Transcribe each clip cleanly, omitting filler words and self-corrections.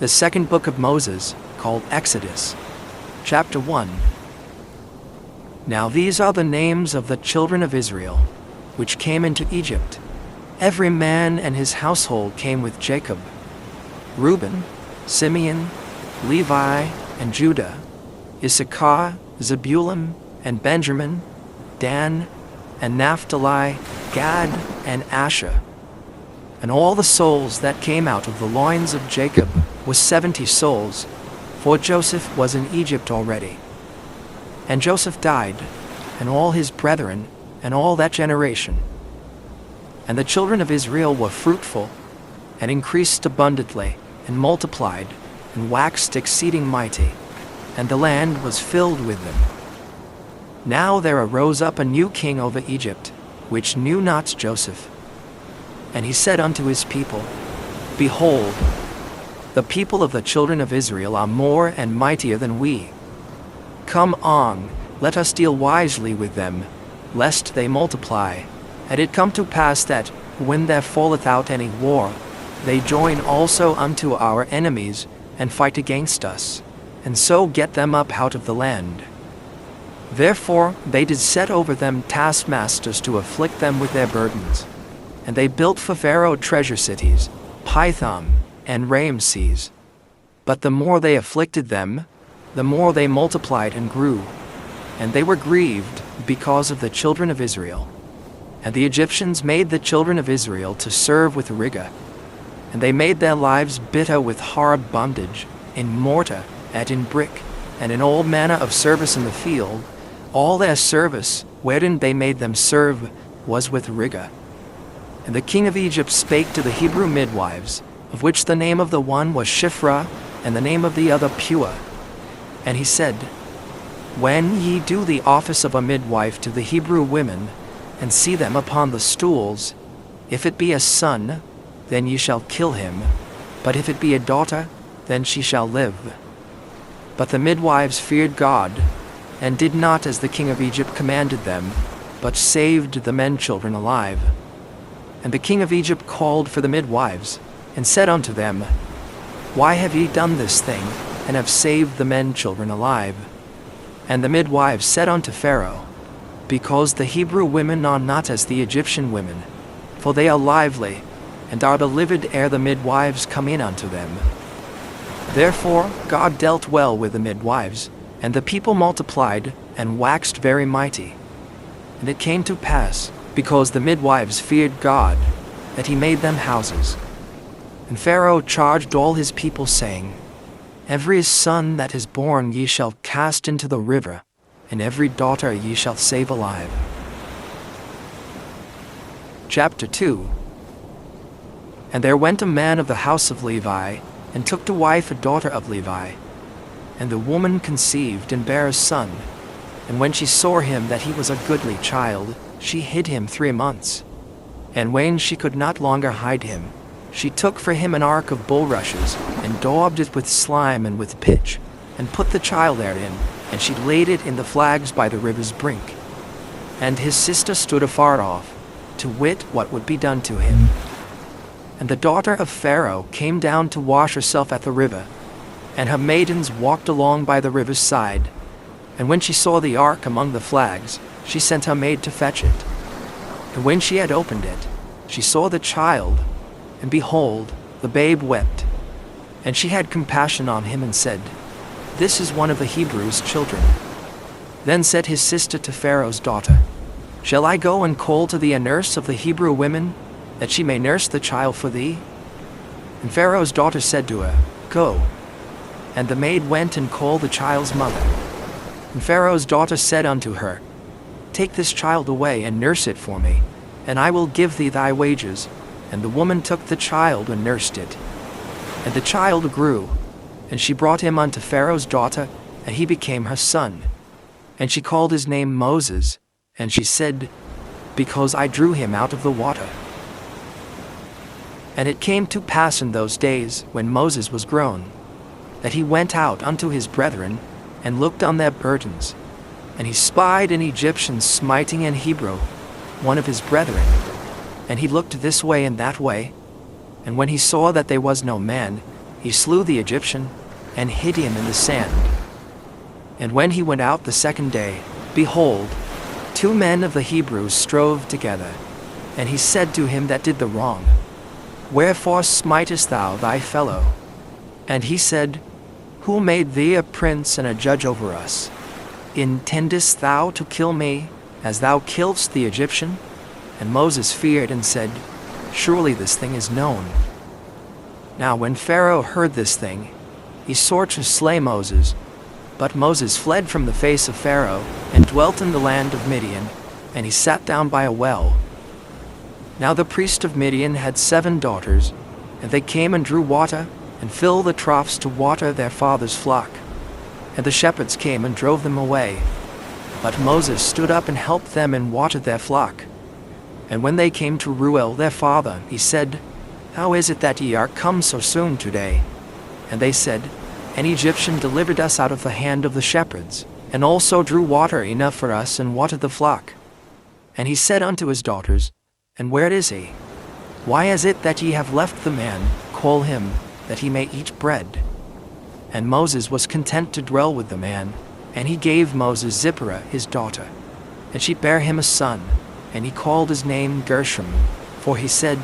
The second book of Moses, called Exodus. Chapter 1. Now these are the names of the children of Israel, which came into Egypt. Every man and his household came with Jacob: Reuben, Simeon, Levi, and Judah, Issachar, Zebulun, and Benjamin, Dan, and Naphtali, Gad, and Asher. And all the souls that came out of the loins of Jacob was 70 souls, for Joseph was in Egypt already. And Joseph died, and all his brethren, and all that generation. And the children of Israel were fruitful, and increased abundantly, and multiplied, and waxed exceeding mighty, and the land was filled with them. Now there arose up a new king over Egypt, which knew not Joseph. And he said unto his people, Behold, the people of the children of Israel are more and mightier than we. Come on, let us deal wisely with them, lest they multiply. And it come to pass that, when there falleth out any war, they join also unto our enemies, and fight against us, and so get them up out of the land. Therefore they did set over them taskmasters to afflict them with their burdens. And they built for Pharaoh treasure cities, Pithom and Ramses. But the more they afflicted them, the more they multiplied and grew. And they were grieved because of the children of Israel. And the Egyptians made the children of Israel to serve with rigor. And they made their lives bitter with hard bondage, in mortar, and in brick, and in all manner of service in the field. All their service, wherein they made them serve, was with rigor. And the king of Egypt spake to the Hebrew midwives, of which the name of the one was Shiphrah, and the name of the other Pua. And he said, When ye do the office of a midwife to the Hebrew women, and see them upon the stools, if it be a son, then ye shall kill him, but if it be a daughter, then she shall live. But the midwives feared God, and did not as the king of Egypt commanded them, but saved the men children alive. And the king of Egypt called for the midwives, and said unto them, Why have ye done this thing, and have saved the men children alive? And the midwives said unto Pharaoh, Because the Hebrew women are not as the Egyptian women, for they are lively, and are delivered ere the midwives come in unto them. Therefore God dealt well with the midwives, and the people multiplied, and waxed very mighty. And it came to pass, because the midwives feared God, that he made them houses. And Pharaoh charged all his people, saying, Every son that is born ye shall cast into the river, and every daughter ye shall save alive. Chapter 2. And there went a man of the house of Levi, and took to wife a daughter of Levi. And the woman conceived, and bare a son. And when she saw him that he was a goodly child, she hid him 3 months. And when she could not longer hide him, she took for him an ark of bulrushes, and daubed it with slime and with pitch, and put the child therein, and she laid it in the flags by the river's brink. And his sister stood afar off, to wit what would be done to him. And the daughter of Pharaoh came down to wash herself at the river, and her maidens walked along by the river's side. And when she saw the ark among the flags, she sent her maid to fetch it. And when she had opened it, she saw the child, and behold, the babe wept. And she had compassion on him, and said, This is one of the Hebrews' children. Then said his sister to Pharaoh's daughter, Shall I go and call to thee a nurse of the Hebrew women, that she may nurse the child for thee? And Pharaoh's daughter said to her, Go. And the maid went and called the child's mother. And Pharaoh's daughter said unto her, Take this child away, and nurse it for me, and I will give thee thy wages. And the woman took the child, and nursed it. And the child grew, and she brought him unto Pharaoh's daughter, and he became her son. And she called his name Moses, and she said, Because I drew him out of the water. And it came to pass in those days, when Moses was grown, that he went out unto his brethren, and looked on their burdens. And he spied an Egyptian smiting an Hebrew, one of his brethren. And he looked this way and that way. And when he saw that there was no man, he slew the Egyptian, and hid him in the sand. And when he went out the second day, behold, 2 men of the Hebrews strove together. And he said to him that did the wrong, Wherefore smitest thou thy fellow? And he said, Who made thee a prince and a judge over us? Intendest thou to kill me, as thou killedst the Egyptian? And Moses feared and said, Surely this thing is known. Now when Pharaoh heard this thing, he sought to slay Moses. But Moses fled from the face of Pharaoh, and dwelt in the land of Midian, and he sat down by a well. Now the priest of Midian had 7 daughters, and they came and drew water, and filled the troughs to water their father's flock. And the shepherds came and drove them away. But Moses stood up and helped them and watered their flock. And when they came to Reuel their father, he said, How is it that ye are come so soon today? And they said, An Egyptian delivered us out of the hand of the shepherds, and also drew water enough for us and watered the flock. And he said unto his daughters, And where is he? Why is it that ye have left the man? Call him, that he may eat bread. And Moses was content to dwell with the man, and he gave Moses Zipporah his daughter. And she bare him a son, and he called his name Gershom, for he said,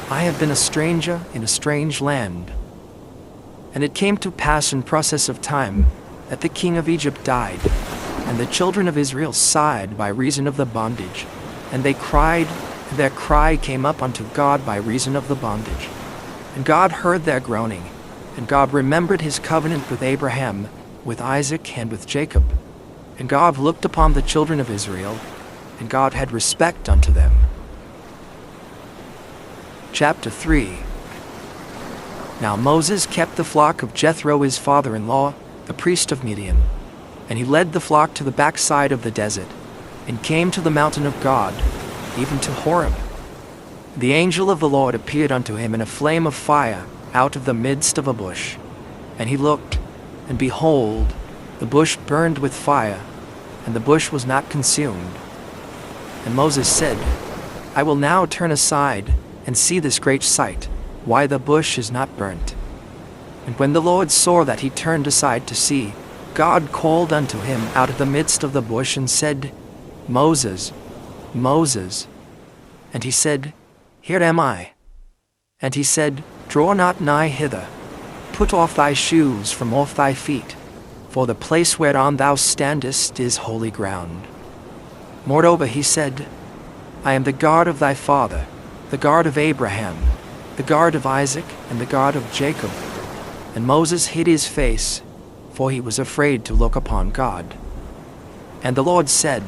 I have been a stranger in a strange land. And it came to pass in process of time, that the king of Egypt died, and the children of Israel sighed by reason of the bondage, and they cried, and their cry came up unto God by reason of the bondage. And God heard their groaning, and God remembered his covenant with Abraham, with Isaac, and with Jacob. And God looked upon the children of Israel, and God had respect unto them. Chapter 3. Now Moses kept the flock of Jethro his father-in-law, the priest of Midian. And he led the flock to the backside of the desert, and came to the mountain of God, even to Horeb. The angel of the Lord appeared unto him in a flame of fire out of the midst of a bush. And he looked, and behold, the bush burned with fire, and the bush was not consumed. And Moses said, I will now turn aside, and see this great sight, why the bush is not burnt. And when the Lord saw that he turned aside to see, God called unto him out of the midst of the bush, and said, Moses, Moses. And he said, Here am I. And he said, Draw not nigh hither. Put off thy shoes from off thy feet, for the place whereon thou standest is holy ground. Moreover he said, I am the God of thy father, the God of Abraham, the God of Isaac, and the God of Jacob. And Moses hid his face, for he was afraid to look upon God. And the Lord said,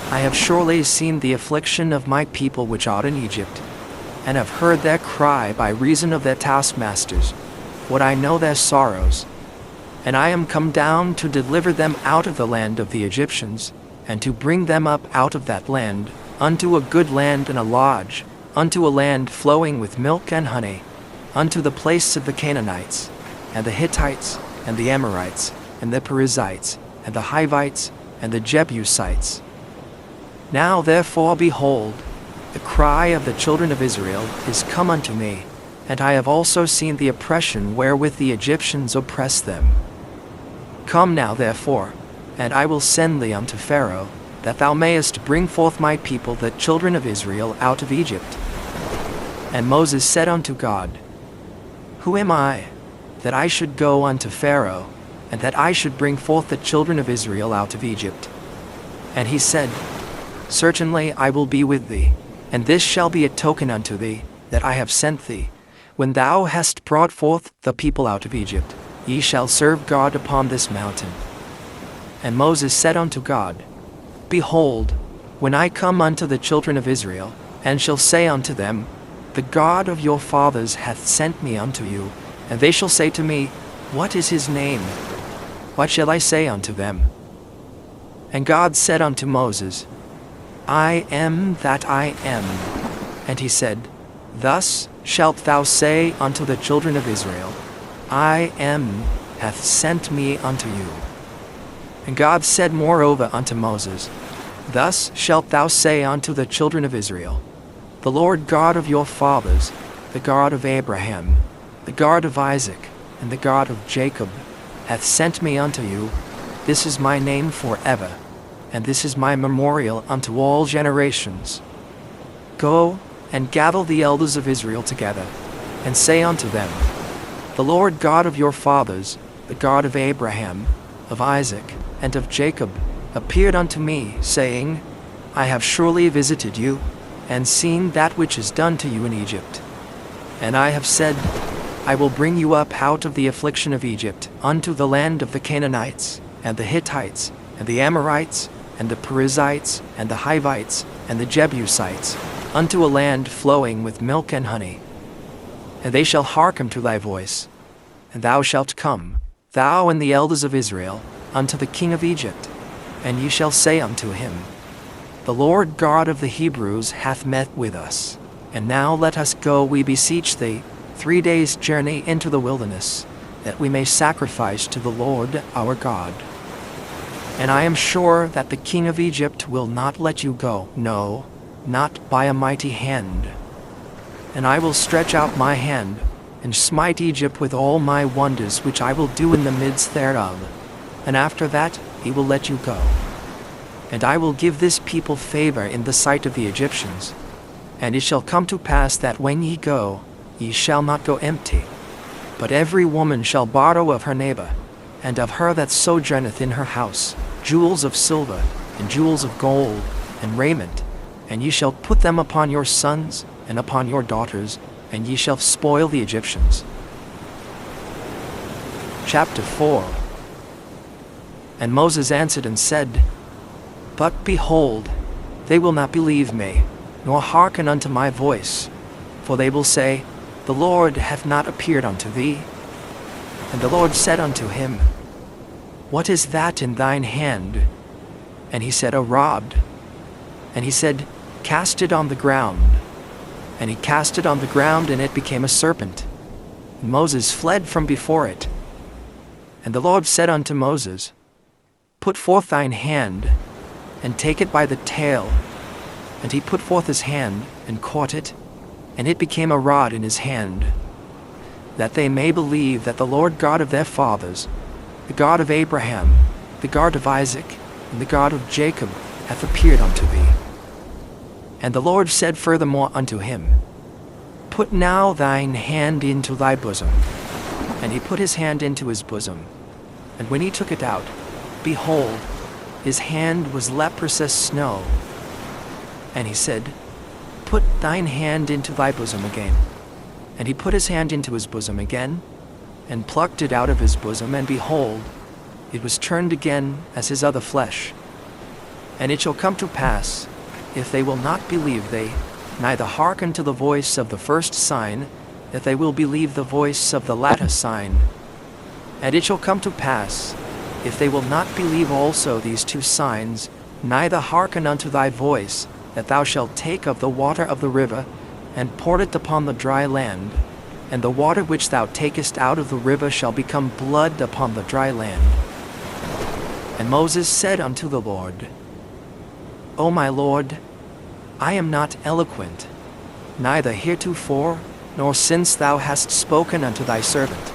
I have surely seen the affliction of my people which are in Egypt, and have heard their cry by reason of their taskmasters, what I know their sorrows. And I am come down to deliver them out of the land of the Egyptians, and to bring them up out of that land, unto a good land and a lodge, unto a land flowing with milk and honey, unto the place of the Canaanites, and the Hittites, and the Amorites, and the Perizzites, and the Hivites, and the Jebusites. Now therefore, behold, the cry of the children of Israel is come unto me, and I have also seen the oppression wherewith the Egyptians oppress them. Come now therefore, and I will send thee unto Pharaoh, that thou mayest bring forth my people the children of Israel out of Egypt. And Moses said unto God, Who am I, that I should go unto Pharaoh, and that I should bring forth the children of Israel out of Egypt? And he said, Certainly I will be with thee, and this shall be a token unto thee, that I have sent thee. When thou hast brought forth the people out of Egypt, ye shall serve God upon this mountain. And Moses said unto God, Behold, when I come unto the children of Israel, and shall say unto them, The God of your fathers hath sent me unto you, and they shall say to me, What is his name? What shall I say unto them? And God said unto Moses, I am that I am. And he said, Thus shalt thou say unto the children of Israel, I am hath sent me unto you. And God said moreover unto Moses, Thus shalt thou say unto the children of Israel, The Lord God of your fathers, the God of Abraham, the God of Isaac, and the God of Jacob, hath sent me unto you. This is my name forever, and this is my memorial unto all generations. Go and gather the elders of Israel together, and say unto them, The Lord God of your fathers, the God of Abraham, of Isaac, and of Jacob, appeared unto me, saying, I have surely visited you, and seen that which is done to you in Egypt. And I have said, I will bring you up out of the affliction of Egypt unto the land of the Canaanites, and the Hittites, and the Amorites, and the Perizzites, and the Hivites, and the Jebusites, unto a land flowing with milk and honey. And they shall hearken to thy voice. And thou shalt come, thou and the elders of Israel, unto the king of Egypt. And ye shall say unto him, The Lord God of the Hebrews hath met with us. And now let us go, we beseech thee, 3 days' journey into the wilderness, that we may sacrifice to the Lord our God. And I am sure that the king of Egypt will not let you go, no, not by a mighty hand. And I will stretch out my hand, and smite Egypt with all my wonders which I will do in the midst thereof. And after that he will let you go. And I will give this people favor in the sight of the Egyptians. And it shall come to pass that when ye go, ye shall not go empty. But every woman shall borrow of her neighbor, and of her that sojourneth in her house, jewels of silver, and jewels of gold, and raiment. And ye shall put them upon your sons, and upon your daughters, and ye shall spoil the Egyptians. Chapter 4. And Moses answered and said, But behold, they will not believe me, nor hearken unto my voice. For they will say, The Lord hath not appeared unto thee. And the Lord said unto him, What is that in thine hand? And he said, A rod. And he said, Cast it on the ground. And he cast it on the ground, and it became a serpent. And Moses fled from before it. And the Lord said unto Moses, Put forth thine hand, and take it by the tail. And he put forth his hand, and caught it, and it became a rod in his hand, that they may believe that the Lord God of their fathers, the God of Abraham, the God of Isaac, and the God of Jacob, hath appeared unto thee. And the Lord said furthermore unto him, Put now thine hand into thy bosom. And he put his hand into his bosom. And when he took it out, behold, his hand was leprous as snow. And he said, Put thine hand into thy bosom again. And he put his hand into his bosom again, and plucked it out of his bosom, and behold, it was turned again as his other flesh. And it shall come to pass, if they will not believe thee, neither hearken to the voice of the first sign, that they will believe the voice of the latter sign. And it shall come to pass, if they will not believe also these 2 signs, neither hearken unto thy voice, that thou shalt take of the water of the river, and pour it upon the dry land, and the water which thou takest out of the river shall become blood upon the dry land. And Moses said unto the Lord, O my Lord, I am not eloquent, neither heretofore, nor since thou hast spoken unto thy servant,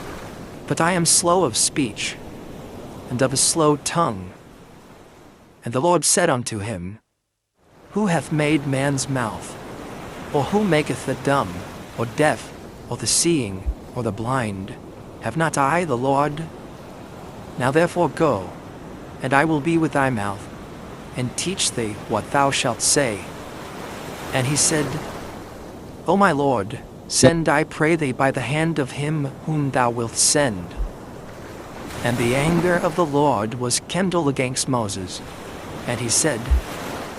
but I am slow of speech, and of a slow tongue. And the Lord said unto him, Who hath made man's mouth? Or who maketh the dumb, or deaf, or the seeing, or the blind? Have not I the Lord? Now therefore go, and I will be with thy mouth, and teach thee what thou shalt say. And he said, O my Lord, send, I pray thee, by the hand of him whom thou wilt send. And the anger of the Lord was kindled against Moses. And he said,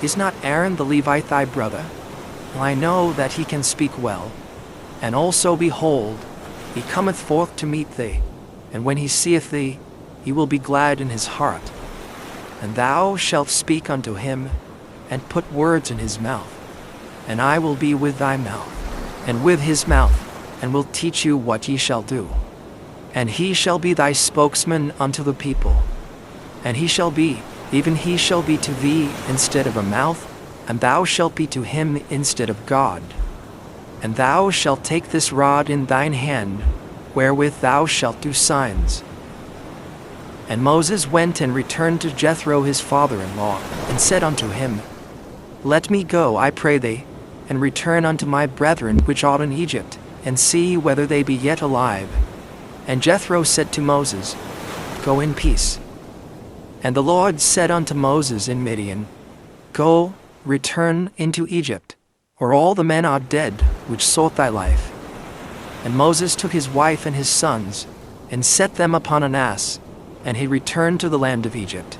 Is not Aaron the Levite thy brother? Well, I know that he can speak well. And also, behold, he cometh forth to meet thee, and when he seeth thee, he will be glad in his heart. And thou shalt speak unto him, and put words in his mouth. And I will be with thy mouth, and with his mouth, and will teach you what ye shall do. And he shall be thy spokesman unto the people. And he shall be, even he shall be to thee instead of a mouth, and thou shalt be to him instead of God. And thou shalt take this rod in thine hand, wherewith thou shalt do signs. And Moses went and returned to Jethro his father-in-law, and said unto him, Let me go, I pray thee, and return unto my brethren which are in Egypt, and see whether they be yet alive. And Jethro said to Moses, Go in peace. And the Lord said unto Moses in Midian, Go, return into Egypt, or all the men are dead which sought thy life. And Moses took his wife and his sons, and set them upon an ass, and he returned to the land of Egypt.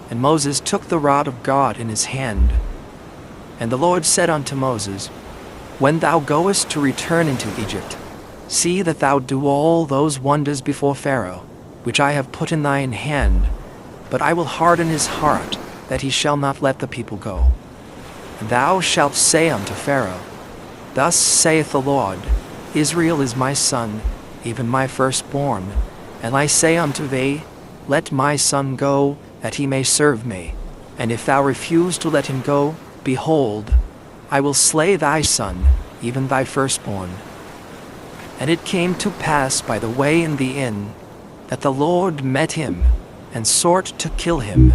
And Moses took the rod of God in his hand. And the Lord said unto Moses, When thou goest to return into Egypt, see that thou do all those wonders before Pharaoh, which I have put in thine hand, but I will harden his heart, that he shall not let the people go. And thou shalt say unto Pharaoh, Thus saith the Lord, Israel is my son, even my firstborn. And I say unto thee, Let my son go, that he may serve me. And if thou refuse to let him go, behold, I will slay thy son, even thy firstborn. And it came to pass by the way in the inn, that the Lord met him, and sought to kill him.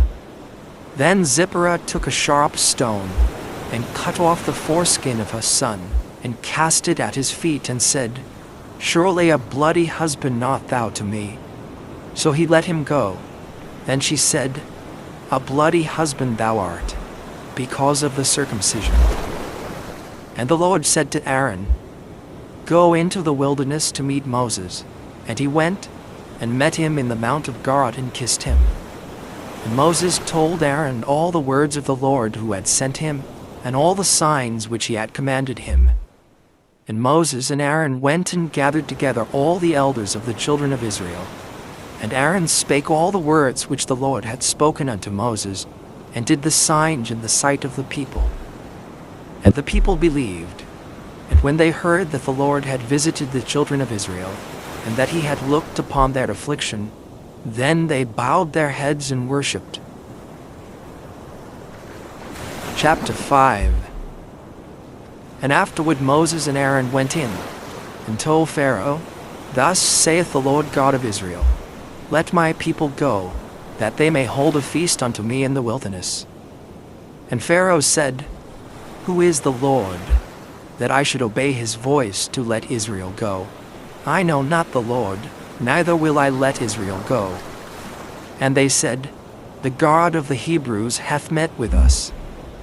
Then Zipporah took a sharp stone, and cut off the foreskin of her son, and cast it at his feet, and said, Surely a bloody husband art thou to me. So he let him go. Then she said, A bloody husband thou art, because of the circumcision. And the Lord said to Aaron, Go into the wilderness to meet Moses. And he went, and met him in the mount of God, and kissed him. And Moses told Aaron all the words of the Lord who had sent him, and all the signs which he had commanded him. And Moses and Aaron went and gathered together all the elders of the children of Israel. And Aaron spake all the words which the Lord had spoken unto Moses, and did the signs in the sight of the people. And the people believed. And when they heard that the Lord had visited the children of Israel, and that he had looked upon their affliction, then they bowed their heads and worshipped. Chapter 5. And afterward Moses and Aaron went in, and told Pharaoh, Thus saith the Lord God of Israel, Let my people go, that they may hold a feast unto me in the wilderness. And Pharaoh said, Who is the Lord, that I should obey his voice to let Israel go? I know not the Lord, neither will I let Israel go. And they said, The God of the Hebrews hath met with us.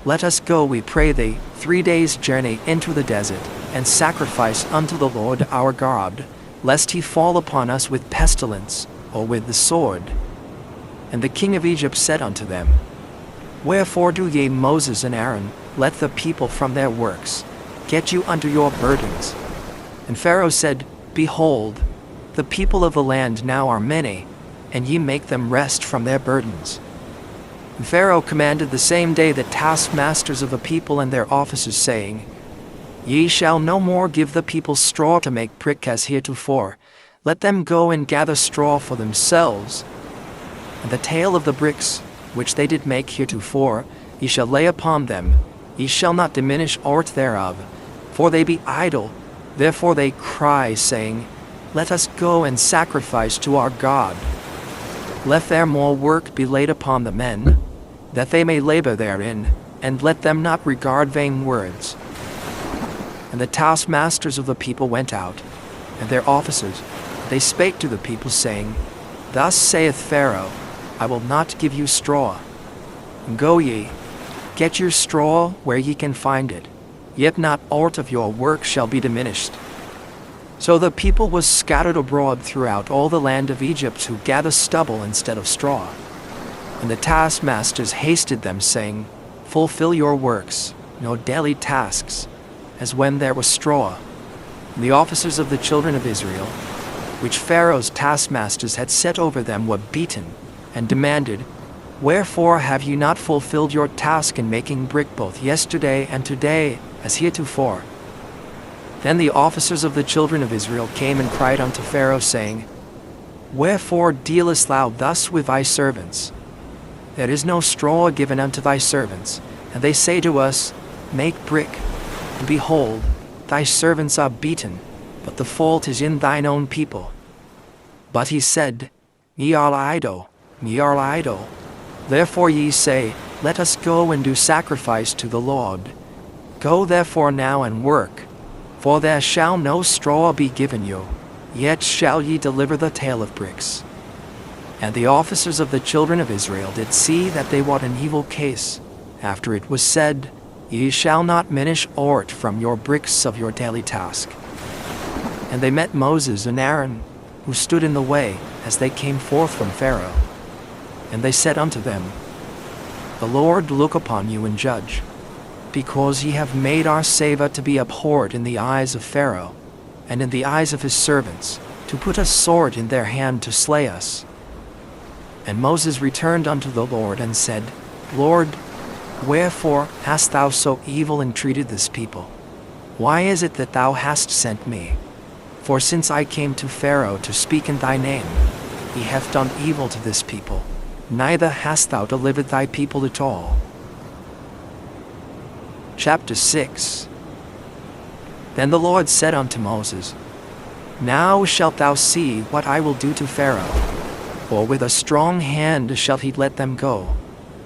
Let us go, we pray thee, 3 days' journey into the desert, and sacrifice unto the Lord our God, lest he fall upon us with pestilence, or with the sword. And the king of Egypt said unto them, Wherefore do ye, Moses and Aaron, let the people from their works? Get you unto your burdens. And Pharaoh said, Behold, the people of the land now are many, and ye make them rest from their burdens. And Pharaoh commanded the same day the taskmasters of the people and their officers, saying, Ye shall no more give the people straw to make brick as heretofore. Let them go and gather straw for themselves. And the tale of the bricks, which they did make heretofore, ye shall lay upon them. Ye shall not diminish aught thereof, for they be idle. Therefore they cry, saying, Let us go and sacrifice to our God. Let there more work be laid upon the men, that they may labor therein, and let them not regard vain words. And the taskmasters of the people went out, and their officers, they spake to the people, saying, Thus saith Pharaoh, I will not give you straw. And go ye, get your straw where ye can find it, yet not aught of your work shall be diminished. So the people was scattered abroad throughout all the land of Egypt, who gather stubble instead of straw. And the taskmasters hasted them, saying, Fulfill your works, your daily tasks, as when there was straw. And the officers of the children of Israel, which Pharaoh's taskmasters had set over them, were beaten, and demanded, Wherefore have ye not fulfilled your task in making brick both yesterday and today, as heretofore? Then the officers of the children of Israel came and cried unto Pharaoh, saying, Wherefore dealest thou thus with thy servants? There is no straw given unto thy servants. And they say to us, Make brick. And behold, thy servants are beaten, but the fault is in thine own people, But he said, Ye are idle, ye are idle. Therefore ye say, Let us go and do sacrifice to the Lord. Go therefore now and work, for there shall no straw be given you, yet shall ye deliver the tale of bricks. And the officers of the children of Israel did see that they were in evil case, after it was said, Ye shall not minish aught from your bricks of your daily task. And they met Moses and Aaron, who stood in the way, as they came forth from Pharaoh. And they said unto them, The Lord look upon you and judge, because ye have made our savour to be abhorred in the eyes of Pharaoh, and in the eyes of his servants, to put a sword in their hand to slay us. And Moses returned unto the Lord and said, Lord, wherefore hast thou so evil entreated this people? Why is it that thou hast sent me? For since I came to Pharaoh to speak in thy name, he hath done evil to this people, neither hast thou delivered thy people at all. Chapter 6. Then the Lord said unto Moses, Now shalt thou see what I will do to Pharaoh. For with a strong hand shall he let them go,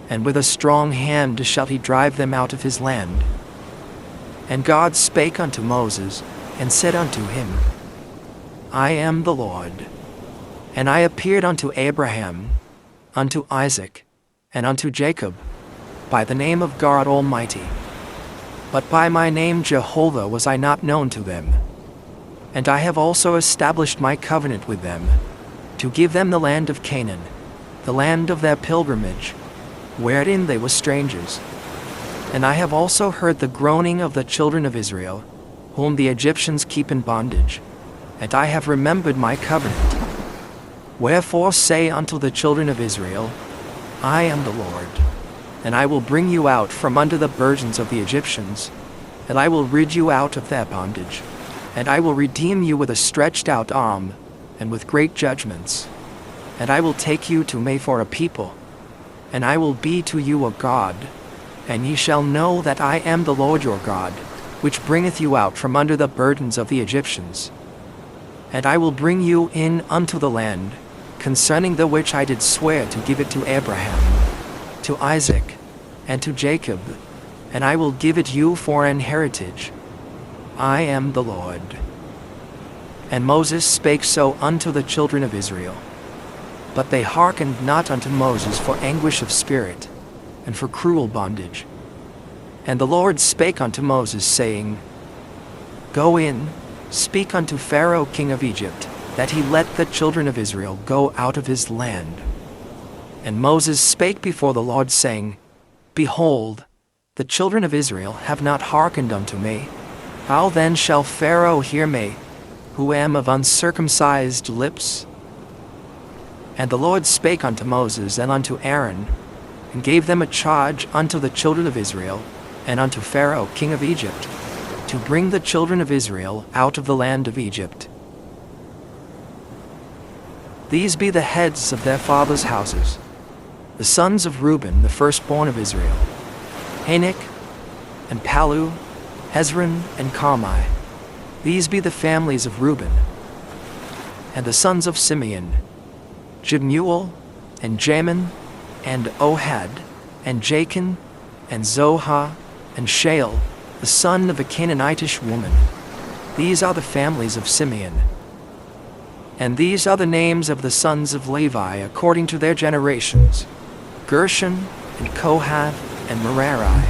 and with a strong hand shall he drive them out of his land. And God spake unto Moses, and said unto him, I am the Lord. And I appeared unto Abraham, unto Isaac, and unto Jacob, by the name of God Almighty. But by my name Jehovah was I not known to them. And I have also established my covenant with them, to give them the land of Canaan, the land of their pilgrimage, wherein they were strangers. And I have also heard the groaning of the children of Israel, whom the Egyptians keep in bondage, and I have remembered my covenant. Wherefore say unto the children of Israel, I am the Lord, and I will bring you out from under the burdens of the Egyptians, and I will rid you out of their bondage, and I will redeem you with a stretched out arm, and with great judgments. And I will take you to me for a people, and I will be to you a God, and ye shall know that I am the Lord your God, which bringeth you out from under the burdens of the Egyptians. And I will bring you in unto the land, concerning the which I did swear to give it to Abraham, to Isaac, and to Jacob, and I will give it you for an heritage. I am the Lord. And Moses spake so unto the children of Israel. But they hearkened not unto Moses for anguish of spirit, and for cruel bondage. And the Lord spake unto Moses, saying, Go in, speak unto Pharaoh king of Egypt, that he let the children of Israel go out of his land. And Moses spake before the Lord, saying, Behold, the children of Israel have not hearkened unto me. How then shall Pharaoh hear me, who am of uncircumcised lips? And the Lord spake unto Moses and unto Aaron, and gave them a charge unto the children of Israel, and unto Pharaoh king of Egypt, to bring the children of Israel out of the land of Egypt. These be the heads of their fathers' houses, the sons of Reuben, the firstborn of Israel, Hanok, and Palu, Hezron, and Carmi. These be the families of Reuben. And the sons of Simeon, Jibmuel, and Jamin, and Ohad, and Jachin, and Zohar, and Shael, the son of a Canaanitish woman. These are the families of Simeon. And these are the names of the sons of Levi according to their generations, Gershon, and Kohath, and Merari.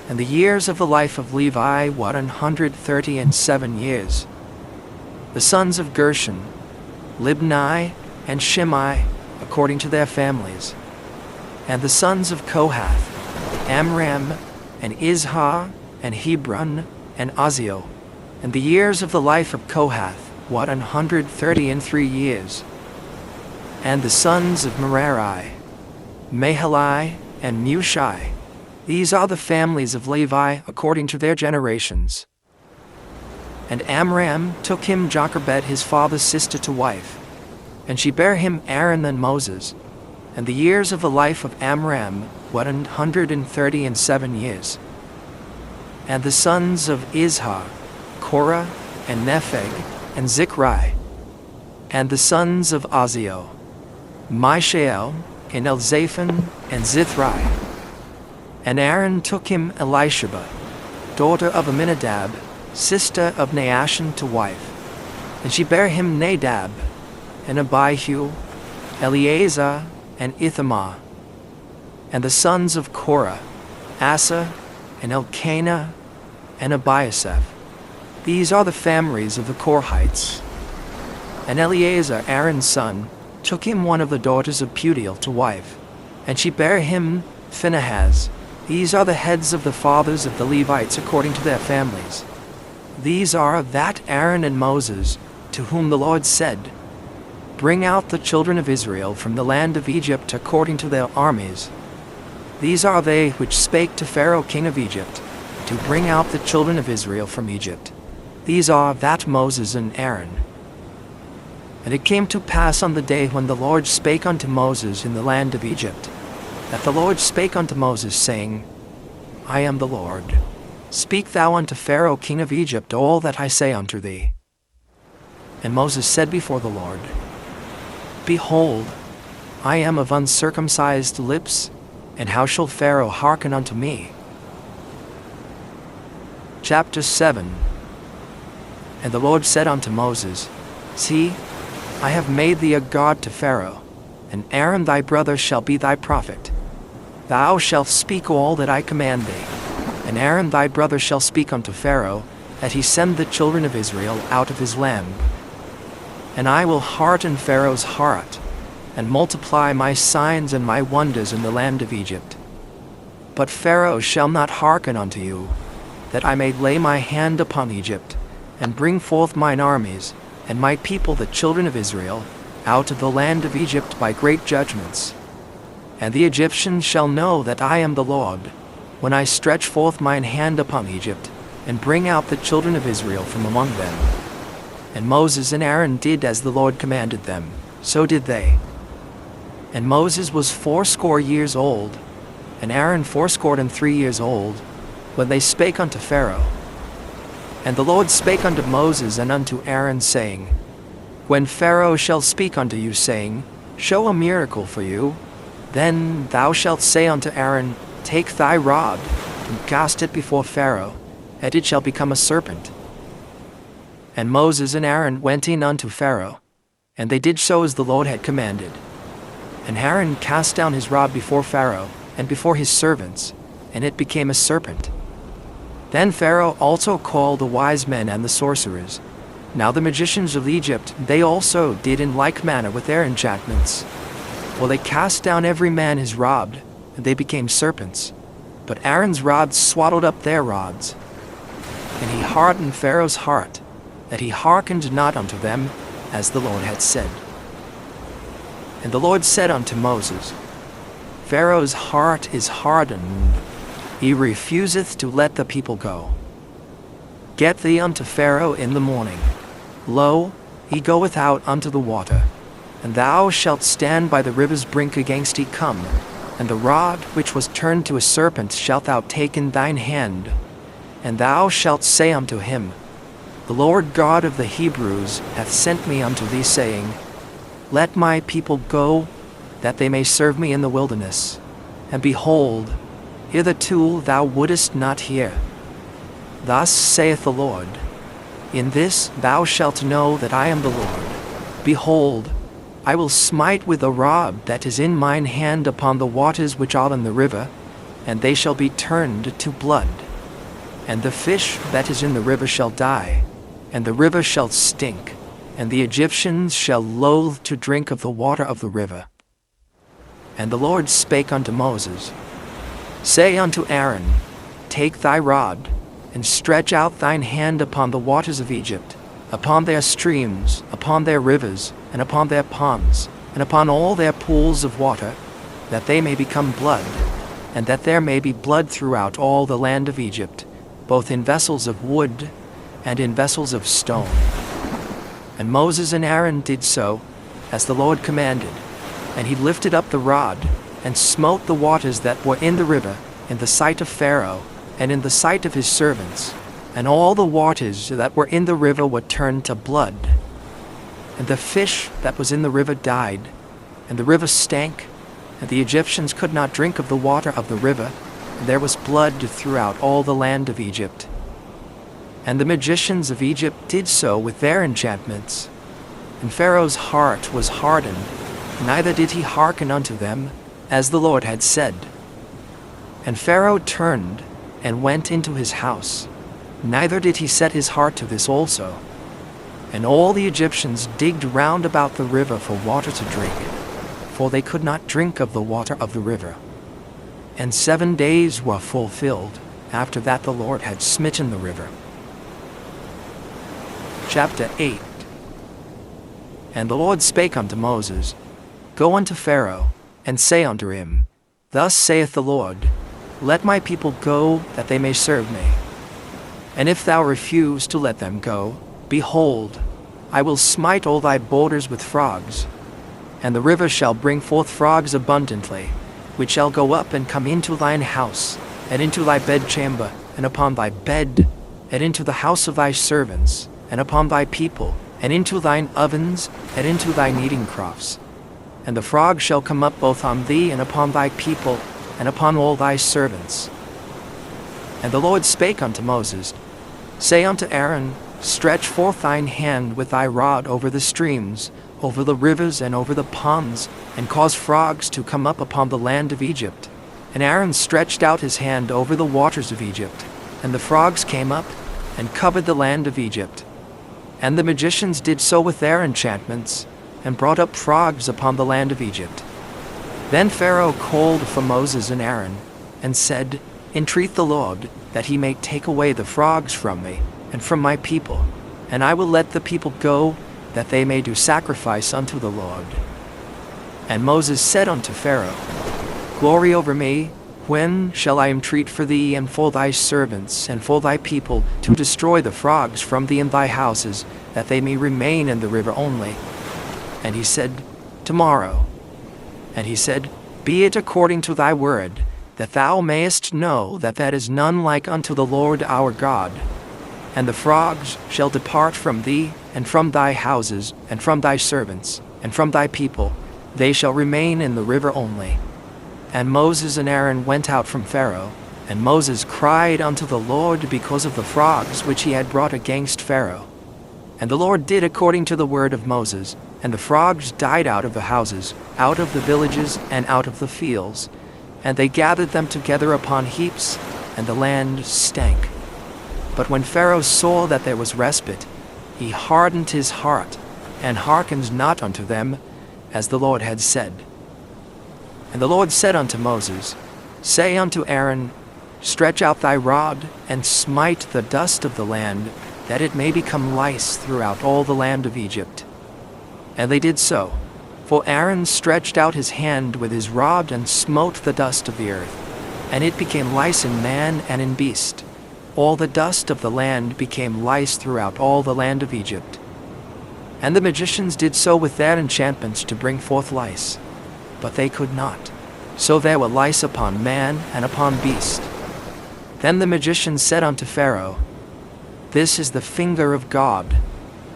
And the years of the life of Levi were 137 years. The sons of Gershon, Libni, and Shimei, according to their families. And the sons of Kohath, Amram, and Izhar, and Hebron, and Uzziel. And the years of the life of Kohath were 133 years. And the sons of Merari, Mahali, and Mushi. These are the families of Levi according to their generations. And Amram took him Jochebed his father's sister to wife, and she bare him Aaron and Moses. And the years of the life of Amram were 137 years. And the sons of Izhar, Korah, and Nepheg, and Zikri. And the sons of Azio, Mishael, and Elzaphan, and Zithri. And Aaron took him Elisheba, daughter of Amminadab, sister of Naashon, to wife. And she bare him Nadab, and Abihu, Eleazar, and Ithamar. And the sons of Korah, Asa, and Elkanah, and Abiasaph. These are the families of the Korhites. And Eleazar, Aaron's son, took him one of the daughters of Putiel to wife, and she bare him Phinehas. These are the heads of the fathers of the Levites according to their families. These are that Aaron and Moses, to whom the Lord said, Bring out the children of Israel from the land of Egypt according to their armies. These are they which spake to Pharaoh king of Egypt, to bring out the children of Israel from Egypt. These are that Moses and Aaron. And it came to pass on the day when the Lord spake unto Moses in the land of Egypt, that the Lord spake unto Moses, saying, I am the Lord. Speak thou unto Pharaoh king of Egypt all that I say unto thee. And Moses said before the Lord, Behold, I am of uncircumcised lips, and how shall Pharaoh hearken unto me? Chapter 7. And the Lord said unto Moses, See, I have made thee a god to Pharaoh, and Aaron thy brother shall be thy prophet. Thou shalt speak all that I command thee, and Aaron thy brother shall speak unto Pharaoh, that he send the children of Israel out of his land. And I will harden Pharaoh's heart, and multiply my signs and my wonders in the land of Egypt. But Pharaoh shall not hearken unto you, that I may lay my hand upon Egypt, and bring forth mine armies, and my people the children of Israel, out of the land of Egypt by great judgments. And the Egyptians shall know that I am the Lord, when I stretch forth mine hand upon Egypt, and bring out the children of Israel from among them. And Moses and Aaron did as the Lord commanded them, so did they. And Moses was 80 years old, and Aaron 83 years old, when they spake unto Pharaoh. And the Lord spake unto Moses and unto Aaron, saying, When Pharaoh shall speak unto you, saying, Show a miracle for you, then thou shalt say unto Aaron, Take thy rod, and cast it before Pharaoh, and it shall become a serpent. And Moses and Aaron went in unto Pharaoh, and they did so as the Lord had commanded. And Aaron cast down his rod before Pharaoh, and before his servants, and it became a serpent. Then Pharaoh also called the wise men and the sorcerers. Now the magicians of Egypt, they also did in like manner with their enchantments. For they cast down every man his rod, and they became serpents. But Aaron's rod swallowed up their rods. And he hardened Pharaoh's heart, that he hearkened not unto them, as the Lord had said. And the Lord said unto Moses, Pharaoh's heart is hardened, he refuseth to let the people go. Get thee unto Pharaoh in the morning. Lo, he goeth out unto the water, and thou shalt stand by the river's brink against he come, and the rod which was turned to a serpent shalt thou take in thine hand, and thou shalt say unto him, The Lord God of the Hebrews hath sent me unto thee, saying, Let my people go, that they may serve me in the wilderness. And behold, hitherto thou wouldest not hear. Thus saith the Lord, In this thou shalt know that I am the Lord. Behold, I will smite with a rod that is in mine hand upon the waters which are in the river, and they shall be turned to blood. And the fish that is in the river shall die, and the river shall stink, and the Egyptians shall loathe to drink of the water of the river. And the Lord spake unto Moses, Say unto Aaron, Take thy rod, and stretch out thine hand upon the waters of Egypt, upon their streams, upon their rivers, and upon their ponds, and upon all their pools of water, that they may become blood, and that there may be blood throughout all the land of Egypt, both in vessels of wood and in vessels of stone. And Moses and Aaron did so, as the Lord commanded, and he lifted up the rod, and smote the waters that were in the river, in the sight of Pharaoh, and in the sight of his servants, and all the waters that were in the river were turned to blood. and the fish that was in the river died, and the river stank, and the Egyptians could not drink of the water of the river, and there was blood throughout all the land of Egypt. And the magicians of Egypt did so with their enchantments. And Pharaoh's heart was hardened, neither did he hearken unto them, as the Lord had said. And Pharaoh turned and went into his house, neither did he set his heart to this also. And all the Egyptians digged round about the river for water to drink, for they could not drink of the water of the river. And 7 days were fulfilled after that the Lord had smitten the river. Chapter 8. And the Lord spake unto Moses, Go unto Pharaoh, and say unto him, Thus saith the Lord, Let my people go, that they may serve me. And if thou refuse to let them go, behold, I will smite all thy borders with frogs, and the river shall bring forth frogs abundantly, which shall go up and come into thine house, and into thy bedchamber, and upon thy bed, and into the house of thy servants, and upon thy people, and into thine ovens, and into thy kneading troughs. And the frog shall come up both on thee, and upon thy people, and upon all thy servants. And the Lord spake unto Moses, Say unto Aaron, Stretch forth thine hand with thy rod over the streams, over the rivers, and over the ponds, and cause frogs to come up upon the land of Egypt. And Aaron stretched out his hand over the waters of Egypt, and the frogs came up, and covered the land of Egypt. And the magicians did so with their enchantments, and brought up frogs upon the land of Egypt. Then Pharaoh called for Moses and Aaron, and said, Entreat the Lord, that he may take away the frogs from me, and from my people, and I will let the people go, that they may do sacrifice unto the Lord. And Moses said unto Pharaoh, Glory over me, when shall I entreat for thee and for thy servants and for thy people to destroy the frogs from thee and thy houses, that they may remain in the river only? And he said, Tomorrow. And he said, Be it according to thy word, that thou mayest know that that is none like unto the Lord our God. And the frogs shall depart from thee, and from thy houses, and from thy servants, and from thy people. They shall remain in the river only. And Moses and Aaron went out from Pharaoh, and Moses cried unto the Lord because of the frogs which he had brought against Pharaoh. And the Lord did according to the word of Moses, and the frogs died out of the houses, out of the villages, and out of the fields. And they gathered them together upon heaps, and the land stank. But when Pharaoh saw that there was respite, he hardened his heart, and hearkened not unto them, as the Lord had said. And the Lord said unto Moses, Say unto Aaron, Stretch out thy rod, and smite the dust of the land, that it may become lice throughout all the land of Egypt. And they did so, for Aaron stretched out his hand with his rod, and smote the dust of the earth, and it became lice in man and in beast. All the dust of the land became lice throughout all the land of Egypt. And the magicians did so with their enchantments to bring forth lice, but they could not. So there were lice upon man and upon beast. Then the magicians said unto Pharaoh, This is the finger of God.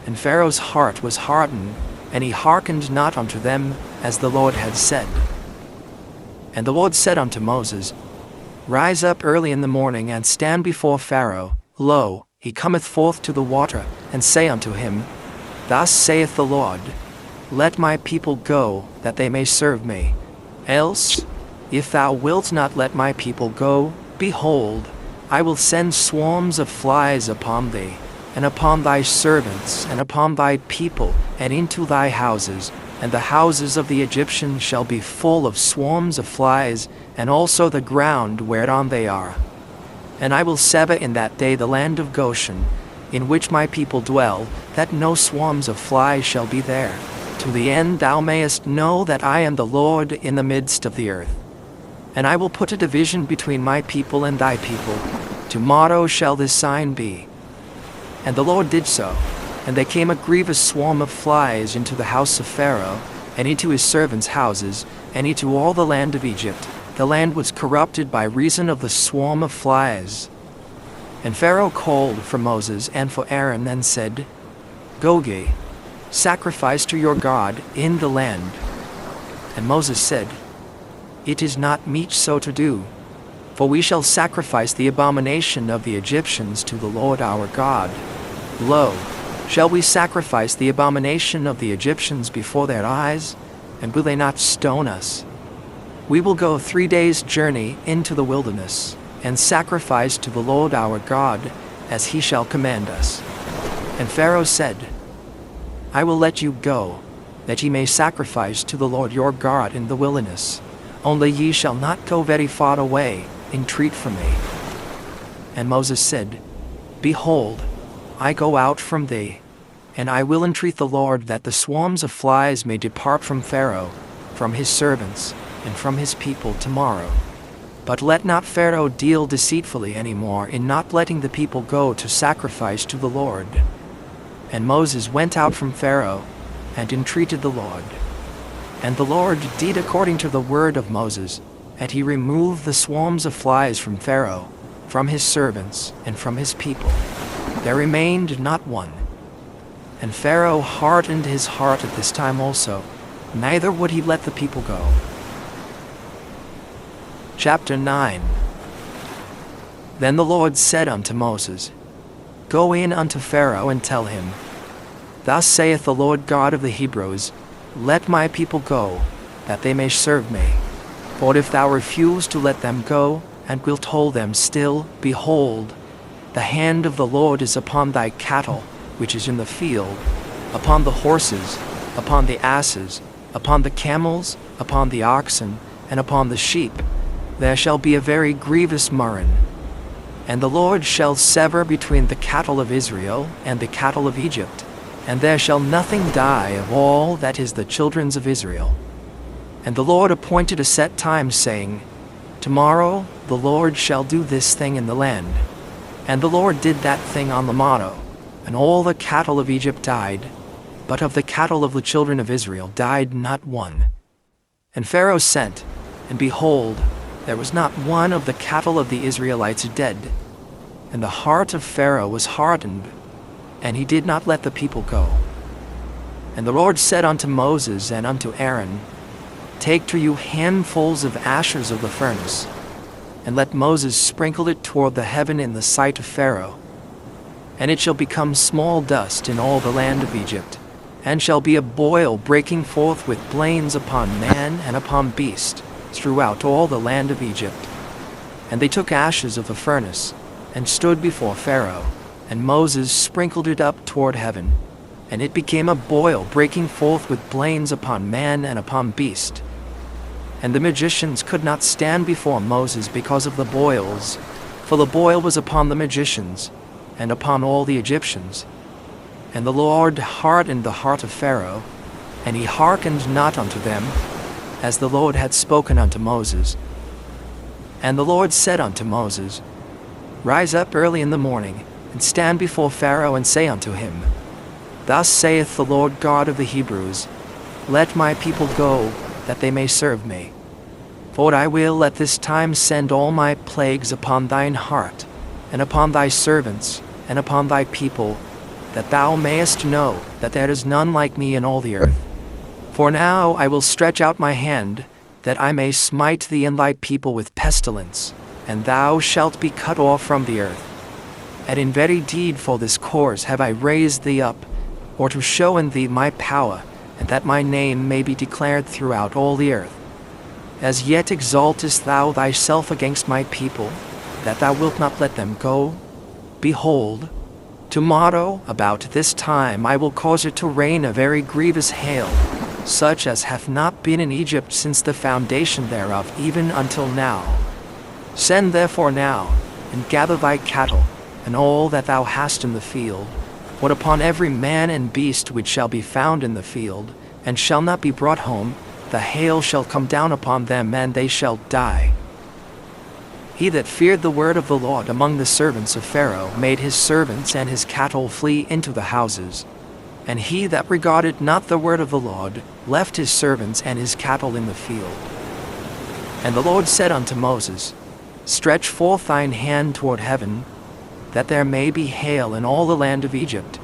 And Pharaoh's heart was hardened, and he hearkened not unto them, as the Lord had said. And the Lord said unto Moses, Rise up early in the morning, and stand before Pharaoh. Lo, he cometh forth to the water, and say unto him, Thus saith the Lord, Let my people go, that they may serve me. Else, if thou wilt not let my people go, behold, I will send swarms of flies upon thee, and upon thy servants, and upon thy people, and into thy houses, and the houses of the Egyptians shall be full of swarms of flies, and also the ground whereon they are. And I will sever in that day the land of Goshen, in which my people dwell, that no swarms of flies shall be there, to the end thou mayest know that I am the Lord in the midst of the earth. And I will put a division between my people and thy people. Tomorrow shall this sign be. And the Lord did so, and there came a grievous swarm of flies into the house of Pharaoh, and into his servants' houses, and into all the land of Egypt. The land was corrupted by reason of the swarm of flies. And Pharaoh called for Moses and for Aaron, and said, Go ye, sacrifice to your God in the land. And Moses said, It is not meet so to do, for we shall sacrifice the abomination of the Egyptians to the Lord our God. Lo, shall we sacrifice the abomination of the Egyptians before their eyes, and will they not stone us? We will go 3 days' journey into the wilderness, and sacrifice to the Lord our God, as he shall command us. And Pharaoh said, I will let you go, that ye may sacrifice to the Lord your God in the wilderness. Only ye shall not go very far away, entreat from me. And Moses said, Behold, I go out from thee, and I will entreat the Lord that the swarms of flies may depart from Pharaoh, from his servants, and from his people tomorrow. But let not Pharaoh deal deceitfully any more in not letting the people go to sacrifice to the Lord. And Moses went out from Pharaoh, and entreated the Lord. And the Lord did according to the word of Moses, and he removed the swarms of flies from Pharaoh, from his servants, and from his people. There remained not one. And Pharaoh hardened his heart at this time also, neither would he let the people go. Chapter 9. Then the Lord said unto Moses, Go in unto Pharaoh and tell him, Thus saith the Lord God of the Hebrews, Let my people go, that they may serve me. For if thou refuse to let them go, and wilt hold them still, behold, the hand of the Lord is upon thy cattle, which is in the field, upon the horses, upon the asses, upon the camels, upon the oxen, and upon the sheep. There shall be a very grievous murrain. And the Lord shall sever between the cattle of Israel and the cattle of Egypt, and there shall nothing die of all that is the children's of Israel. And the Lord appointed a set time, saying, Tomorrow the Lord shall do this thing in the land. And the Lord did that thing on the morrow, and all the cattle of Egypt died, but of the cattle of the children of Israel died not one. And Pharaoh sent, and behold, there was not one of the cattle of the Israelites dead. And the heart of Pharaoh was hardened, and he did not let the people go. And the Lord said unto Moses and unto Aaron, Take to you handfuls of ashes of the furnace, and let Moses sprinkle it toward the heaven in the sight of Pharaoh. And it shall become small dust in all the land of Egypt, and shall be a boil breaking forth with blains upon man and upon beast, throughout all the land of Egypt. And they took ashes of the furnace, and stood before Pharaoh, and Moses sprinkled it up toward heaven, and it became a boil breaking forth with blains upon man and upon beast. And the magicians could not stand before Moses because of the boils, for the boil was upon the magicians, and upon all the Egyptians. And the Lord hardened the heart of Pharaoh, and he hearkened not unto them, as the Lord had spoken unto Moses. And the Lord said unto Moses, Rise up early in the morning, and stand before Pharaoh, and say unto him, Thus saith the Lord God of the Hebrews, Let my people go, that they may serve me. For I will at this time send all my plagues upon thine heart, and upon thy servants, and upon thy people, that thou mayest know that there is none like me in all the earth. For now I will stretch out my hand, that I may smite thee and thy people with pestilence, and thou shalt be cut off from the earth. And in very deed for this cause have I raised thee up, or to show in thee my power, and that my name may be declared throughout all the earth. As yet exaltest thou thyself against my people, that thou wilt not let them go? Behold, tomorrow about this time I will cause it to rain a very grievous hail, such as hath not been in Egypt since the foundation thereof even until now. Send therefore now, and gather thy cattle, and all that thou hast in the field, what upon every man and beast which shall be found in the field, and shall not be brought home, the hail shall come down upon them, and they shall die. He that feared the word of the Lord among the servants of Pharaoh made his servants and his cattle flee into the houses. And he that regarded not the word of the Lord left his servants and his cattle in the field. And the Lord said unto Moses, Stretch forth thine hand toward heaven, that there may be hail in all the land of Egypt,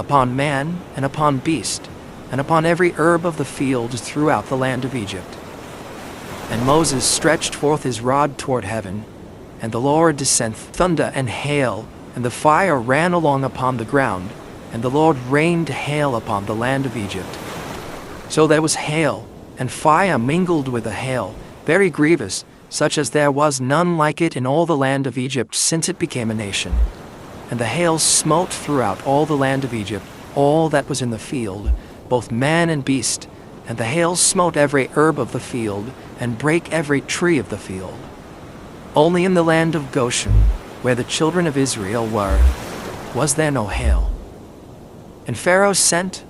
upon man and upon beast, and upon every herb of the field throughout the land of Egypt. And Moses stretched forth his rod toward heaven, and the Lord sent thunder and hail, and the fire ran along upon the ground, and the Lord rained hail upon the land of Egypt. So there was hail, and fire mingled with the hail, very grievous, such as there was none like it in all the land of Egypt since it became a nation. And the hail smote throughout all the land of Egypt, all that was in the field, both man and beast, and the hail smote every herb of the field, and brake every tree of the field. Only in the land of Goshen, where the children of Israel were, was there no hail. And Pharaoh sent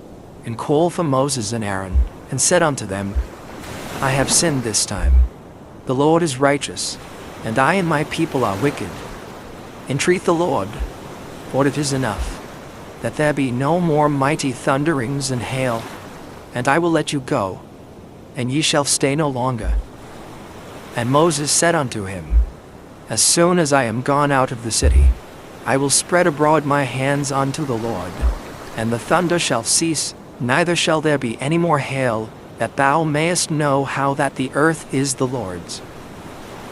and called for Moses and Aaron, and said unto them, I have sinned this time. The Lord is righteous, and I and my people are wicked. Entreat the Lord, for it is enough, that there be no more mighty thunderings and hail, and I will let you go, and ye shall stay no longer. And Moses said unto him, As soon as I am gone out of the city, I will spread abroad my hands unto the Lord, and the thunder shall cease, neither shall there be any more hail, that thou mayest know how that the earth is the Lord's.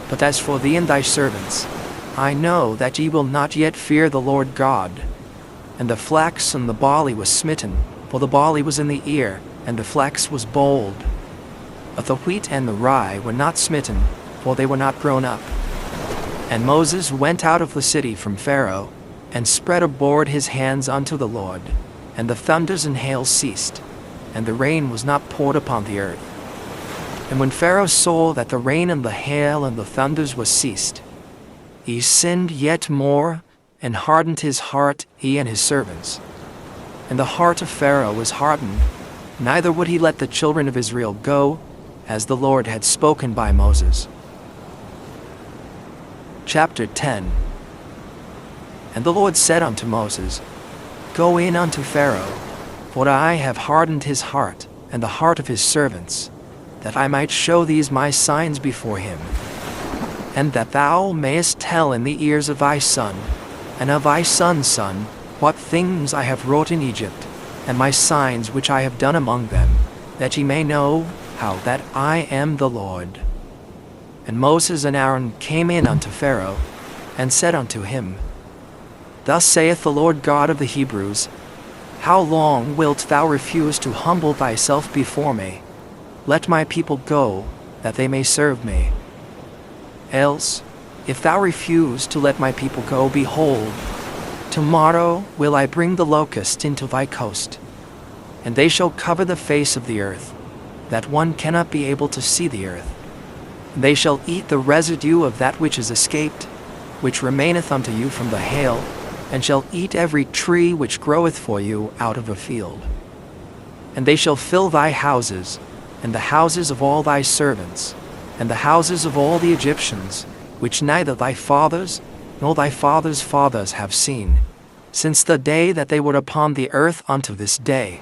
But as for thee and thy servants, I know that ye will not yet fear the Lord God. And the flax and the barley was smitten, for the barley was in the ear, and the flax was bold. But the wheat and the rye were not smitten, for they were not grown up. And Moses went out of the city from Pharaoh, and spread abroad his hands unto the Lord, and the thunders and hail ceased, and the rain was not poured upon the earth. And when Pharaoh saw that the rain and the hail and the thunders were ceased, he sinned yet more, and hardened his heart, he and his servants. And the heart of Pharaoh was hardened, neither would he let the children of Israel go, as the Lord had spoken by Moses. Chapter 10. And the Lord said unto Moses, Go in unto Pharaoh, for I have hardened his heart, and the heart of his servants, that I might show these my signs before him, and that thou mayest tell in the ears of thy son, and of thy son's son, what things I have wrought in Egypt, and my signs which I have done among them, that ye may know how that I am the Lord. And Moses and Aaron came in unto Pharaoh, and said unto him, Thus saith the Lord God of the Hebrews, How long wilt thou refuse to humble thyself before me? Let my people go, that they may serve me. Else, if thou refuse to let my people go, behold, tomorrow will I bring the locust into thy coast, and they shall cover the face of the earth, that one cannot be able to see the earth. And they shall eat the residue of that which is escaped, which remaineth unto you from the hail, and shall eat every tree which groweth for you out of a field. And they shall fill thy houses, and the houses of all thy servants, and the houses of all the Egyptians, which neither thy fathers nor thy fathers' fathers have seen, since the day that they were upon the earth unto this day.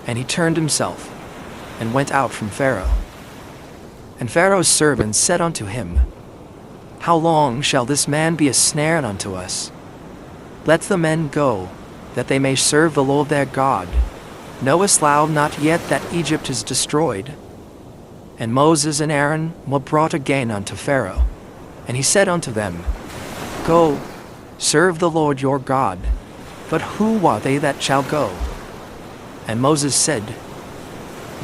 And he turned himself, and went out from Pharaoh. And Pharaoh's servants said unto him, How long shall this man be a snare unto us? Let the men go, that they may serve the Lord their God. Knowest thou not yet that Egypt is destroyed? And Moses and Aaron were brought again unto Pharaoh. And he said unto them, Go, serve the Lord your God. But who are they that shall go? And Moses said,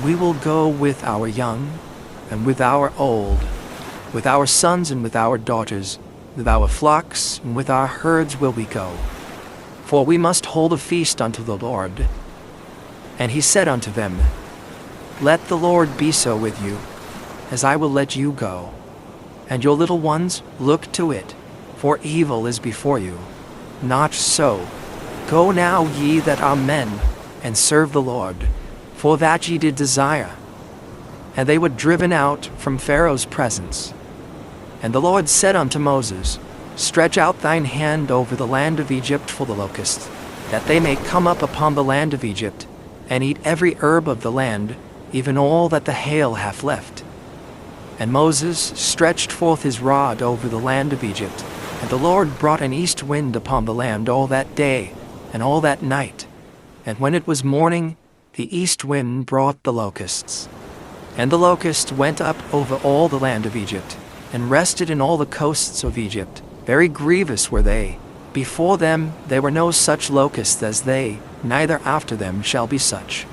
We will go with our young, and with our old, with our sons and with our daughters, with our flocks and with our herds will we go. For we must hold a feast unto the Lord. And he said unto them, Let the Lord be so with you, as I will let you go. And your little ones, look to it, for evil is before you. Not so. Go now, ye that are men, and serve the Lord, for that ye did desire. And they were driven out from Pharaoh's presence. And the Lord said unto Moses, Stretch out thine hand over the land of Egypt for the locusts, that they may come up upon the land of Egypt, and eat every herb of the land, even all that the hail hath left. And Moses stretched forth his rod over the land of Egypt, and the Lord brought an east wind upon the land all that day, and all that night, And when it was morning, the east wind brought the locusts. And the locusts went up over all the land of Egypt, and rested in all the coasts of Egypt. Very grievous were they. Before them there were no such locusts as they, neither after them shall be such.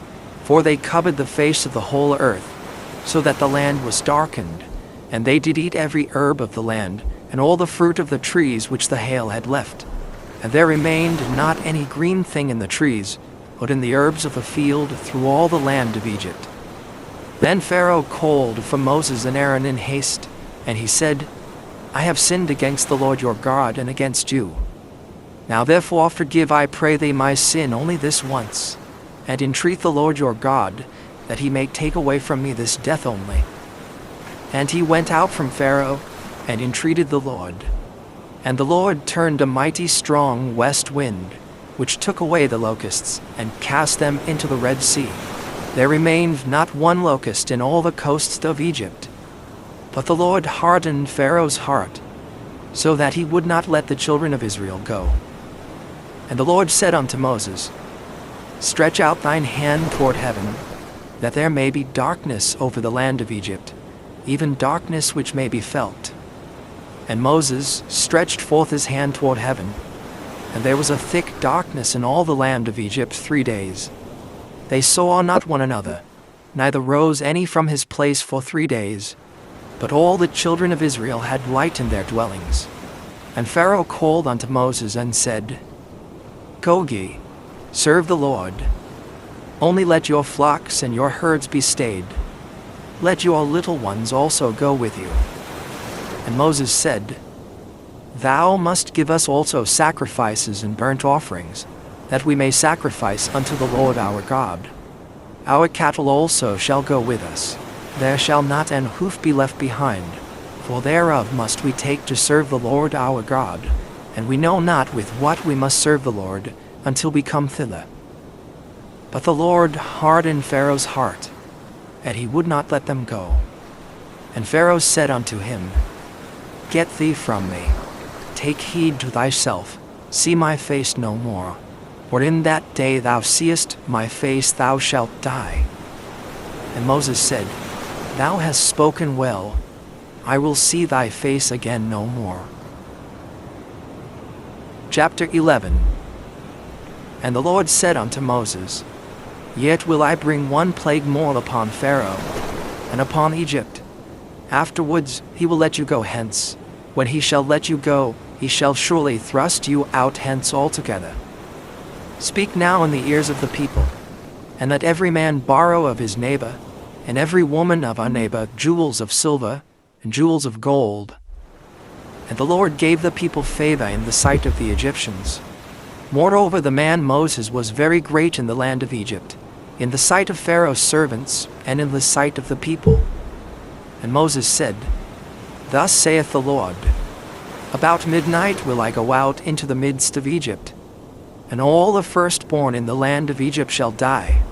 For they covered the face of the whole earth, so that the land was darkened. And they did eat every herb of the land, and all the fruit of the trees which the hail had left. And there remained not any green thing in the trees, but in the herbs of the field through all the land of Egypt. Then Pharaoh called for Moses and Aaron in haste, and he said, I have sinned against the Lord your God and against you. Now therefore forgive, I pray thee, my sin only this once, and entreat the Lord your God, that he may take away from me this death only. And he went out from Pharaoh, and entreated the Lord. And the Lord turned a mighty strong west wind, which took away the locusts, and cast them into the Red Sea. There remained not one locust in all the coasts of Egypt. But the Lord hardened Pharaoh's heart, so that he would not let the children of Israel go. And the Lord said unto Moses, Stretch out thine hand toward heaven, that there may be darkness over the land of Egypt, even darkness which may be felt. And Moses stretched forth his hand toward heaven, and there was a thick darkness in all the land of Egypt 3 days. They saw not one another, neither rose any from his place for 3 days. But all the children of Israel had light in their dwellings. And Pharaoh called unto Moses and said, Go ye, serve the Lord. Only let your flocks and your herds be stayed. Let your little ones also go with you. And Moses said, Thou must give us also sacrifices and burnt offerings, that we may sacrifice unto the Lord our God. Our cattle also shall go with us. There shall not an hoof be left behind, for thereof must we take to serve the Lord our God, and we know not with what we must serve the Lord until we come thither. But the Lord hardened Pharaoh's heart, and he would not let them go. And Pharaoh said unto him, Get thee from me, take heed to thyself, see my face no more. For in that day thou seest my face, thou shalt die. And Moses said, Thou hast spoken well. I will see thy face again no more. Chapter 11. And the Lord said unto Moses, Yet will I bring one plague more upon Pharaoh, and upon Egypt. Afterwards he will let you go hence. When he shall let you go, he shall surely thrust you out hence altogether. Speak now in the ears of the people, and let every man borrow of his neighbor, and every woman of our neighbor, jewels of silver and jewels of gold. And the Lord gave the people favor in the sight of the Egyptians. Moreover, the man Moses was very great in the land of Egypt, in the sight of Pharaoh's servants, and in the sight of the people. And Moses said, Thus saith the Lord, About midnight will I go out into the midst of Egypt, and all the firstborn in the land of Egypt shall die,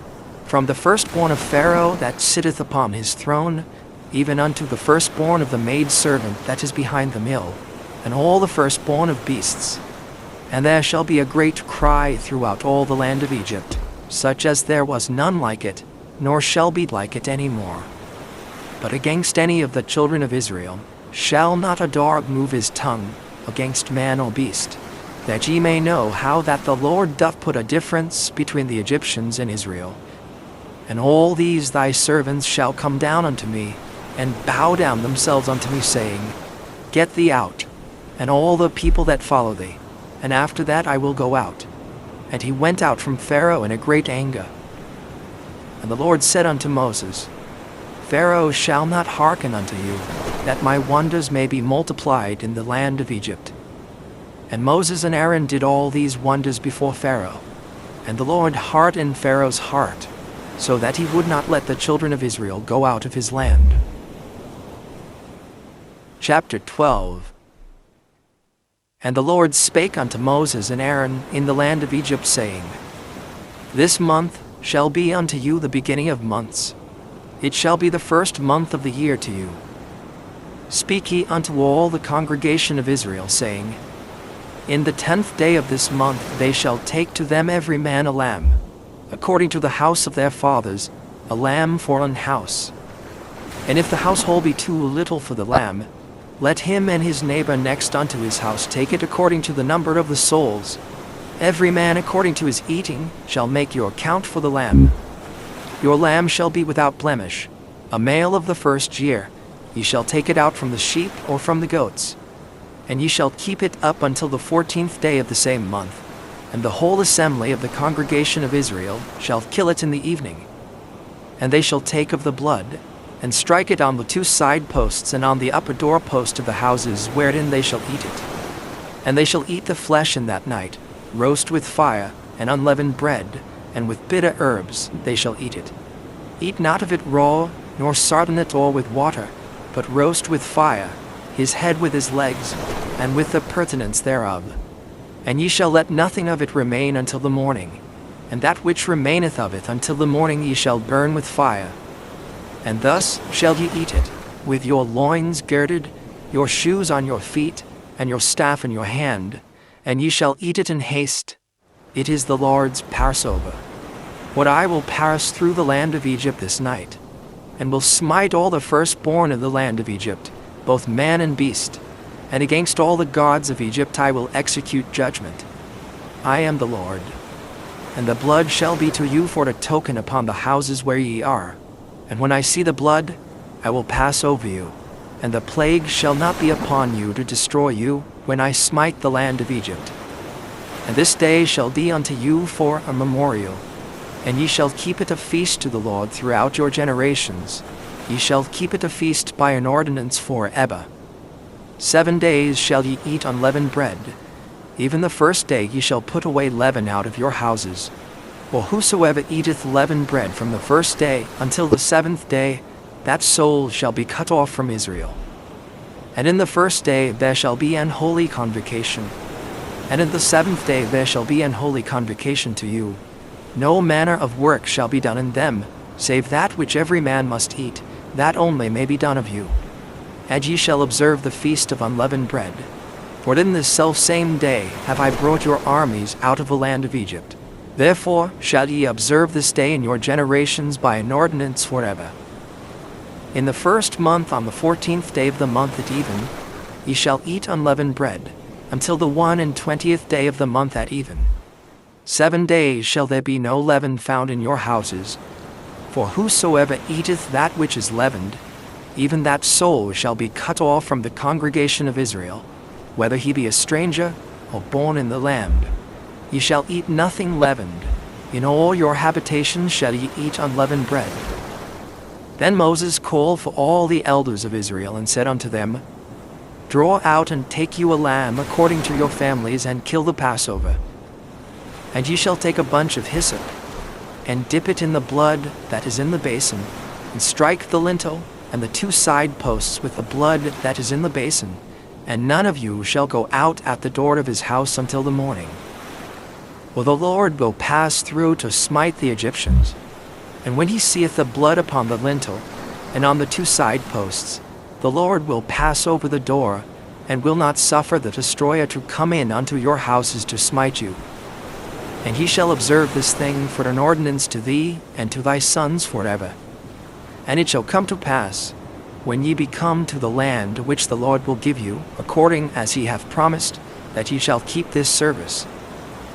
from the firstborn of Pharaoh that sitteth upon his throne, even unto the firstborn of the maidservant that is behind the mill, and all the firstborn of beasts. And there shall be a great cry throughout all the land of Egypt, such as there was none like it, nor shall be like it any more. But against any of the children of Israel shall not a dog move his tongue against man or beast, that ye may know how that the Lord doth put a difference between the Egyptians and Israel. And all these thy servants shall come down unto me, and bow down themselves unto me, saying, Get thee out, and all the people that follow thee, and after that I will go out. And he went out from Pharaoh in a great anger. And the Lord said unto Moses, Pharaoh shall not hearken unto you, that my wonders may be multiplied in the land of Egypt. And Moses and Aaron did all these wonders before Pharaoh. And the Lord hardened Pharaoh's heart, so that he would not let the children of Israel go out of his land. Chapter 12. And the Lord spake unto Moses and Aaron in the land of Egypt, saying, This month shall be unto you the beginning of months. It shall be the first month of the year to you. Speak ye unto all the congregation of Israel, saying, In the 10th day of this month they shall take to them every man a lamb, according to the house of their fathers, a lamb for an house. And if the household be too little for the lamb, let him and his neighbor next unto his house take it according to the number of the souls. Every man according to his eating shall make your account for the lamb. Your lamb shall be without blemish, a male of the first year. Ye shall take it out from the sheep or from the goats. And ye shall keep it up until the 14th day of the same month. And the whole assembly of the congregation of Israel shall kill it in the evening. And they shall take of the blood, and strike it on the 2 side posts and on the upper door post of the houses wherein they shall eat it. And they shall eat the flesh in that night, roast with fire, and unleavened bread, and with bitter herbs they shall eat it. Eat not of it raw, nor sodden it or with water, but roast with fire, his head with his legs, and with the purtenance thereof. And ye shall let nothing of it remain until the morning, and that which remaineth of it until the morning ye shall burn with fire. And thus shall ye eat it, with your loins girded, your shoes on your feet, and your staff in your hand, and ye shall eat it in haste. It is the Lord's Passover. What I will pass through the land of Egypt this night, and will smite all the firstborn of the land of Egypt, both man and beast, and against all the gods of Egypt I will execute judgment. I am the Lord. And the blood shall be to you for a token upon the houses where ye are. And when I see the blood, I will pass over you, and the plague shall not be upon you to destroy you when I smite the land of Egypt. And this day shall be unto you for a memorial, and ye shall keep it a feast to the Lord throughout your generations. Ye shall keep it a feast by an ordinance for ever. 7 days shall ye eat unleavened bread. Even the first day ye shall put away leaven out of your houses. For whosoever eateth leavened bread from the first day until the 7th day, that soul shall be cut off from Israel. And in the first day there shall be an holy convocation. And in the 7th day there shall be an holy convocation to you. No manner of work shall be done in them, save that which every man must eat, that only may be done of you. And ye shall observe the feast of unleavened bread. For in this selfsame day have I brought your armies out of the land of Egypt. Therefore shall ye observe this day in your generations by an ordinance forever. In the 1st month on the 14th day of the month at even, ye shall eat unleavened bread, until the 21st day of the month at even. 7 days shall there be no leaven found in your houses. For whosoever eateth that which is leavened, even that soul shall be cut off from the congregation of Israel, whether he be a stranger or born in the land. Ye shall eat nothing leavened. In all your habitations shall ye eat unleavened bread. Then Moses called for all the elders of Israel, and said unto them, Draw out and take you a lamb according to your families, and kill the Passover. And ye shall take a bunch of hyssop, and dip it in the blood that is in the basin, and strike the lintel and the 2 side posts with the blood that is in the basin, and none of you shall go out at the door of his house until the morning. For the Lord will pass through to smite the Egyptians. And when he seeth the blood upon the lintel, and on the 2 side posts, the Lord will pass over the door, and will not suffer the destroyer to come in unto your houses to smite you. And he shall observe this thing for an ordinance to thee and to thy sons forever. And it shall come to pass, when ye be come to the land which the Lord will give you, according as he hath promised, that ye shall keep this service.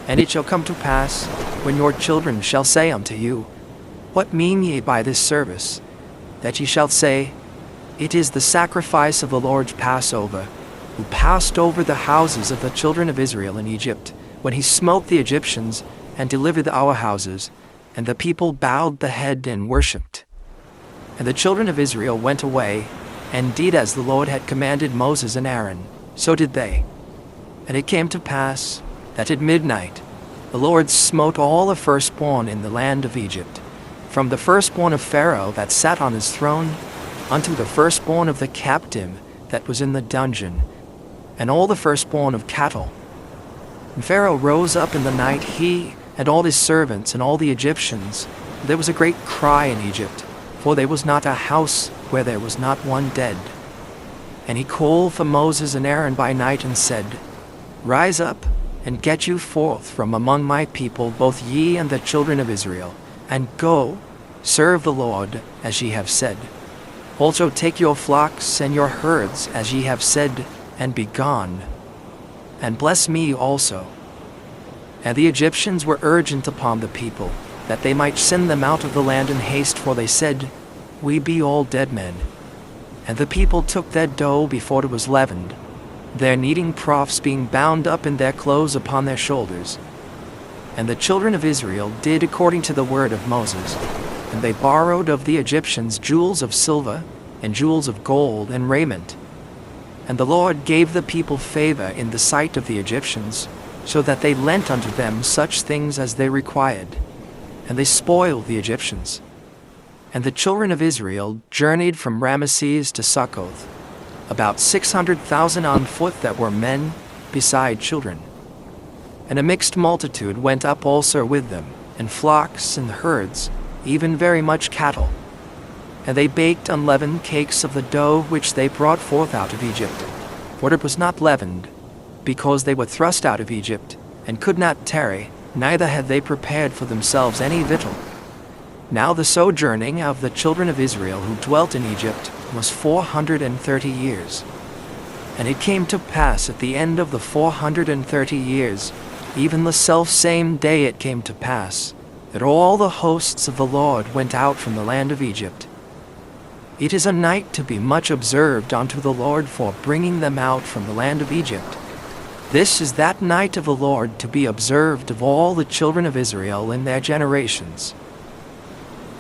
And it shall come to pass, when your children shall say unto you, What mean ye by this service? That ye shall say, It is the sacrifice of the Lord's Passover, who passed over the houses of the children of Israel in Egypt, when he smote the Egyptians, and delivered our houses. And the people bowed the head and worshipped. And the children of Israel went away, and did as the Lord had commanded Moses and Aaron, so did they. And it came to pass, that at midnight the Lord smote all the firstborn in the land of Egypt, from the firstborn of Pharaoh that sat on his throne, unto the firstborn of the captive that was in the dungeon, and all the firstborn of cattle. And Pharaoh rose up in the night, he and all his servants and all the Egyptians. There was a great cry in Egypt, for there was not a house where there was not one dead. And he called for Moses and Aaron by night, and said, Rise up, and get you forth from among my people, both ye and the children of Israel, and go, serve the Lord, as ye have said. Also take your flocks and your herds, as ye have said, and be gone. And bless me also. And the Egyptians were urgent upon the people, that they might send them out of the land in haste, for they said, We be all dead men. And the people took their dough before it was leavened, their kneading troughs being bound up in their clothes upon their shoulders. And the children of Israel did according to the word of Moses, and they borrowed of the Egyptians jewels of silver, and jewels of gold, and raiment. And the Lord gave the people favor in the sight of the Egyptians, so that they lent unto them such things as they required. And they spoiled the Egyptians. And the children of Israel journeyed from Ramesses to Succoth, about 600,000 on foot that were men, beside children. And a mixed multitude went up also with them, and flocks and herds, even very much cattle. And they baked unleavened cakes of the dough which they brought forth out of Egypt. For it was not leavened, because they were thrust out of Egypt, and could not tarry, neither had they prepared for themselves any victual. Now the sojourning of the children of Israel who dwelt in Egypt was 430 years. And it came to pass at the end of the 430 years, even the selfsame day it came to pass, that all the hosts of the Lord went out from the land of Egypt. It is a night to be much observed unto the Lord for bringing them out from the land of Egypt. This is that night of the Lord to be observed of all the children of Israel in their generations.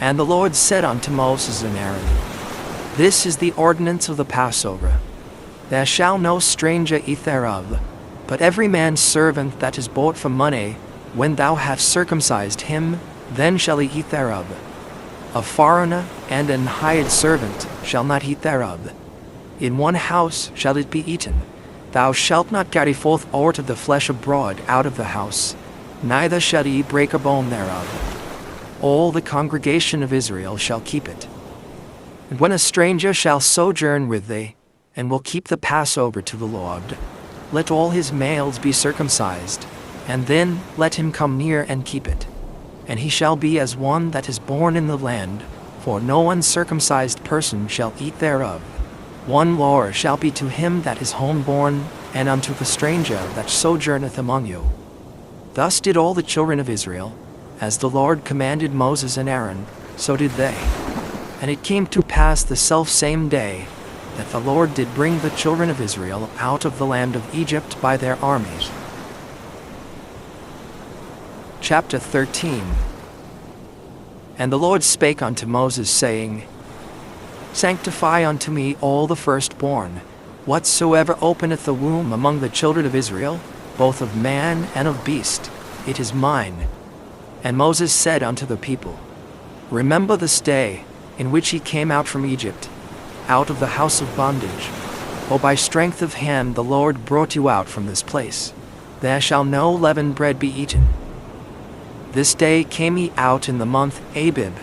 And the Lord said unto Moses and Aaron, This is the ordinance of the Passover. There shall no stranger eat thereof, but every man's servant that is bought for money, when thou hast circumcised him, then shall he eat thereof. A foreigner and an hired servant shall not eat thereof. In one house shall it be eaten. Thou shalt not carry forth aught of the flesh abroad out of the house, neither shall ye break a bone thereof. All the congregation of Israel shall keep it. And when a stranger shall sojourn with thee, and will keep the Passover to the Lord, let all his males be circumcised, and then let him come near and keep it. And he shall be as one that is born in the land, for no uncircumcised person shall eat thereof. One law shall be to him that is homeborn, and unto the stranger that sojourneth among you. Thus did all the children of Israel, as the Lord commanded Moses and Aaron, so did they. And it came to pass the selfsame day, that the Lord did bring the children of Israel out of the land of Egypt by their armies. Chapter 13. And the Lord spake unto Moses, saying, Sanctify unto me all the firstborn, whatsoever openeth the womb among the children of Israel, both of man and of beast, it is mine. And Moses said unto the people, Remember this day, in which ye came out from Egypt, out of the house of bondage. For by strength of hand the Lord brought you out from this place. There shall no leavened bread be eaten. This day came ye out in the month Abib.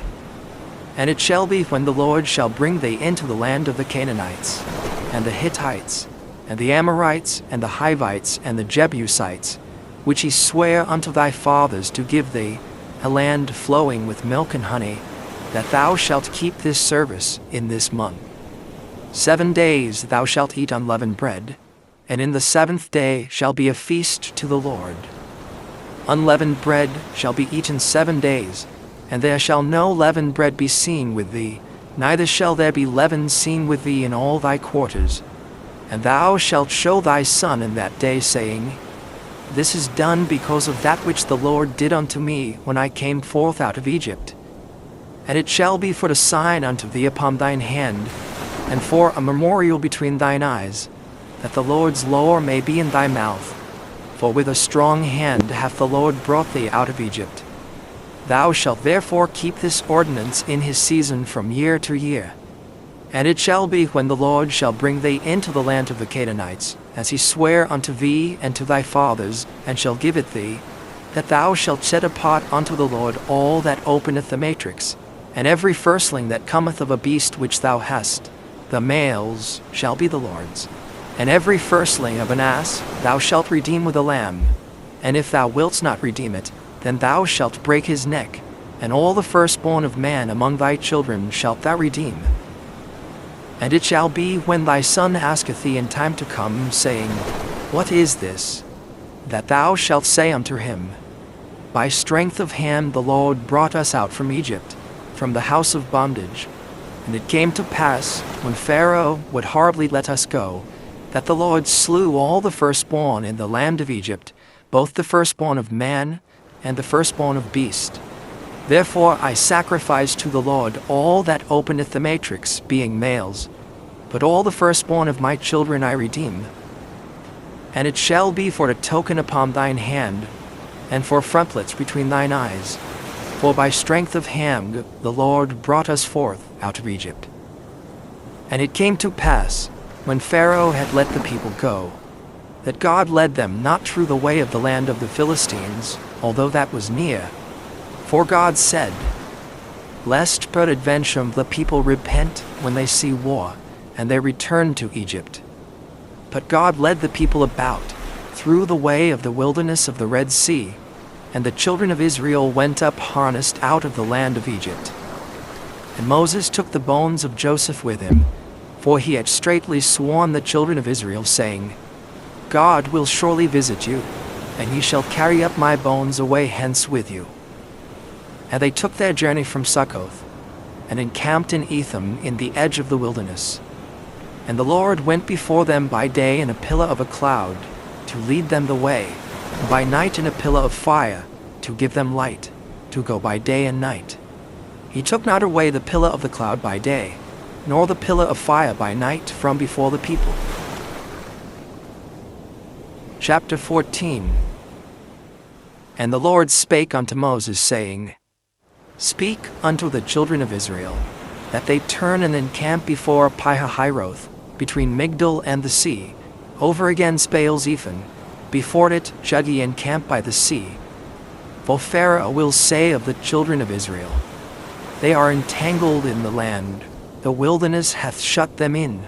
And it shall be, when the Lord shall bring thee into the land of the Canaanites, and the Hittites, and the Amorites, and the Hivites, and the Jebusites, which he sware unto thy fathers to give thee, a land flowing with milk and honey, that thou shalt keep this service in this month. 7 days thou shalt eat unleavened bread, and in the 7th day shall be a feast to the Lord. Unleavened bread shall be eaten 7 days, and there shall no leavened bread be seen with thee, neither shall there be leaven seen with thee in all thy quarters. And thou shalt show thy son in that day, saying, This is done because of that which the Lord did unto me when I came forth out of Egypt. And it shall be for a sign unto thee upon thine hand, and for a memorial between thine eyes, that the Lord's law may be in thy mouth. For with a strong hand hath the Lord brought thee out of Egypt. Thou shalt therefore keep this ordinance in his season from year to year. And it shall be, when the Lord shall bring thee into the land of the Canaanites, as he sware unto thee and to thy fathers, and shall give it thee, that thou shalt set apart unto the Lord all that openeth the matrix, and every firstling that cometh of a beast which thou hast, the males shall be the Lord's. And every firstling of an ass thou shalt redeem with a lamb. And if thou wilt not redeem it, then thou shalt break his neck, and all the firstborn of man among thy children shalt thou redeem. And it shall be, when thy son asketh thee in time to come, saying, What is this? That thou shalt say unto him, By strength of hand the Lord brought us out from Egypt, from the house of bondage. And it came to pass, when Pharaoh would hardly let us go, that the Lord slew all the firstborn in the land of Egypt, both the firstborn of man and the firstborn of beast. Therefore I sacrifice to the Lord all that openeth the matrix, being males, but all the firstborn of my children I redeem. And it shall be for a token upon thine hand, and for frontlets between thine eyes. For by strength of hand the Lord brought us forth out of Egypt. And it came to pass, when Pharaoh had let the people go, that God led them not through the way of the land of the Philistines, although that was near. For God said, Lest peradventure the people repent when they see war, and they return to Egypt. But God led the people about, through the way of the wilderness of the Red Sea, and the children of Israel went up harnessed out of the land of Egypt. And Moses took the bones of Joseph with him, for he had straitly sworn the children of Israel, saying, God will surely visit you, and ye shall carry up my bones away hence with you. And they took their journey from Succoth, and encamped in Etham in the edge of the wilderness. And the Lord went before them by day in a pillar of a cloud, to lead them the way, and by night in a pillar of fire, to give them light, to go by day and night. He took not away the pillar of the cloud by day, nor the pillar of fire by night from before the people. Chapter 14. And the Lord spake unto Moses, saying, Speak unto the children of Israel, that they turn and encamp before Pihahiroth, between Migdol and the sea, over against Baal-zephon, before it should ye encamp by the sea. For Pharaoh will say of the children of Israel, They are entangled in the land, the wilderness hath shut them in.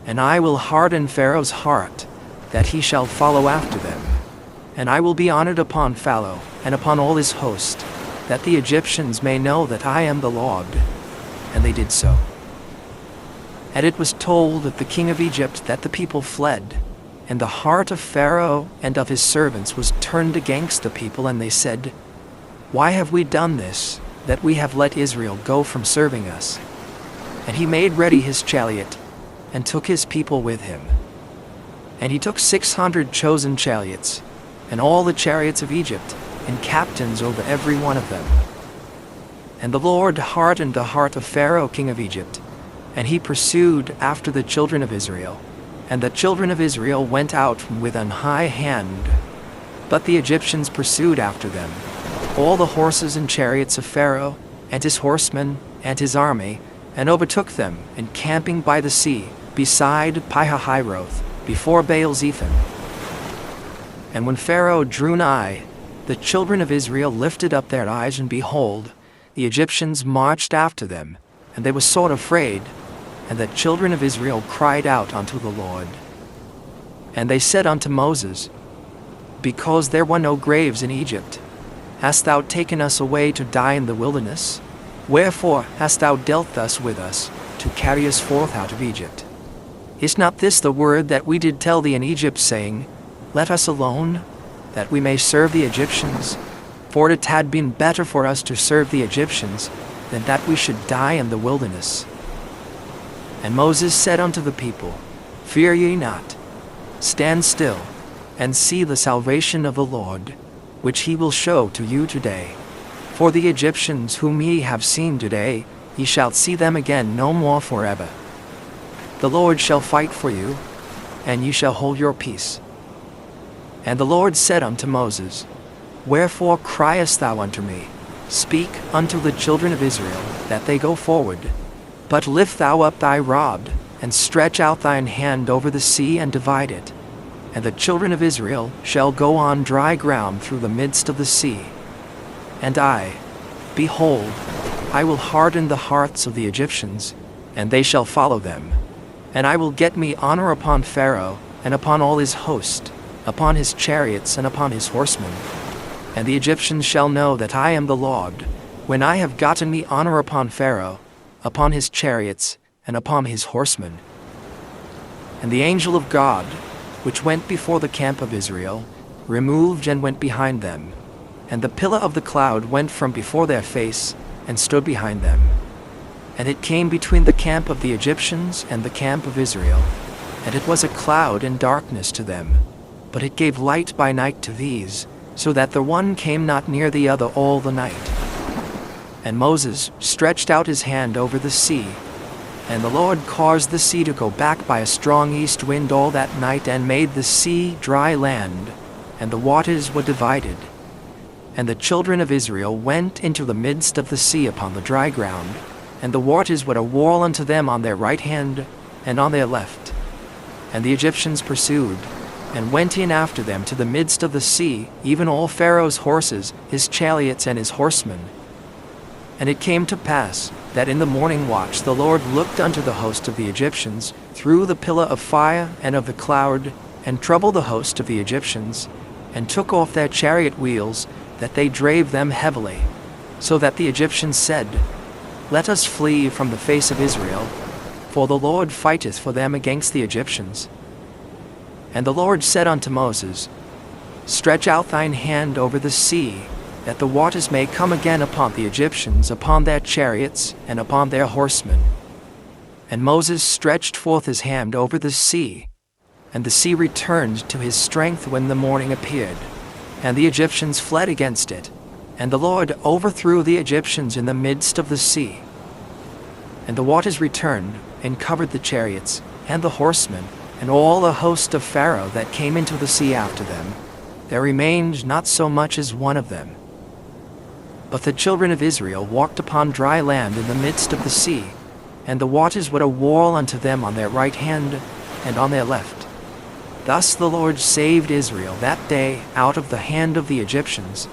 And I will harden Pharaoh's heart, that he shall follow after them. And I will be honored upon Pharaoh, and upon all his host, that the Egyptians may know that I am the Lord. And they did so. And it was told of the king of Egypt that the people fled, and the heart of Pharaoh and of his servants was turned against the people, and they said, Why have we done this, that we have let Israel go from serving us? And he made ready his chariot, and took his people with him. And he took 600 chosen chariots, and all the chariots of Egypt, and captains over every one of them. And the Lord hardened the heart of Pharaoh king of Egypt, and he pursued after the children of Israel. And the children of Israel went out with an high hand. But the Egyptians pursued after them, all the horses and chariots of Pharaoh, and his horsemen, and his army, and overtook them, encamping by the sea, beside Pihahiroth, before Baal-zephon. And when Pharaoh drew nigh, the children of Israel lifted up their eyes, and behold, the Egyptians marched after them, and they were sore afraid. And the children of Israel cried out unto the Lord. And they said unto Moses, Because there were no graves in Egypt, hast thou taken us away to die in the wilderness? Wherefore hast thou dealt thus with us, to carry us forth out of Egypt? Is not this the word that we did tell thee in Egypt, saying, Let us alone, that we may serve the Egyptians? For it had been better for us to serve the Egyptians, than that we should die in the wilderness. And Moses said unto the people, Fear ye not, stand still, and see the salvation of the Lord, which he will show to you today. For the Egyptians whom ye have seen today, ye shall see them again no more forever. The Lord shall fight for you, and ye shall hold your peace. And the Lord said unto Moses, Wherefore criest thou unto me? Speak unto the children of Israel, that they go forward. But lift thou up thy rod, and stretch out thine hand over the sea, and divide it. And the children of Israel shall go on dry ground through the midst of the sea. And I, behold, I will harden the hearts of the Egyptians, and they shall follow them. And I will get me honor upon Pharaoh, and upon all his host, upon his chariots and upon his horsemen. And the Egyptians shall know that I am the Lord, when I have gotten me honor upon Pharaoh, upon his chariots, and upon his horsemen. And the angel of God, which went before the camp of Israel, removed and went behind them. And the pillar of the cloud went from before their face, and stood behind them. And it came between the camp of the Egyptians and the camp of Israel, and it was a cloud and darkness to them, but it gave light by night to these, so that the one came not near the other all the night. And Moses stretched out his hand over the sea, and the Lord caused the sea to go back by a strong east wind all that night, and made the sea dry land, and the waters were divided. And the children of Israel went into the midst of the sea upon the dry ground, and the waters were a wall unto them on their right hand and on their left. And the Egyptians pursued, and went in after them to the midst of the sea, even all Pharaoh's horses, his chariots, and his horsemen. And it came to pass, that in the morning watch the Lord looked unto the host of the Egyptians through the pillar of fire and of the cloud, and troubled the host of the Egyptians, and took off their chariot wheels, that they drave them heavily, so that the Egyptians said, Let us flee from the face of Israel, for the Lord fighteth for them against the Egyptians. And the Lord said unto Moses, Stretch out thine hand over the sea, that the waters may come again upon the Egyptians, upon their chariots, and upon their horsemen. And Moses stretched forth his hand over the sea, and the sea returned to his strength when the morning appeared, and the Egyptians fled against it, and the Lord overthrew the Egyptians in the midst of the sea. And the waters returned, and covered the chariots, and the horsemen, and all the host of Pharaoh that came into the sea after them. There remained not so much as one of them. But the children of Israel walked upon dry land in the midst of the sea, and the waters were a wall unto them on their right hand and on their left. Thus the Lord saved Israel that day out of the hand of the Egyptians.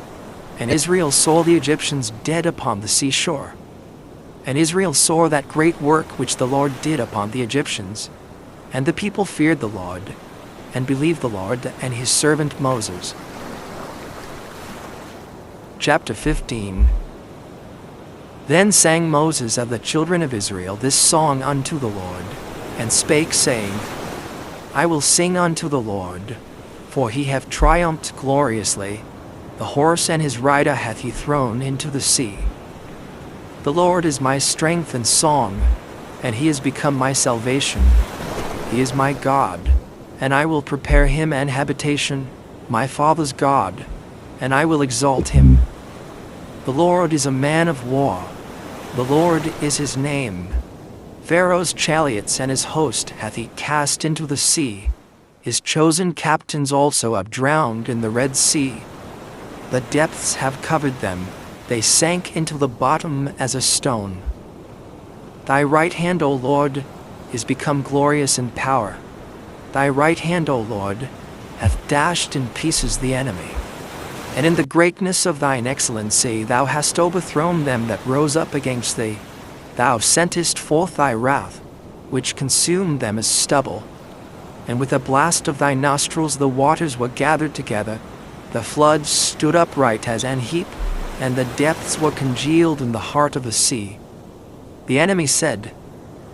And Israel saw the Egyptians dead upon the seashore. And Israel saw that great work which the Lord did upon the Egyptians. And the people feared the Lord, and believed the Lord and his servant Moses. Chapter 15. Then sang Moses of the children of Israel this song unto the Lord, and spake, saying, I will sing unto the Lord, for he hath triumphed gloriously. The horse and his rider hath he thrown into the sea. The Lord is my strength and song, and he is become my salvation. He is my God, and I will prepare him an habitation, my father's God, and I will exalt him. The Lord is a man of war. The Lord is his name. Pharaoh's chariots and his host hath he cast into the sea. His chosen captains also are drowned in the Red Sea. The depths have covered them. They sank into the bottom as a stone. Thy right hand, O Lord, is become glorious in power. Thy right hand, O Lord, hath dashed in pieces the enemy. And in the greatness of thine excellency thou hast overthrown them that rose up against thee. Thou sentest forth thy wrath, which consumed them as stubble. And with a blast of thy nostrils the waters were gathered together. The floods stood upright as an heap, and the depths were congealed in the heart of the sea. The enemy said,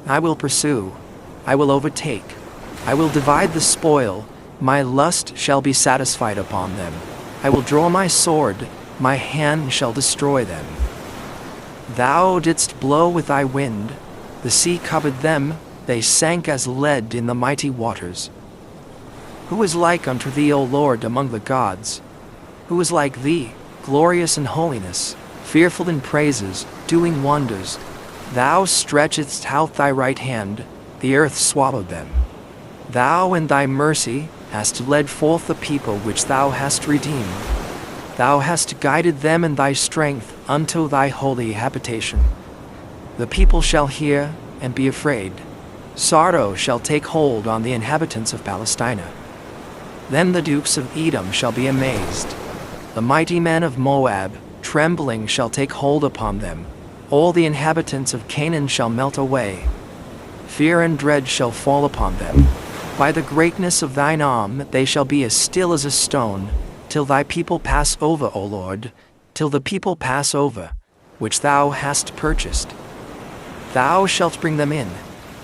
I will pursue, I will overtake, I will divide the spoil, my lust shall be satisfied upon them. I will draw my sword, my hand shall destroy them. Thou didst blow with thy wind, the sea covered them, they sank as lead in the mighty waters. Who is like unto thee, O Lord, among the gods? Who is like thee, glorious in holiness, fearful in praises, doing wonders? Thou stretchedst out thy right hand, the earth swallowed them. Thou in thy mercy hast led forth the people which thou hast redeemed. Thou hast guided them in thy strength unto thy holy habitation. The people shall hear and be afraid. Sorrow shall take hold on the inhabitants of Palestina. Then the dukes of Edom shall be amazed. The mighty men of Moab, trembling, shall take hold upon them. All the inhabitants of Canaan shall melt away. Fear and dread shall fall upon them. By the greatness of thine arm they shall be as still as a stone, till thy people pass over, O Lord, till the people pass over, which thou hast purchased. Thou shalt bring them in,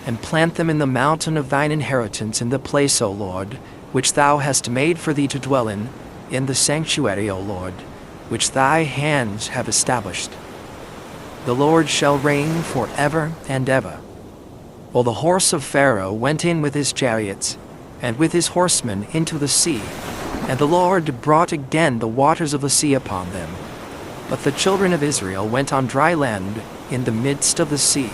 and plant them in the mountain of thine inheritance, in the place, O Lord, which thou hast made for thee to dwell in the sanctuary, O Lord, which thy hands have established. The Lord shall reign for ever and ever. Well, the horse of Pharaoh went in with his chariots, and with his horsemen into the sea, and the Lord brought again the waters of the sea upon them. But the children of Israel went on dry land in the midst of the sea.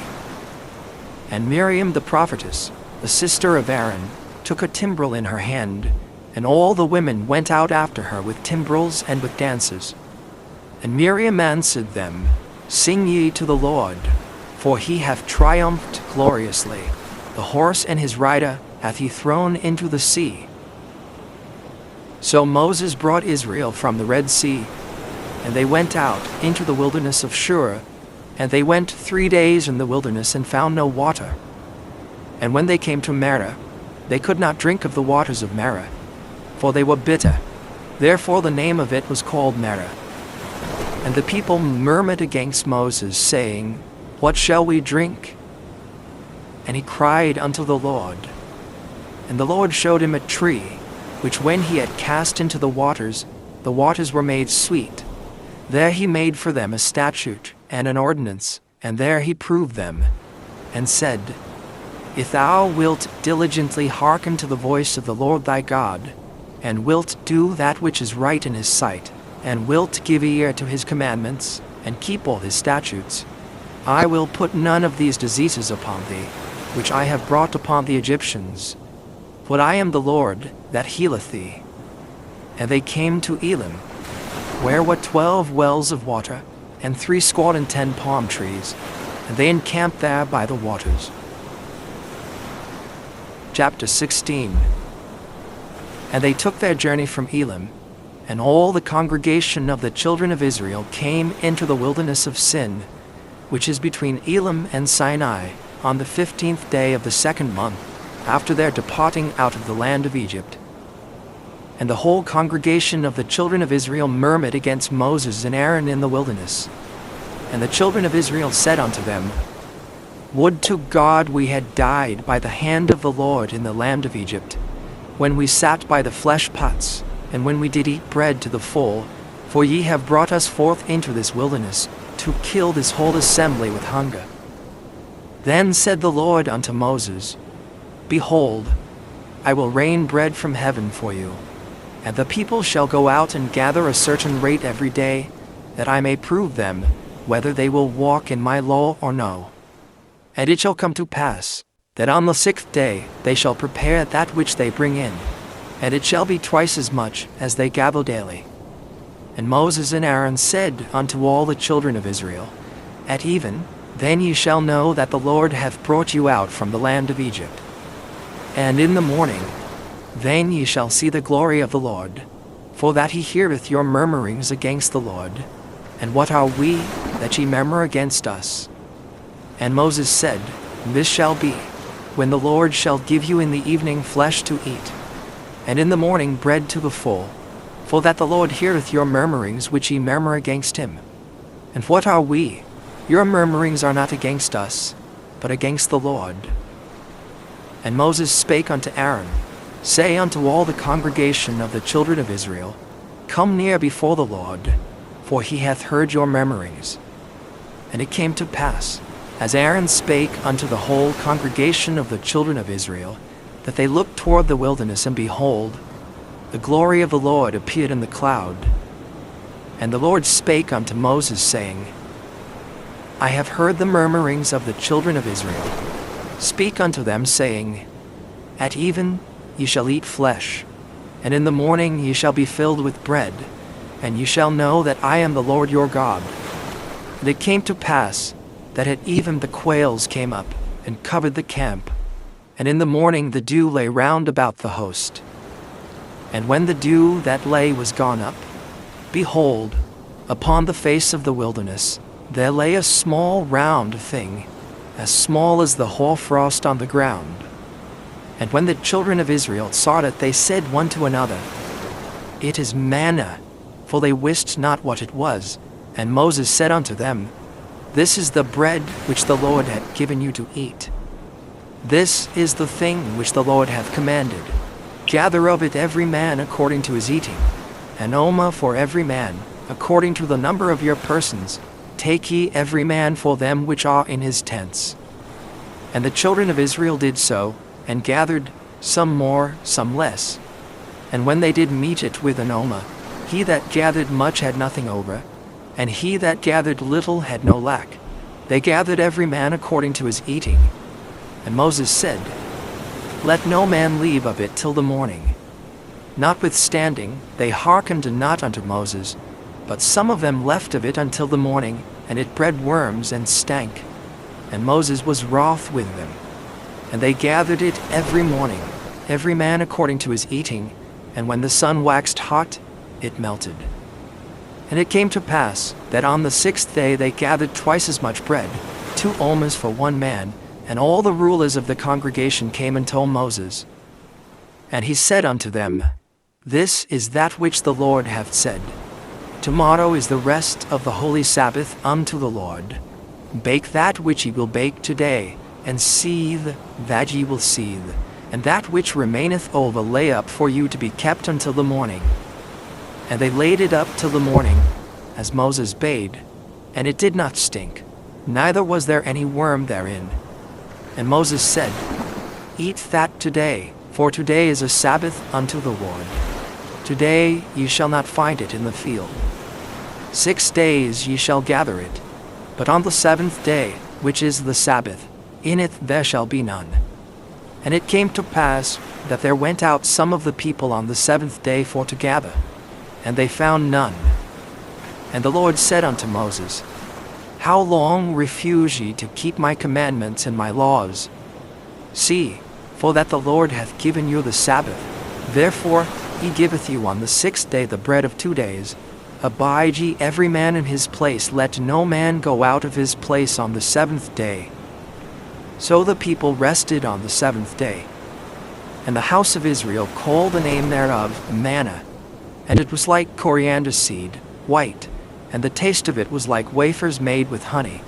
And Miriam the prophetess, the sister of Aaron, took a timbrel in her hand, and all the women went out after her with timbrels and with dances. And Miriam answered them, Sing ye to the Lord, for he hath triumphed gloriously. The horse and his rider hath he thrown into the sea. So Moses brought Israel from the Red Sea, and they went out into the wilderness of Shur, and they went 3 days in the wilderness and found no water. And when they came to Marah, they could not drink of the waters of Marah, for they were bitter. Therefore the name of it was called Marah. And the people murmured against Moses, saying, What shall we drink? And he cried unto the Lord. And the Lord showed him a tree, which when he had cast into the waters were made sweet. There he made for them a statute and an ordinance, and there he proved them, and said, If thou wilt diligently hearken to the voice of the Lord thy God, and wilt do that which is right in his sight, and wilt give ear to his commandments, and keep all his statutes, I will put none of these diseases upon thee, which I have brought upon the Egyptians. For I am the Lord that healeth thee. And they came to Elim, where were 12 wells of water, and 70 palm trees, and they encamped there by the waters. Chapter 16. And they took their journey from Elim, and all the congregation of the children of Israel came into the wilderness of Sin, which is between Elim and Sinai, on the 15th day of the 2nd month, after their departing out of the land of Egypt. And the whole congregation of the children of Israel murmured against Moses and Aaron in the wilderness. And the children of Israel said unto them, Would to God we had died by the hand of the Lord in the land of Egypt, when we sat by the flesh pots, and when we did eat bread to the full, for ye have brought us forth into this wilderness, to kill this whole assembly with hunger. Then said the Lord unto Moses, Behold, I will rain bread from heaven for you, and the people shall go out and gather a certain rate every day, that I may prove them, whether they will walk in my law or no. And it shall come to pass, that on the 6th day they shall prepare that which they bring in, and it shall be twice as much as they gather daily. And Moses and Aaron said unto all the children of Israel, At even, then ye shall know that the Lord hath brought you out from the land of Egypt. And in the morning, then ye shall see the glory of the Lord, for that he heareth your murmurings against the Lord. And what are we, that ye murmur against us? And Moses said, This shall be, when the Lord shall give you in the evening flesh to eat, and in the morning bread to the full, for that the Lord heareth your murmurings which ye murmur against him. And what are we? Your murmurings are not against us, but against the Lord. And Moses spake unto Aaron, Say unto all the congregation of the children of Israel, Come near before the Lord, for he hath heard your murmurings. And it came to pass, as Aaron spake unto the whole congregation of the children of Israel, that they looked toward the wilderness, and behold, the glory of the Lord appeared in the cloud. And the Lord spake unto Moses, saying, I have heard the murmurings of the children of Israel. Speak unto them, saying, At even ye shall eat flesh, and in the morning ye shall be filled with bread, and ye shall know that I am the Lord your God. And it came to pass, that at even the quails came up, and covered the camp, and in the morning the dew lay round about the host. And when the dew that lay was gone up, behold, upon the face of the wilderness there lay a small round thing, as small as the hoarfrost on the ground. And when the children of Israel saw it, they said one to another, It is manna, for they wist not what it was. And Moses said unto them, This is the bread which the Lord hath given you to eat. This is the thing which the Lord hath commanded. Gather of it every man according to his eating, an omer for every man, according to the number of your persons. Take ye every man for them which are in his tents. And the children of Israel did so, and gathered, some more, some less. And when they did meet it with an omer, he that gathered much had nothing over, and he that gathered little had no lack. They gathered every man according to his eating. And Moses said, Let no man leave of it till the morning. Notwithstanding, they hearkened not unto Moses, but some of them left of it until the morning, and it bred worms and stank. And Moses was wroth with them. And they gathered it every morning, every man according to his eating, and when the sun waxed hot, it melted. And it came to pass, that on the 6th day they gathered twice as much bread, 2 omers for one man, and all the rulers of the congregation came and told Moses. And he said unto them, This is that which the Lord hath said. Tomorrow is the rest of the holy Sabbath unto the Lord. Bake that which ye will bake today, and seethe that ye will seethe, and that which remaineth over lay up for you to be kept until the morning. And they laid it up till the morning, as Moses bade, and it did not stink, neither was there any worm therein. And Moses said, Eat that today, for today is a Sabbath unto the Lord. Today ye shall not find it in the field. 6 days ye shall gather it, but on the 7th day, which is the Sabbath, in it there shall be none. And it came to pass, that there went out some of the people on the 7th day for to gather, and they found none. And the Lord said unto Moses, How long refuse ye to keep my commandments and my laws? See, for that the Lord hath given you the Sabbath, therefore he giveth you on the 6th day the bread of 2 days. Abide ye every man in his place, let no man go out of his place on the 7th day. So the people rested on the 7th day. And the house of Israel called the name thereof manna, and it was like coriander seed, white, and the taste of it was like wafers made with honey.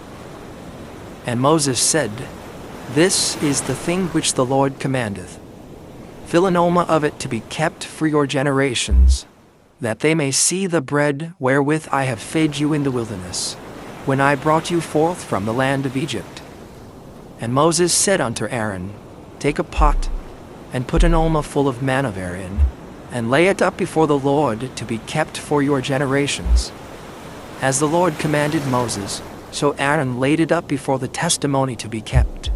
And Moses said, This is the thing which the Lord commandeth. Fill an omer of it to be kept for your generations, that they may see the bread wherewith I have fed you in the wilderness, when I brought you forth from the land of Egypt. And Moses said unto Aaron, Take a pot, and put an omer full of manna therein, and lay it up before the Lord to be kept for your generations. As the Lord commanded Moses, so Aaron laid it up before the testimony to be kept.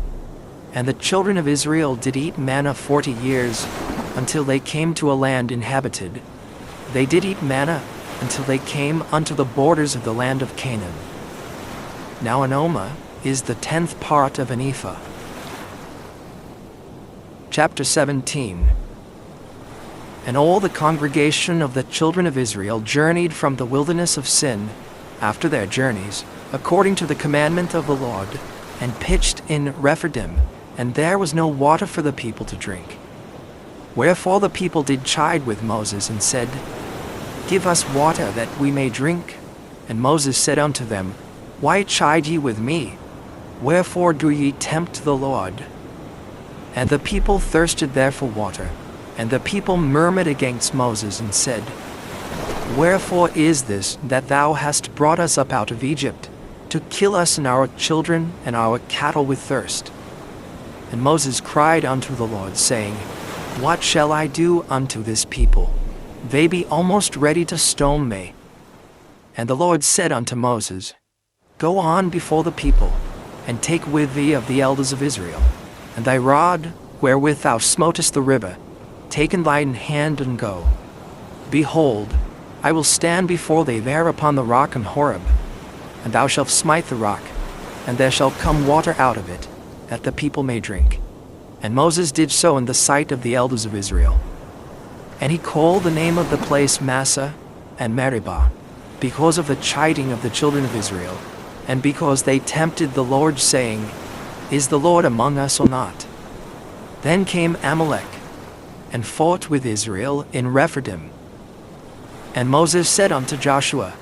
And the children of Israel did eat manna 40 years, until they came to a land inhabited. They did eat manna until they came unto the borders of the land of Canaan. Now an omer is the 10th part of an ephah. Chapter 17. And all the congregation of the children of Israel journeyed from the wilderness of Sin, after their journeys, according to the commandment of the Lord, and pitched in Rephidim, and there was no water for the people to drink. Wherefore the people did chide with Moses, and said, Give us water that we may drink. And Moses said unto them, Why chide ye with me? Wherefore do ye tempt the Lord? And the people thirsted there for water. And the people murmured against Moses, and said, Wherefore is this that thou hast brought us up out of Egypt, to kill us and our children and our cattle with thirst? And Moses cried unto the Lord, saying, What shall I do unto this people? They be almost ready to stone me. And the Lord said unto Moses, Go on before the people, and take with thee of the elders of Israel, and thy rod, wherewith thou smotest the river, take in thine hand and go. Behold, I will stand before thee there upon the rock in Horeb, and thou shalt smite the rock, and there shall come water out of it, that the people may drink. And Moses did so in the sight of the elders of Israel. And he called the name of the place Massah and Meribah, because of the chiding of the children of Israel, and because they tempted the Lord, saying, Is the Lord among us or not? Then came Amalek, and fought with Israel in Rephidim. And Moses said unto Joshua,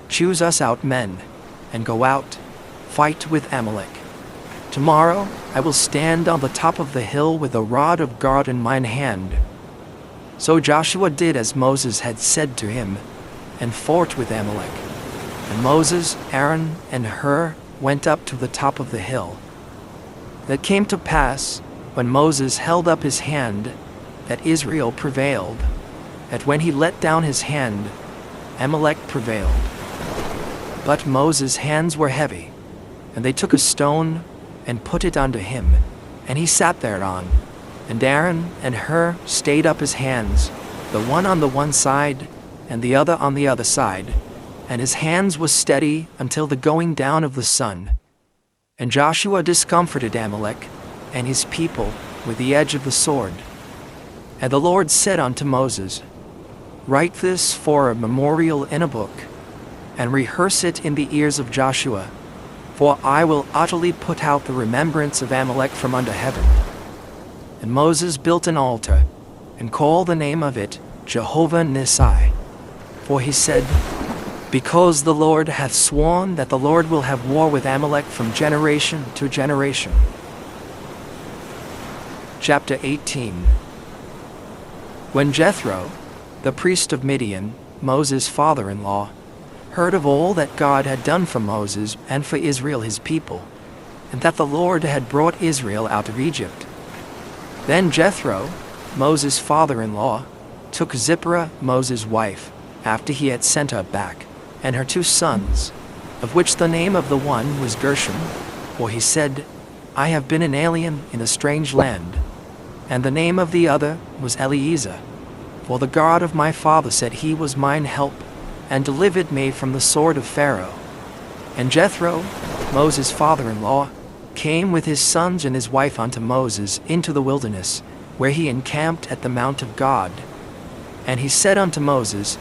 Choose us out men, and go out, fight with Amalek. Tomorrow I will stand on the top of the hill with a rod of God in mine hand. So Joshua did as Moses had said to him, and fought with Amalek. And Moses, Aaron, and Hur went up to the top of the hill. That came to pass, when Moses held up his hand, that Israel prevailed. That when he let down his hand, Amalek prevailed. But Moses' hands were heavy, and they took a stone and put it unto him, and he sat thereon. And Aaron and Hur stayed up his hands, the one on the one side, and the other on the other side, and his hands were steady until the going down of the sun. And Joshua discomforted Amalek and his people with the edge of the sword. And the Lord said unto Moses, Write this for a memorial in a book, and rehearse it in the ears of Joshua, for I will utterly put out the remembrance of Amalek from under heaven. And Moses built an altar, and called the name of it Jehovah Nissi. For he said, Because the Lord hath sworn that the Lord will have war with Amalek from generation to generation. Chapter 18. When Jethro, the priest of Midian, Moses' father-in-law, heard of all that God had done for Moses and for Israel his people, and that the Lord had brought Israel out of Egypt, then Jethro, Moses' father-in-law, took Zipporah, Moses' wife, after he had sent her back, and her 2 sons, of which the name of the one was Gershom, for he said, I have been an alien in a strange land, and the name of the other was Eliezer, for the God of my father said he was mine help, and delivered me from the sword of Pharaoh. And Jethro, Moses' father-in-law, came with his sons and his wife unto Moses into the wilderness, where he encamped at the mount of God. And he said unto Moses,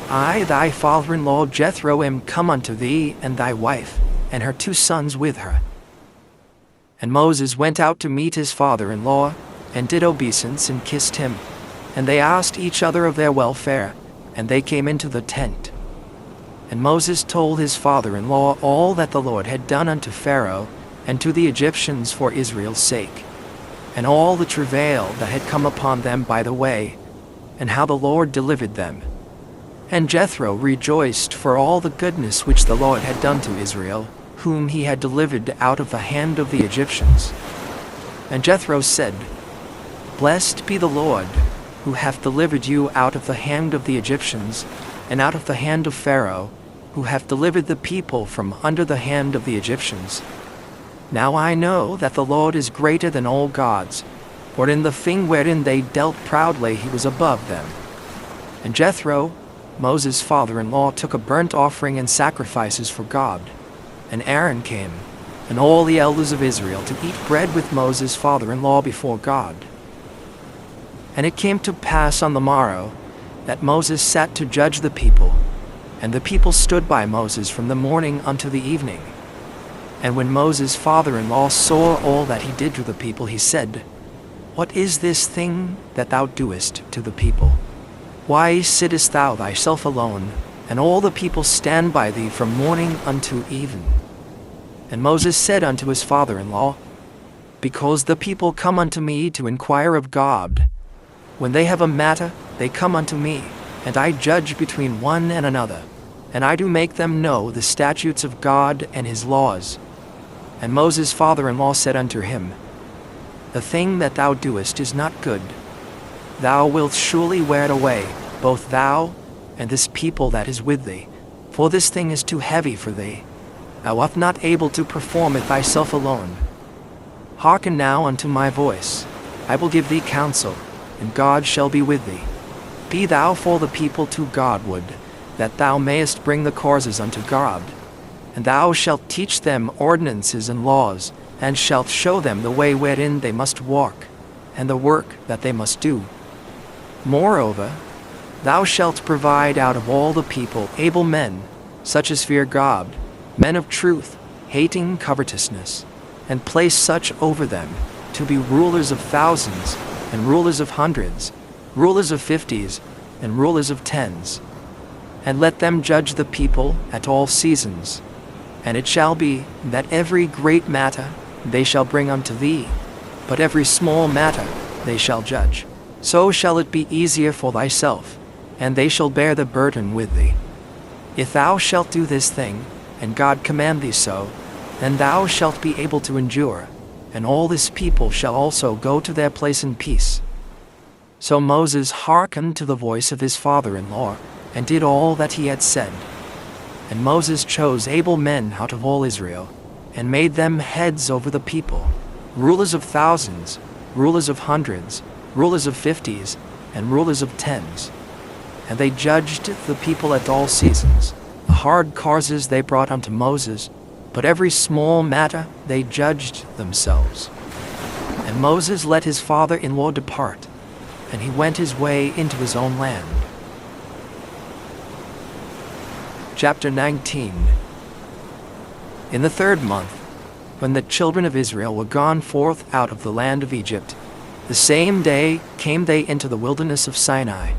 I, thy father-in-law Jethro, am come unto thee, and thy wife, and her 2 sons with her. And Moses went out to meet his father-in-law, and did obeisance, and kissed him. And they asked each other of their welfare, and they came into the tent. And Moses told his father-in-law all that the Lord had done unto Pharaoh, and to the Egyptians for Israel's sake, and all the travail that had come upon them by the way, and how the Lord delivered them. And Jethro rejoiced for all the goodness which the Lord had done to Israel, whom he had delivered out of the hand of the Egyptians. And Jethro said, Blessed be the Lord, who hath delivered you out of the hand of the Egyptians, and out of the hand of Pharaoh, who hath delivered the people from under the hand of the Egyptians. Now I know that the Lord is greater than all gods, for in the thing wherein they dealt proudly he was above them. And Jethro, Moses' father-in-law, took a burnt offering and sacrifices for God. And Aaron came, and all the elders of Israel, to eat bread with Moses' father-in-law before God. And it came to pass on the morrow, that Moses sat to judge the people, and the people stood by Moses from the morning unto the evening. And when Moses' father-in-law saw all that he did to the people, he said, What is this thing that thou doest to the people? Why sittest thou thyself alone, and all the people stand by thee from morning unto even? And Moses said unto his father-in-law, Because the people come unto me to inquire of God. When they have a matter, they come unto me, and I judge between one and another, and I do make them know the statutes of God and his laws. And Moses' father-in-law said unto him, The thing that thou doest is not good. Thou wilt surely wear it away, both thou and this people that is with thee, for this thing is too heavy for thee. Thou art not able to perform it thyself alone. Hearken now unto my voice. I will give thee counsel, and God shall be with thee. Be thou for the people to Godward, that thou mayest bring the causes unto God. And thou shalt teach them ordinances and laws, and shalt show them the way wherein they must walk, and the work that they must do. Moreover, thou shalt provide out of all the people able men, such as fear God, men of truth, hating covetousness, and place such over them, to be rulers of thousands, and rulers of hundreds, rulers of 50s, and rulers of 10s. And let them judge the people at all seasons. And it shall be, that every great matter they shall bring unto thee, but every small matter they shall judge. So shall it be easier for thyself, and they shall bear the burden with thee. If thou shalt do this thing, and God command thee so, then thou shalt be able to endure, and all this people shall also go to their place in peace. So Moses hearkened to the voice of his father-in-law, and did all that he had said. And Moses chose able men out of all Israel, and made them heads over the people, rulers of thousands, rulers of hundreds, rulers of 50s, and rulers of 10s. And they judged the people at all seasons. The hard causes they brought unto Moses, but every small matter they judged themselves. And Moses let his father-in-law depart, and he went his way into his own land. Chapter 19. In the 3rd month, when the children of Israel were gone forth out of the land of Egypt, the same day came they into the wilderness of Sinai.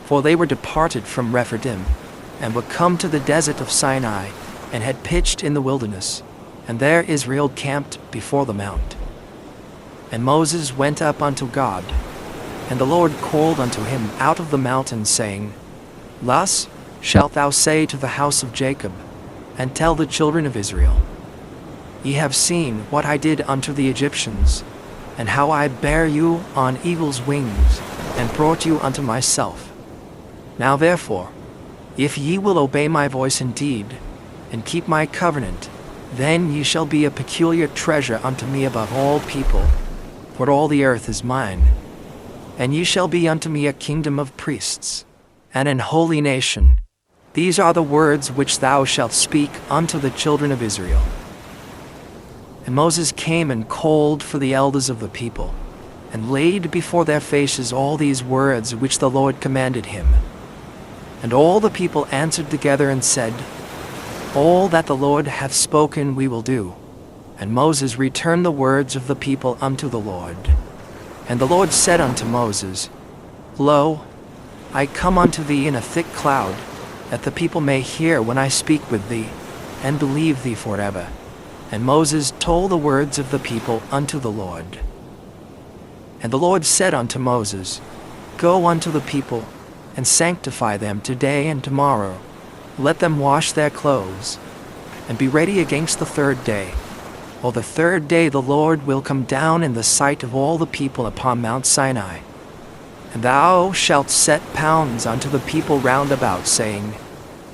For they were departed from Rephidim, and were come to the desert of Sinai, and had pitched in the wilderness, and there Israel camped before the mount. And Moses went up unto God, and the Lord called unto him out of the mountain, saying, Thus shalt thou say to the house of Jacob, and tell the children of Israel, Ye have seen what I did unto the Egyptians, and how I bare you on eagle's wings, and brought you unto myself. Now therefore, if ye will obey my voice indeed, and keep my covenant, then ye shall be a peculiar treasure unto me above all people, for all the earth is mine. And ye shall be unto me a kingdom of priests, and an holy nation. These are the words which thou shalt speak unto the children of Israel. And Moses came and called for the elders of the people, and laid before their faces all these words which the Lord commanded him. And all the people answered together and said, All that the Lord hath spoken we will do. And Moses returned the words of the people unto the Lord. And the Lord said unto Moses, Lo, I come unto thee in a thick cloud, that the people may hear when I speak with thee, and believe thee forever. And Moses told the words of the people unto the Lord. And the Lord said unto Moses, Go unto the people, and sanctify them today and tomorrow. Let them wash their clothes, and be ready against the 3rd day. For the 3rd day the Lord will come down in the sight of all the people upon Mount Sinai. And thou shalt set pounds unto the people round about, saying,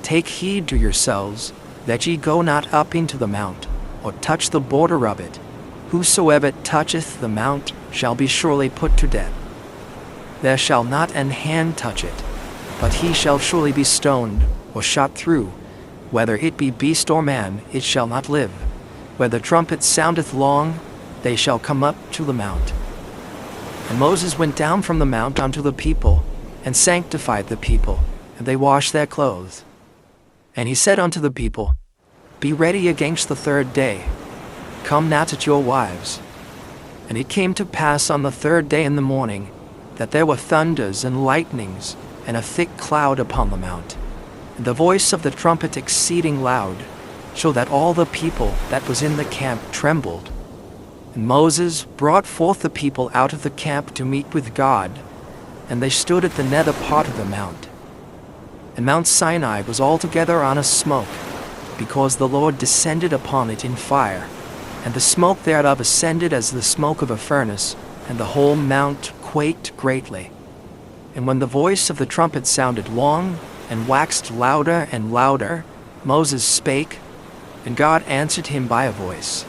Take heed to yourselves, that ye go not up into the mount, or touch the border of it. Whosoever toucheth the mount shall be surely put to death. There shall not an hand touch it, but he shall surely be stoned, or shot through. Whether it be beast or man, it shall not live. Where the trumpet soundeth long, they shall come up to the mount. And Moses went down from the mount unto the people, and sanctified the people, and they washed their clothes. And he said unto the people, Be ready against the 3rd day. Come not at your wives. And it came to pass on the 3rd day in the morning, that there were thunders and lightnings, and a thick cloud upon the mount, and the voice of the trumpet exceeding loud, so that all the people that was in the camp trembled. And Moses brought forth the people out of the camp to meet with God, and they stood at the nether part of the mount. And Mount Sinai was altogether on a smoke, because the Lord descended upon it in fire, and the smoke thereof ascended as the smoke of a furnace, and the whole mount quaked greatly. And when the voice of the trumpet sounded long, and waxed louder and louder, Moses spake, and God answered him by a voice.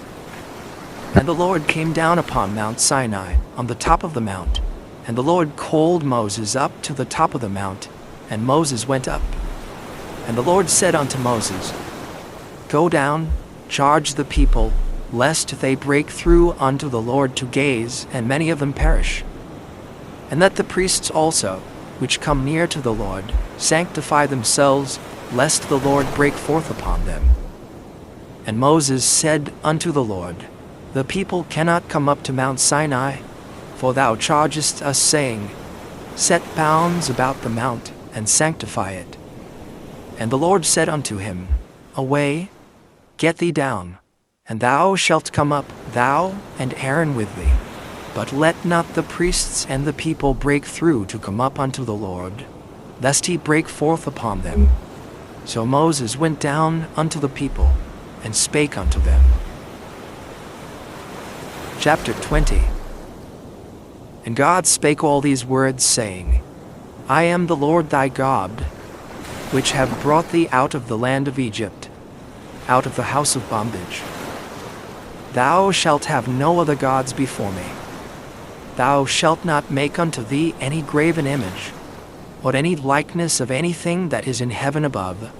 And the Lord came down upon Mount Sinai, on the top of the mount. And the Lord called Moses up to the top of the mount, and Moses went up. And the Lord said unto Moses, Go down, charge the people, lest they break through unto the Lord to gaze, and many of them perish. And let the priests also, which come near to the Lord, sanctify themselves, lest the Lord break forth upon them. And Moses said unto the Lord, The people cannot come up to Mount Sinai, for thou chargest us, saying, Set bounds about the mount, and sanctify it. And the Lord said unto him, Away, get thee down, and thou shalt come up, thou and Aaron with thee. But let not the priests and the people break through to come up unto the Lord, lest he break forth upon them. So Moses went down unto the people, and spake unto them. Chapter 20. And God spake all these words, saying, I am the Lord thy God, which have brought thee out of the land of Egypt, out of the house of bondage. Thou shalt have no other gods before me. Thou shalt not make unto thee any graven image, or any likeness of anything that is in heaven above,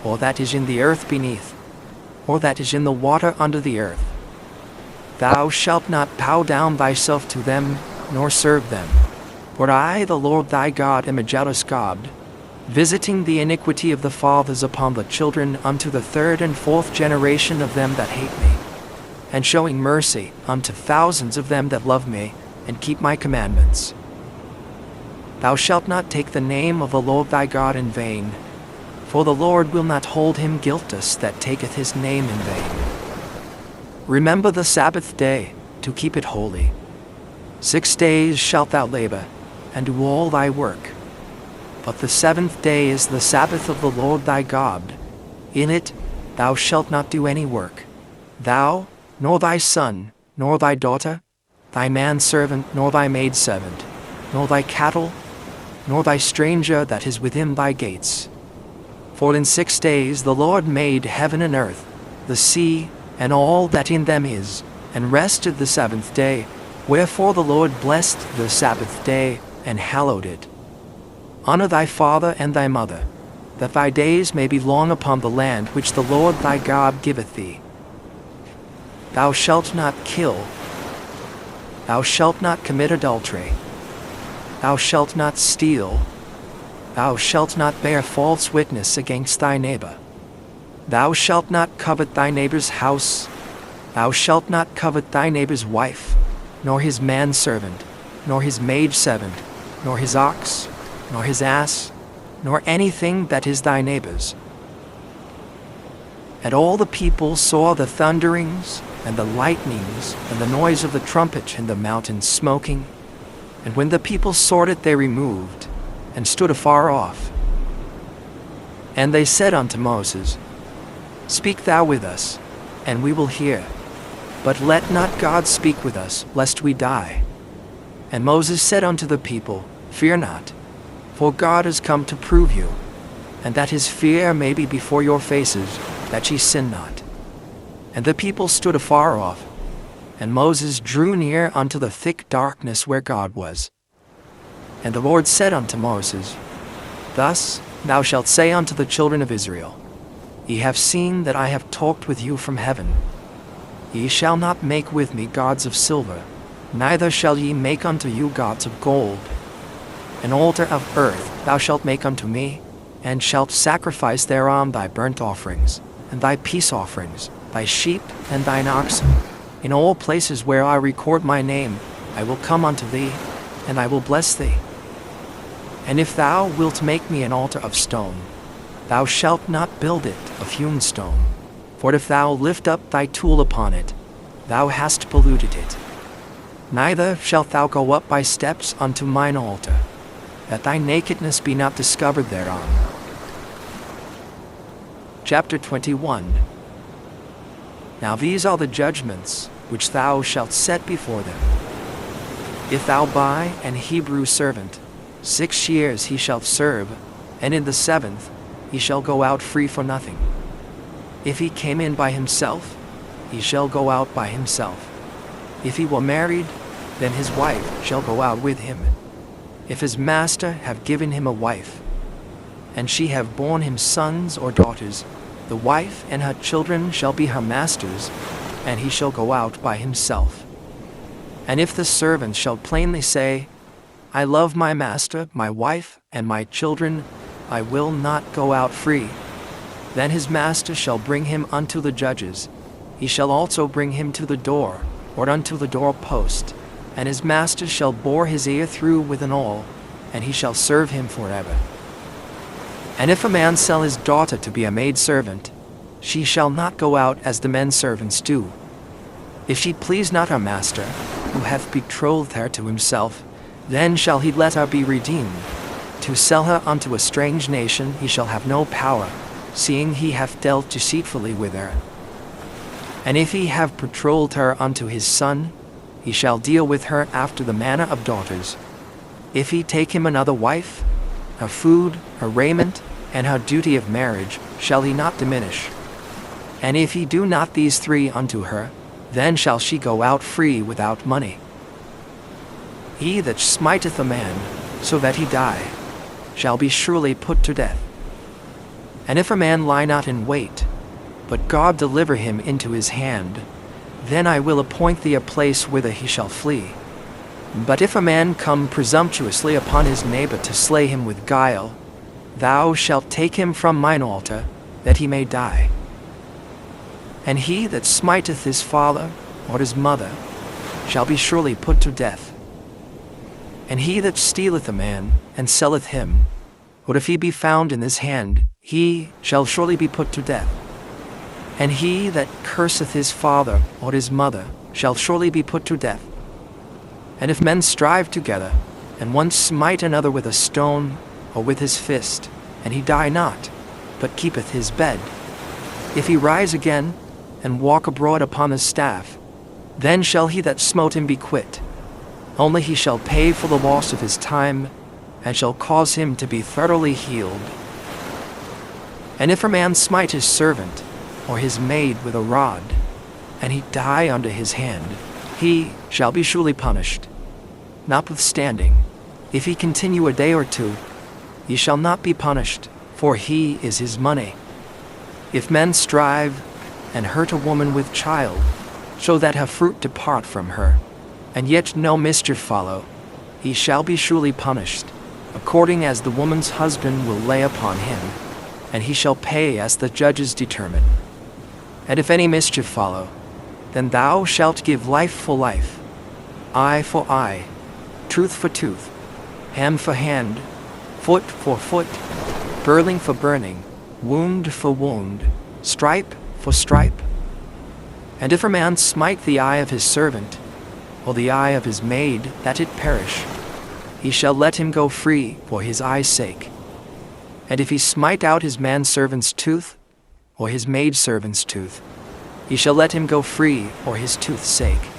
or that is in the earth beneath, or that is in the water under the earth. Thou shalt not bow down thyself to them, nor serve them. For I, the Lord thy God, am a jealous God, visiting the iniquity of the fathers upon the children unto the third and fourth generation of them that hate me, and showing mercy unto thousands of them that love me, and keep my commandments. Thou shalt not take the name of the Lord thy God in vain, for the Lord will not hold him guiltless that taketh his name in vain. Remember the Sabbath day, to keep it holy. 6 days shalt thou labor, and do all thy work. But the 7th day is the Sabbath of the Lord thy God. In it thou shalt not do any work, thou, nor thy son, nor thy daughter, thy manservant, nor thy maidservant, nor thy cattle, nor thy stranger that is within thy gates. For in 6 days the Lord made heaven and earth, the sea, and all that in them is, and rested the 7th day. Wherefore the Lord blessed the Sabbath day, and hallowed it. Honor thy father and thy mother, that thy days may be long upon the land which the Lord thy God giveth thee. Thou shalt not kill. Thou shalt not commit adultery. Thou shalt not steal. Thou shalt not bear false witness against thy neighbor. Thou shalt not covet thy neighbor's house. Thou shalt not covet thy neighbor's wife, nor his manservant, nor his maidservant, nor his ox, nor his ass, nor anything that is thy neighbor's. And all the people saw the thunderings, and the lightnings, and the noise of the trumpet, and the mountain smoking. And when the people saw it, they removed, and stood afar off. And they said unto Moses, Speak thou with us, and we will hear. But let not God speak with us, lest we die. And Moses said unto the people, Fear not, for God is come to prove you, and that his fear may be before your faces, that ye sin not. And the people stood afar off, and Moses drew near unto the thick darkness where God was. And the Lord said unto Moses, Thus thou shalt say unto the children of Israel, Ye have seen that I have talked with you from heaven. Ye shall not make with me gods of silver, neither shall ye make unto you gods of gold. An altar of earth thou shalt make unto me, and shalt sacrifice thereon thy burnt offerings, and thy peace offerings, thy sheep and thine oxen. In all places where I record my name, I will come unto thee, and I will bless thee. And if thou wilt make me an altar of stone, thou shalt not build it of hewn stone. For if thou lift up thy tool upon it, thou hast polluted it. Neither shalt thou go up by steps unto mine altar, that thy nakedness be not discovered thereon. Chapter 21. Now these are the judgments which thou shalt set before them. If thou buy an Hebrew servant, 6 years he shall serve, and in the 7th he shall go out free for nothing. If he came in by himself, he shall go out by himself. If he were married, then his wife shall go out with him. If his master have given him a wife, and she have borne him sons or daughters, the wife and her children shall be her master's, and he shall go out by himself. And if the servant shall plainly say, I love my master, my wife, and my children, I will not go out free, then his master shall bring him unto the judges. He shall also bring him to the door, or unto the doorpost, and his master shall bore his ear through with an awl, and he shall serve him forever. And if a man sell his daughter to be a maidservant, she shall not go out as the men servants do. If she please not her master, who hath betrothed her to himself, then shall he let her be redeemed. To sell her unto a strange nation he shall have no power, seeing he hath dealt deceitfully with her. And if he have betrothed her unto his son, he shall deal with her after the manner of daughters. If he take him another wife, her food, her raiment, and her duty of marriage shall he not diminish. And if he do not these three unto her, then shall she go out free without money. He that smiteth a man, so that he die, shall be surely put to death. And if a man lie not in wait, but God deliver him into his hand, then I will appoint thee a place whither he shall flee. But if a man come presumptuously upon his neighbor to slay him with guile, thou shalt take him from mine altar, that he may die. And he that smiteth his father or his mother shall be surely put to death. And he that stealeth a man and selleth him, or if he be found in his hand, he shall surely be put to death. And he that curseth his father or his mother shall surely be put to death. And if men strive together, and one smite another with a stone or with his fist, and he die not, but keepeth his bed, if he rise again, and walk abroad upon his staff, then shall he that smote him be quit. Only he shall pay for the loss of his time, and shall cause him to be thoroughly healed. And if a man smite his servant, or his maid with a rod, and he die under his hand, he shall be surely punished. Notwithstanding, if he continue a day or two, he shall not be punished, for he is his money. If men strive, and hurt a woman with child, so that her fruit depart from her, and yet no mischief follow, he shall be surely punished, according as the woman's husband will lay upon him, and he shall pay as the judges determine. And if any mischief follow, then thou shalt give life for life, eye for eye, tooth for tooth, hand for hand, foot for foot, burling for burning, wound for wound, stripe for stripe. And if a man smite the eye of his servant, or the eye of his maid, that it perish, he shall let him go free for his eye's sake. And if he smite out his manservant's tooth, or his maidservant's tooth, he shall let him go free for his tooth's sake.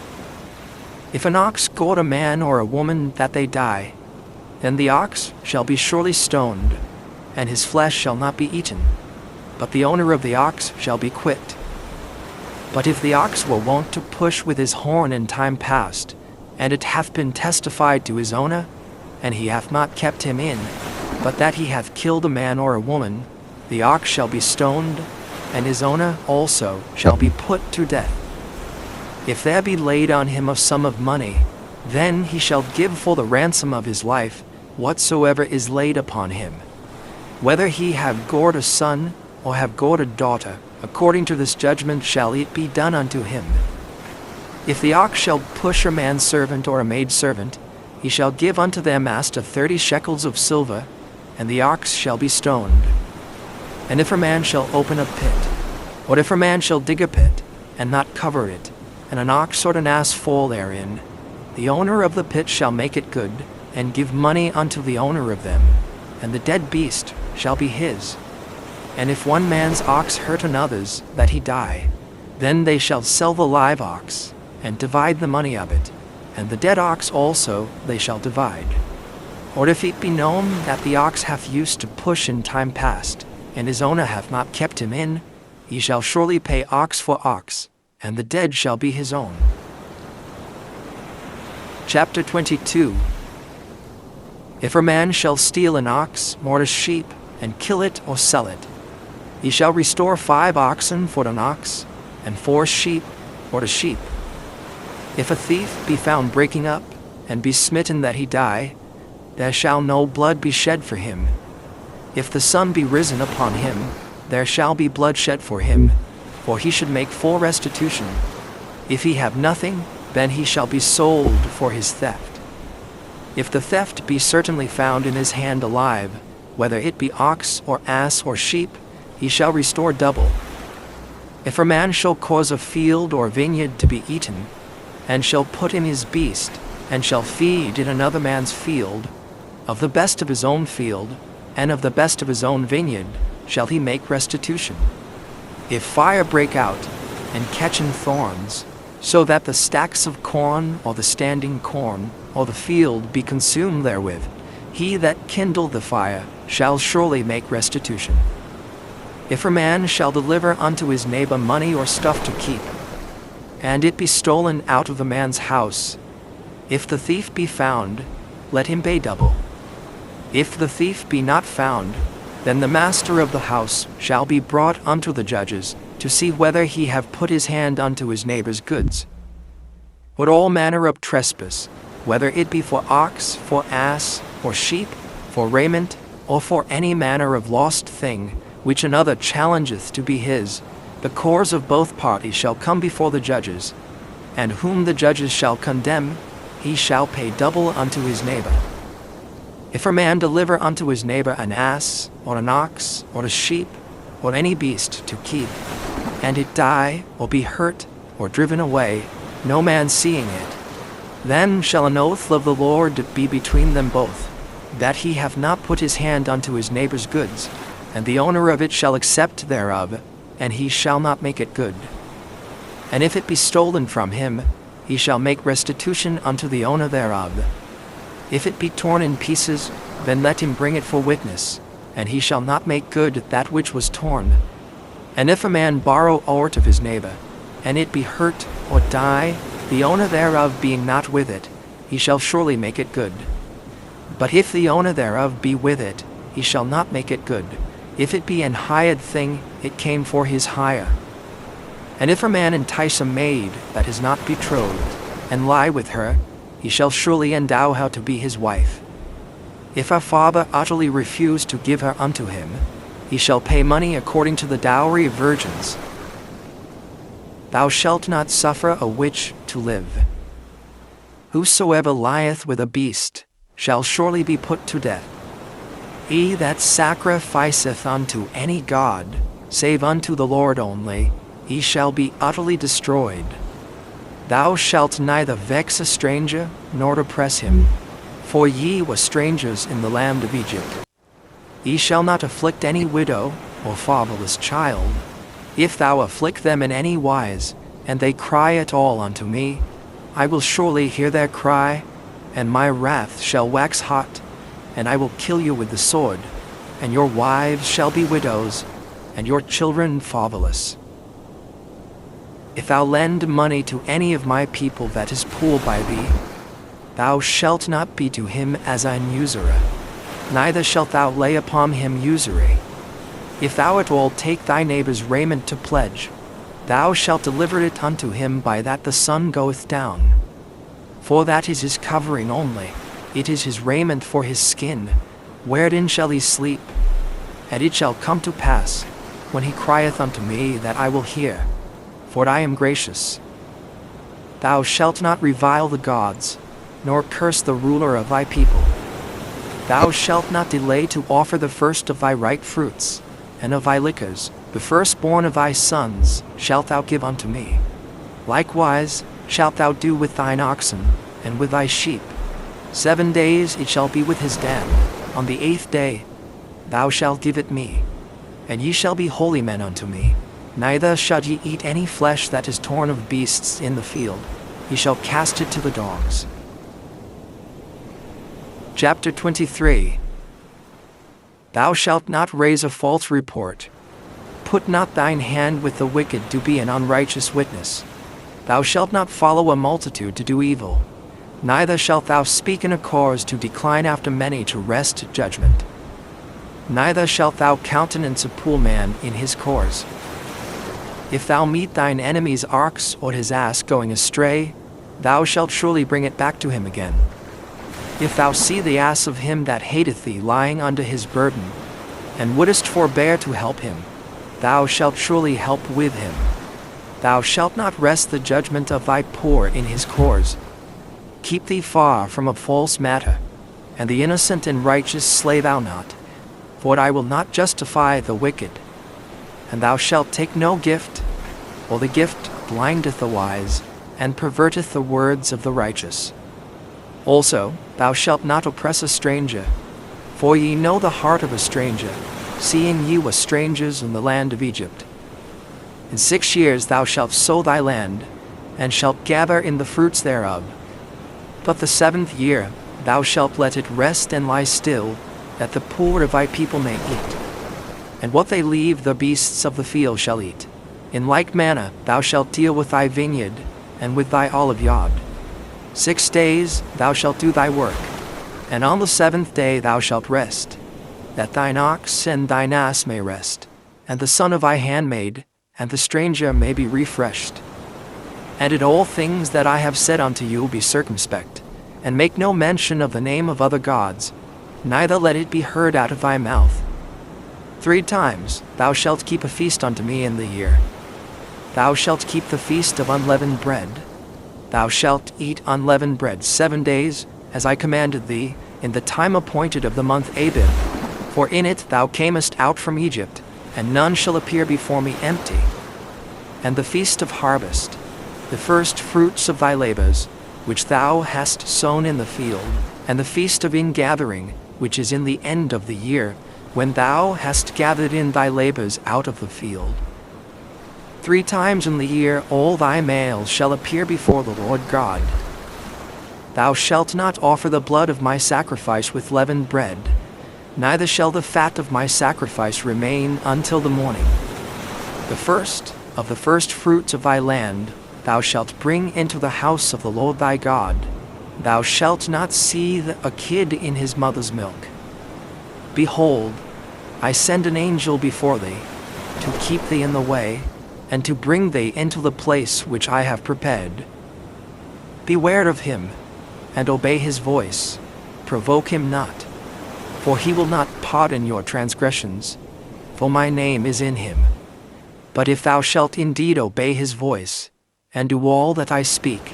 If an ox gored a man or a woman that they die, then the ox shall be surely stoned, and his flesh shall not be eaten, but the owner of the ox shall be quit. But if the ox were wont to push with his horn in time past, and it hath been testified to his owner, and he hath not kept him in, but that he hath killed a man or a woman, the ox shall be stoned, and his owner also shall be put to death. If there be laid on him a sum of money, then he shall give for the ransom of his life whatsoever is laid upon him. Whether he have gored a son, or have gored a daughter, according to this judgment shall it be done unto him. If the ox shall push a manservant or a maidservant, he shall give unto their master 30 shekels of silver, and the ox shall be stoned. And if a man shall open a pit, or if a man shall dig a pit, and not cover it, and an ox or an ass fall therein, the owner of the pit shall make it good, and give money unto the owner of them, and the dead beast shall be his. And if one man's ox hurt another's, that he die, then they shall sell the live ox, and divide the money of it, and the dead ox also they shall divide. Or if it be known that the ox hath used to push in time past, and his owner hath not kept him in, he shall surely pay ox for ox, and the dead shall be his own. Chapter 22. If a man shall steal an ox or a sheep, and kill it or sell it, he shall restore 5 oxen for an ox, and 4 sheep for the sheep. If a thief be found breaking up, and be smitten that he die, there shall no blood be shed for him. If the sun be risen upon him, there shall be blood shed for him, for he should make full restitution. If he have nothing, then he shall be sold for his theft. If the theft be certainly found in his hand alive, whether it be ox or ass or sheep, he shall restore double. If a man shall cause a field or vineyard to be eaten, and shall put in his beast, and shall feed in another man's field, of the best of his own field, and of the best of his own vineyard, shall he make restitution. If fire break out, and catch in thorns, so that the stacks of corn, or the standing corn, or the field be consumed therewith, he that kindled the fire shall surely make restitution. If a man shall deliver unto his neighbor money or stuff to keep, and it be stolen out of the man's house, if the thief be found, let him pay double. If the thief be not found, then the master of the house shall be brought unto the judges, to see whether he have put his hand unto his neighbor's goods. But all manner of trespass, whether it be for ox, for ass, for sheep, for raiment, or for any manner of lost thing, which another challengeth to be his, the cause of both parties shall come before the judges, and whom the judges shall condemn, he shall pay double unto his neighbor. If a man deliver unto his neighbor an ass, or an ox, or a sheep, or any beast to keep, and it die, or be hurt, or driven away, no man seeing it, then shall an oath of the Lord be between them both, that he have not put his hand unto his neighbor's goods, and the owner of it shall accept thereof, and he shall not make it good. And if it be stolen from him, he shall make restitution unto the owner thereof. If it be torn in pieces, then let him bring it for witness, and he shall not make good that which was torn. And if a man borrow aught of his neighbor, and it be hurt or die, the owner thereof being not with it, he shall surely make it good. But if the owner thereof be with it, he shall not make it good. If it be an hired thing, it came for his hire. And if a man entice a maid that is not betrothed, and lie with her, he shall surely endow her to be his wife. If her father utterly refuse to give her unto him, he shall pay money according to the dowry of virgins. Thou shalt not suffer a witch to live. Whosoever lieth with a beast shall surely be put to death. He that sacrificeth unto any god, save unto the Lord only, he shall be utterly destroyed. Thou shalt neither vex a stranger, nor oppress him, for ye were strangers in the land of Egypt. Ye shall not afflict any widow, or fatherless child. If thou afflict them in any wise, and they cry at all unto me, I will surely hear their cry, and my wrath shall wax hot, and I will kill you with the sword, and your wives shall be widows, and your children fatherless. If thou lend money to any of my people that is poor by thee, thou shalt not be to him as an usurer, neither shalt thou lay upon him usury. If thou at all take thy neighbor's raiment to pledge, thou shalt deliver it unto him by that the sun goeth down. For that is his covering only, it is his raiment for his skin, wherein shall he sleep. And it shall come to pass, when he crieth unto me, that I will hear, for I am gracious. Thou shalt not revile the gods, nor curse the ruler of thy people. Thou shalt not delay to offer the first of thy ripe fruits, and of thy liquors, the firstborn of thy sons, shalt thou give unto me. Likewise shalt thou do with thine oxen, and with thy sheep. 7 days it shall be with his dam. On the 8th day thou shalt give it me. And ye shall be holy men unto me. Neither shall ye eat any flesh that is torn of beasts in the field. Ye shall cast it to the dogs. Chapter 23. Thou shalt not raise a false report. Put not thine hand with the wicked to be an unrighteous witness. Thou shalt not follow a multitude to do evil. Neither shalt thou speak in a cause to decline after many to wrest judgment. Neither shalt thou countenance a poor man in his course. If thou meet thine enemy's ox or his ass going astray, thou shalt surely bring it back to him again. If thou see the ass of him that hateth thee lying under his burden, and wouldest forbear to help him, thou shalt surely help with him. Thou shalt not wrest the judgment of thy poor in his cause. Keep thee far from a false matter, and the innocent and righteous slay thou not, for I will not justify the wicked. And thou shalt take no gift, for the gift blindeth the wise, and perverteth the words of the righteous. Also, thou shalt not oppress a stranger, for ye know the heart of a stranger, seeing ye were strangers in the land of Egypt. In 6 years thou shalt sow thy land, and shalt gather in the fruits thereof. But the 7th year thou shalt let it rest and lie still, that the poor of thy people may eat. And what they leave the beasts of the field shall eat. In like manner thou shalt deal with thy vineyard, and with thy oliveyard. 6 days thou shalt do thy work, and on the 7th day thou shalt rest, that thine ox and thine ass may rest, and the son of thy handmaid, and the stranger may be refreshed. And in all things that I have said unto you be circumspect, and make no mention of the name of other gods, neither let it be heard out of thy mouth. 3 times thou shalt keep a feast unto me in the year. Thou shalt keep the feast of unleavened bread. Thou shalt eat unleavened bread 7 days, as I commanded thee, in the time appointed of the month Abib. For in it thou camest out from Egypt, and none shall appear before me empty. And the feast of harvest, the first fruits of thy labors, which thou hast sown in the field, and the feast of ingathering, which is in the end of the year, when thou hast gathered in thy labors out of the field. 3 times in the year all thy males shall appear before the Lord God. Thou shalt not offer the blood of my sacrifice with leavened bread, neither shall the fat of my sacrifice remain until the morning. The first of the first fruits of thy land thou shalt bring into the house of the Lord thy God. Thou shalt not seethe a kid in his mother's milk. Behold, I send an angel before thee, to keep thee in the way, and to bring thee into the place which I have prepared. Beware of him, and obey his voice. Provoke him not, for he will not pardon your transgressions, for my name is in him. But if thou shalt indeed obey his voice, and do all that I speak,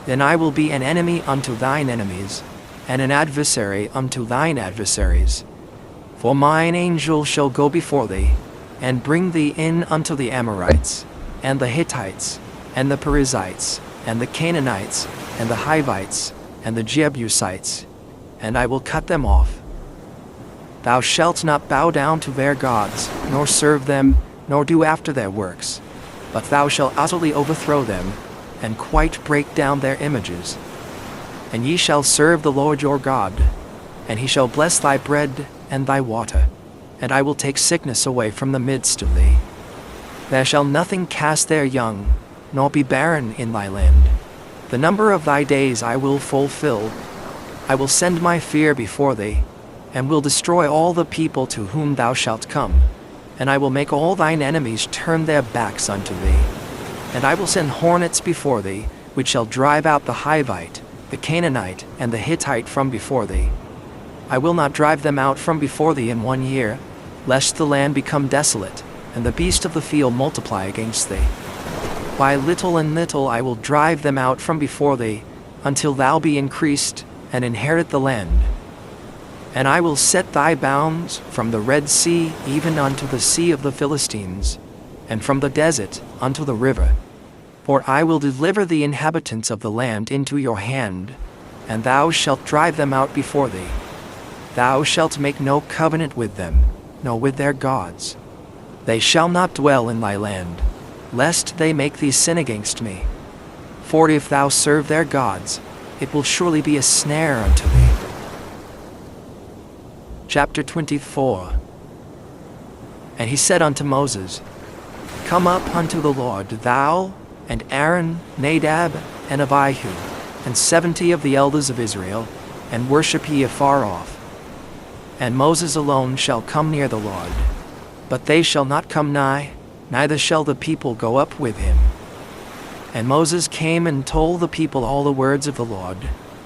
then I will be an enemy unto thine enemies, and an adversary unto thine adversaries. For mine angel shall go before thee, and bring thee in unto the Amorites, and the Hittites, and the Perizzites, and the Canaanites, and the Hivites, and the Jebusites, and I will cut them off. Thou shalt not bow down to their gods, nor serve them, nor do after their works, but thou shalt utterly overthrow them, and quite break down their images. And ye shall serve the Lord your God, and he shall bless thy bread and thy water, and I will take sickness away from the midst of thee. There shall nothing cast their young, nor be barren in thy land. The number of thy days I will fulfill. I will send my fear before thee, and will destroy all the people to whom thou shalt come, and I will make all thine enemies turn their backs unto thee. And I will send hornets before thee, which shall drive out the Hivite, the Canaanite, and the Hittite from before thee. I will not drive them out from before thee in 1 year, lest the land become desolate, and the beast of the field multiply against thee. By little and little I will drive them out from before thee, until thou be increased, and inherit the land. And I will set thy bounds from the Red Sea even unto the sea of the Philistines, and from the desert unto the river. For I will deliver the inhabitants of the land into your hand, and thou shalt drive them out before thee. Thou shalt make no covenant with them, nor with their gods. They shall not dwell in thy land, lest they make thee sin against me. For if thou serve their gods, it will surely be a snare unto thee. Chapter 24. And he said unto Moses, Come up unto the Lord, thou, and Aaron, Nadab, and Abihu, and 70 of the elders of Israel, and worship ye afar off. And Moses alone shall come near the Lord, but they shall not come nigh, neither shall the people go up with him. And Moses came and told the people all the words of the Lord,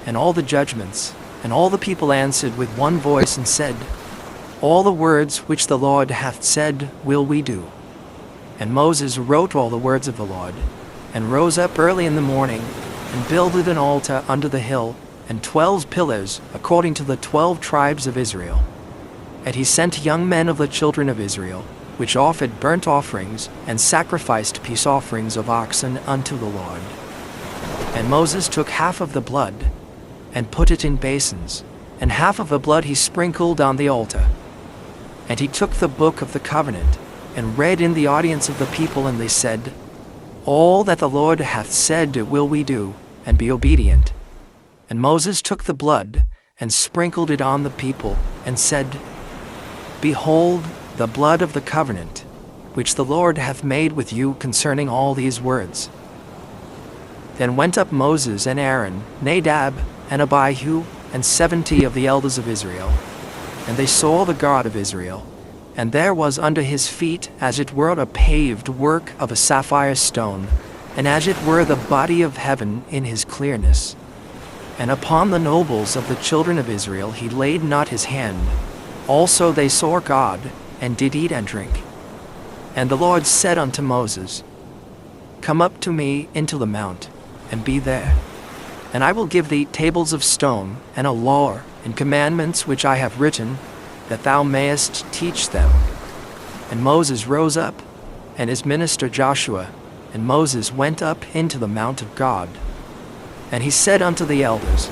and all the judgments, and all the people answered with one voice and said, All the words which the Lord hath said will we do. And Moses wrote all the words of the Lord, and rose up early in the morning, and builded an altar under the hill, and 12 pillars, according to the 12 tribes of Israel. And he sent young men of the children of Israel, which offered burnt offerings, and sacrificed peace offerings of oxen unto the Lord. And Moses took half of the blood, and put it in basins, and half of the blood he sprinkled on the altar. And he took the book of the covenant, and read in the audience of the people, and they said, All that the Lord hath said will we do, and be obedient. And Moses took the blood, and sprinkled it on the people, and said, Behold the blood of the covenant, which the Lord hath made with you concerning all these words. Then went up Moses and Aaron, Nadab and Abihu, and 70 of the elders of Israel. And they saw the God of Israel, and there was under his feet as it were a paved work of a sapphire stone, and as it were the body of heaven in his clearness. And upon the nobles of the children of Israel he laid not his hand. Also they saw God, and did eat and drink. And the Lord said unto Moses, Come up to me into the mount, and be there. And I will give thee tables of stone, and a law, and commandments which I have written, that thou mayest teach them. And Moses rose up, and his minister Joshua, and Moses went up into the mount of God. And he said unto the elders,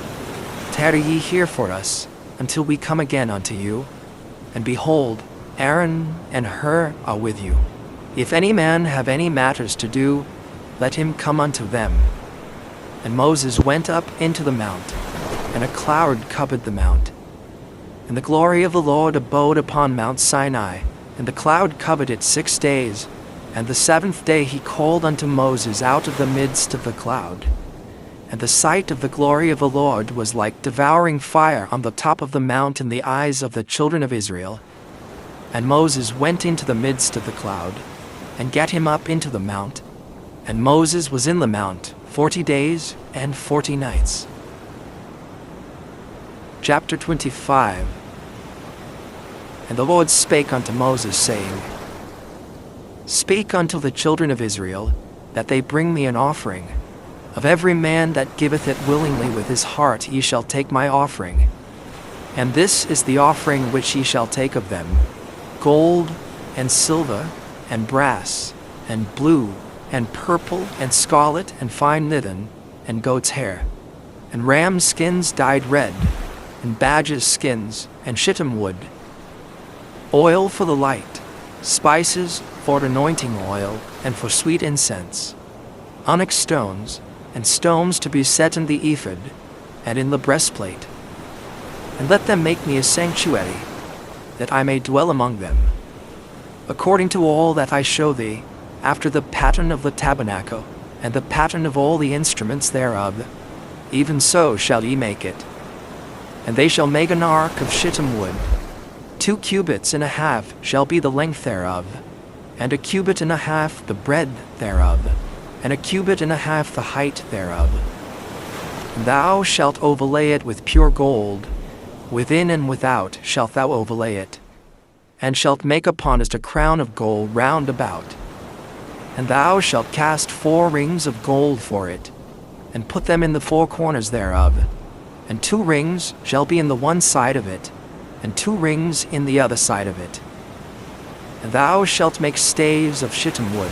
Tarry ye here for us, until we come again unto you. And behold, Aaron and Hur are with you. If any man have any matters to do, let him come unto them. And Moses went up into the mount, and a cloud covered the mount. And the glory of the Lord abode upon Mount Sinai, and the cloud covered it 6 days. And the 7th day he called unto Moses out of the midst of the cloud. And the sight of the glory of the Lord was like devouring fire on the top of the mount in the eyes of the children of Israel. And Moses went into the midst of the cloud, and gat him up into the mount. And Moses was in the mount 40 days and 40 nights. Chapter 25. And the Lord spake unto Moses, saying, Speak unto the children of Israel, that they bring me an offering. Of every man that giveth it willingly with his heart ye shall take my offering. And this is the offering which ye shall take of them: gold, and silver, and brass, and blue, and purple, and scarlet, and fine linen, and goat's hair, and ram skins dyed red, and badger's skins, and shittim wood, oil for the light, spices for anointing oil, and for sweet incense, onyx stones, and stones to be set in the ephod, and in the breastplate. And let them make me a sanctuary, that I may dwell among them, according to all that I show thee, after the pattern of the tabernacle, and the pattern of all the instruments thereof, even so shall ye make it. And they shall make an ark of shittim wood. 2 cubits and a half shall be the length thereof, and 1 cubit and a half the breadth thereof, and 1 cubit and a half the height thereof. And thou shalt overlay it with pure gold, within and without shalt thou overlay it, and shalt make upon it a crown of gold round about. And thou shalt cast 4 rings of gold for it, and put them in the 4 corners thereof, and 2 rings shall be in the one side of it, and 2 rings in the other side of it. And thou shalt make staves of shittim wood,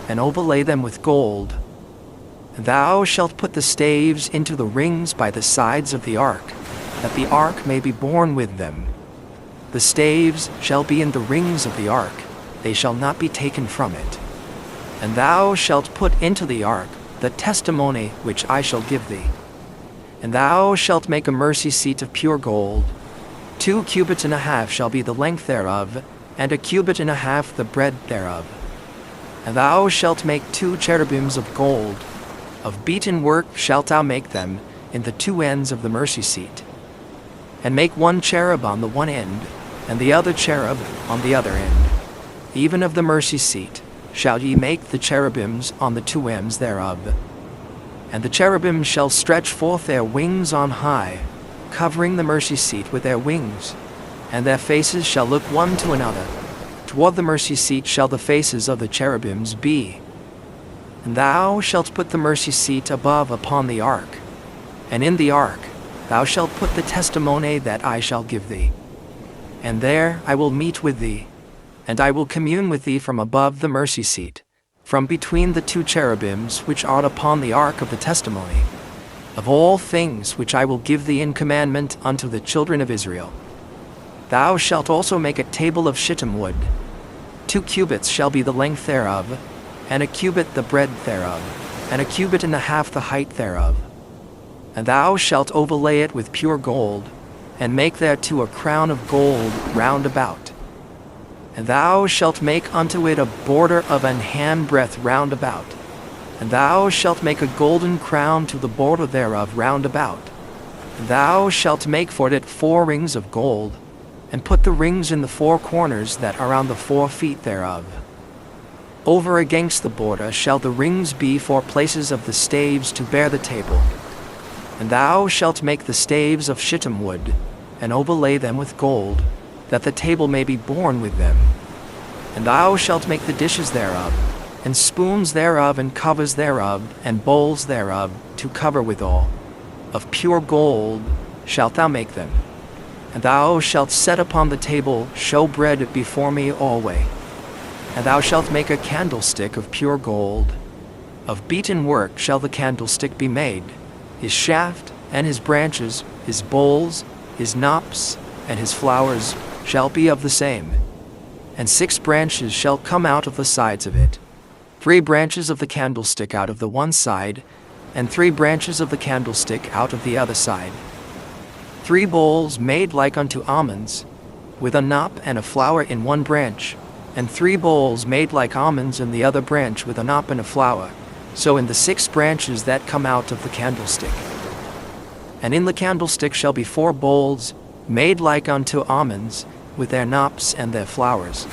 and overlay them with gold. And thou shalt put the staves into the rings by the sides of the ark, that the ark may be borne with them. The staves shall be in the rings of the ark, they shall not be taken from it. And thou shalt put into the ark the testimony which I shall give thee. And thou shalt make a mercy seat of pure gold. 2 cubits and a half shall be the length thereof, and 1 cubit and a half the breadth thereof. And thou shalt make 2 cherubims of gold. Of beaten work shalt thou make them in the 2 ends of the mercy seat. And make 1 cherub on the one end, and the other cherub on the other end. Even of the mercy seat shall ye make the cherubims on the 2 ends thereof. And the cherubims shall stretch forth their wings on high, covering the mercy seat with their wings, and their faces shall look one to another. Toward the mercy seat shall the faces of the cherubims be. And thou shalt put the mercy seat above upon the ark. And in the ark thou shalt put the testimony that I shall give thee. And there I will meet with thee, and I will commune with thee from above the mercy seat, from between the two cherubims which are upon the ark of the testimony, of all things which I will give thee in commandment unto the children of Israel. Thou shalt also make a table of shittim wood. 2 cubits shall be the length thereof, and a cubit the breadth thereof, and a cubit and a half the height thereof. And thou shalt overlay it with pure gold, and make thereto a crown of gold round about. And thou shalt make unto it a border of an handbreadth round about. And thou shalt make a golden crown to the border thereof round about. And thou shalt make for it 4 rings of gold, and put the rings in the 4 corners that are on the 4 feet thereof. Over against the border shall the rings be for places of the staves to bear the table. And thou shalt make the staves of shittim wood, and overlay them with gold, that the table may be borne with them. And thou shalt make the dishes thereof, and spoons thereof, and covers thereof, and bowls thereof, to cover withal. Of pure gold shalt thou make them. And thou shalt set upon the table showbread before me alway. And thou shalt make a candlestick of pure gold. Of beaten work shall the candlestick be made, his shaft, and his branches, his bowls, his knops, and his flowers shall be of the same. And 6 branches shall come out of the sides of it. 3 branches of the candlestick out of the one side, and 3 branches of the candlestick out of the other side. 3 bowls made like unto almonds, with a knop and a flower in one branch, and 3 bowls made like almonds in the other branch with a knop and a flower, so in the 6 branches that come out of the candlestick. And in the candlestick shall be 4 bowls, made like unto almonds, with their knops and their flowers.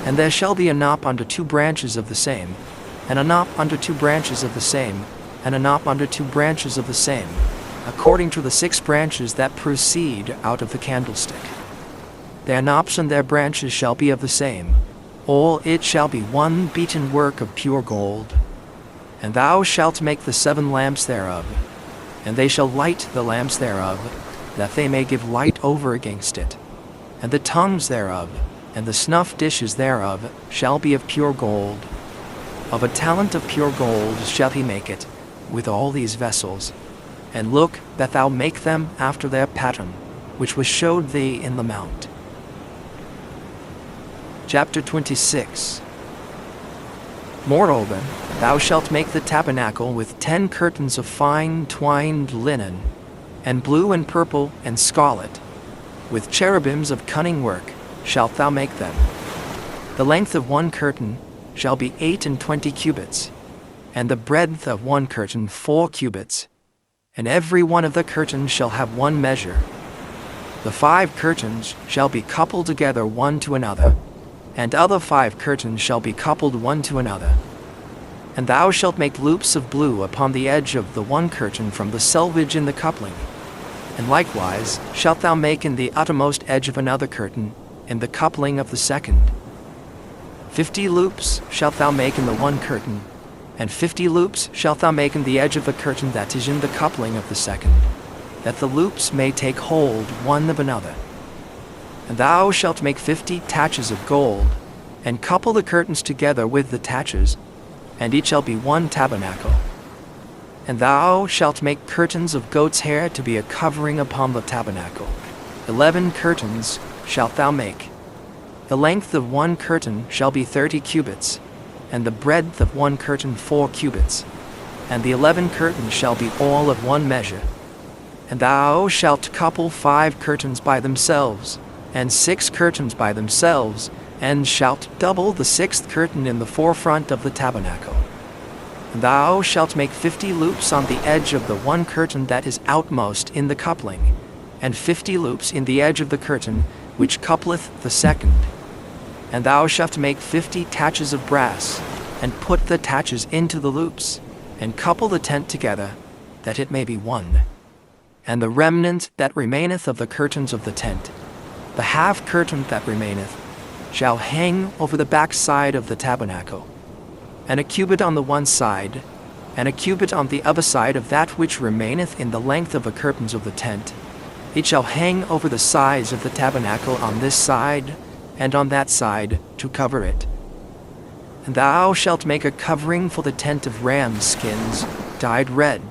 And there shall be a knop under 2 branches of the same, and a knop under 2 branches of the same, and a knop under 2 branches of the same, according to the 6 branches that proceed out of the candlestick. Their knops and their branches shall be of the same. All it shall be one beaten work of pure gold. And thou shalt make the 7 lamps thereof, and they shall light the lamps thereof, that they may give light over against it. And the tongues thereof, and the snuff dishes thereof, shall be of pure gold. Of a talent of pure gold shall he make it, with all these vessels. And look that thou make them after their pattern, which was showed thee in the mount. Chapter 26. Moreover, thou shalt make the tabernacle with 10 curtains of fine twined linen, and blue and purple and scarlet. With cherubims of cunning work shalt thou make them. The length of one curtain shall be 28 cubits, and the breadth of one curtain 4 cubits, and every one of the curtains shall have one measure. The 5 curtains shall be coupled together one to another, and other 5 curtains shall be coupled one to another. And thou shalt make loops of blue upon the edge of the one curtain from the selvage in the coupling. And likewise shalt thou make in the uttermost edge of another curtain, in the coupling of the second. 50 loops shalt thou make in the one curtain, and 50 loops shalt thou make in the edge of the curtain that is in the coupling of the second, that the loops may take hold one of another. And thou shalt make 50 taches of gold, and couple the curtains together with the taches, and each shall be one tabernacle. And thou shalt make curtains of goat's hair to be a covering upon the tabernacle. 11 curtains shalt thou make. The length of one curtain shall be 30 cubits, and the breadth of one curtain 4 cubits, and the 11 curtains shall be all of one measure. And thou shalt couple 5 curtains by themselves, and 6 curtains by themselves, and shalt double the 6th curtain in the forefront of the tabernacle. And thou shalt make 50 loops on the edge of the one curtain that is outmost in the coupling, and 50 loops in the edge of the curtain which coupleth the second. And thou shalt make 50 taches of brass, and put the taches into the loops, and couple the tent together, that it may be one. And the remnant that remaineth of the curtains of the tent, the half curtain that remaineth, shall hang over the backside of the tabernacle, and a cubit on the one side, and a cubit on the other side of that which remaineth in the length of the curtains of the tent. It shall hang over the sides of the tabernacle on this side and on that side, to cover it. And thou shalt make a covering for the tent of rams' skins, dyed red,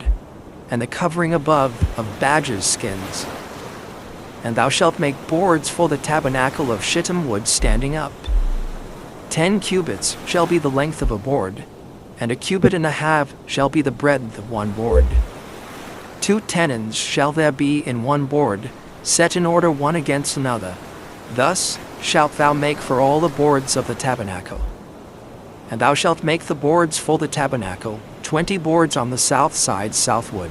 and the covering above of badgers' skins. And thou shalt make boards for the tabernacle of shittim wood standing up. 10 cubits shall be the length of a board, and a cubit and a half shall be the breadth of one board. 2 tenons shall there be in one board, set in order one against another. Thus shalt thou make for all the boards of the tabernacle. And thou shalt make the boards for the tabernacle, 20 boards on the south side southward.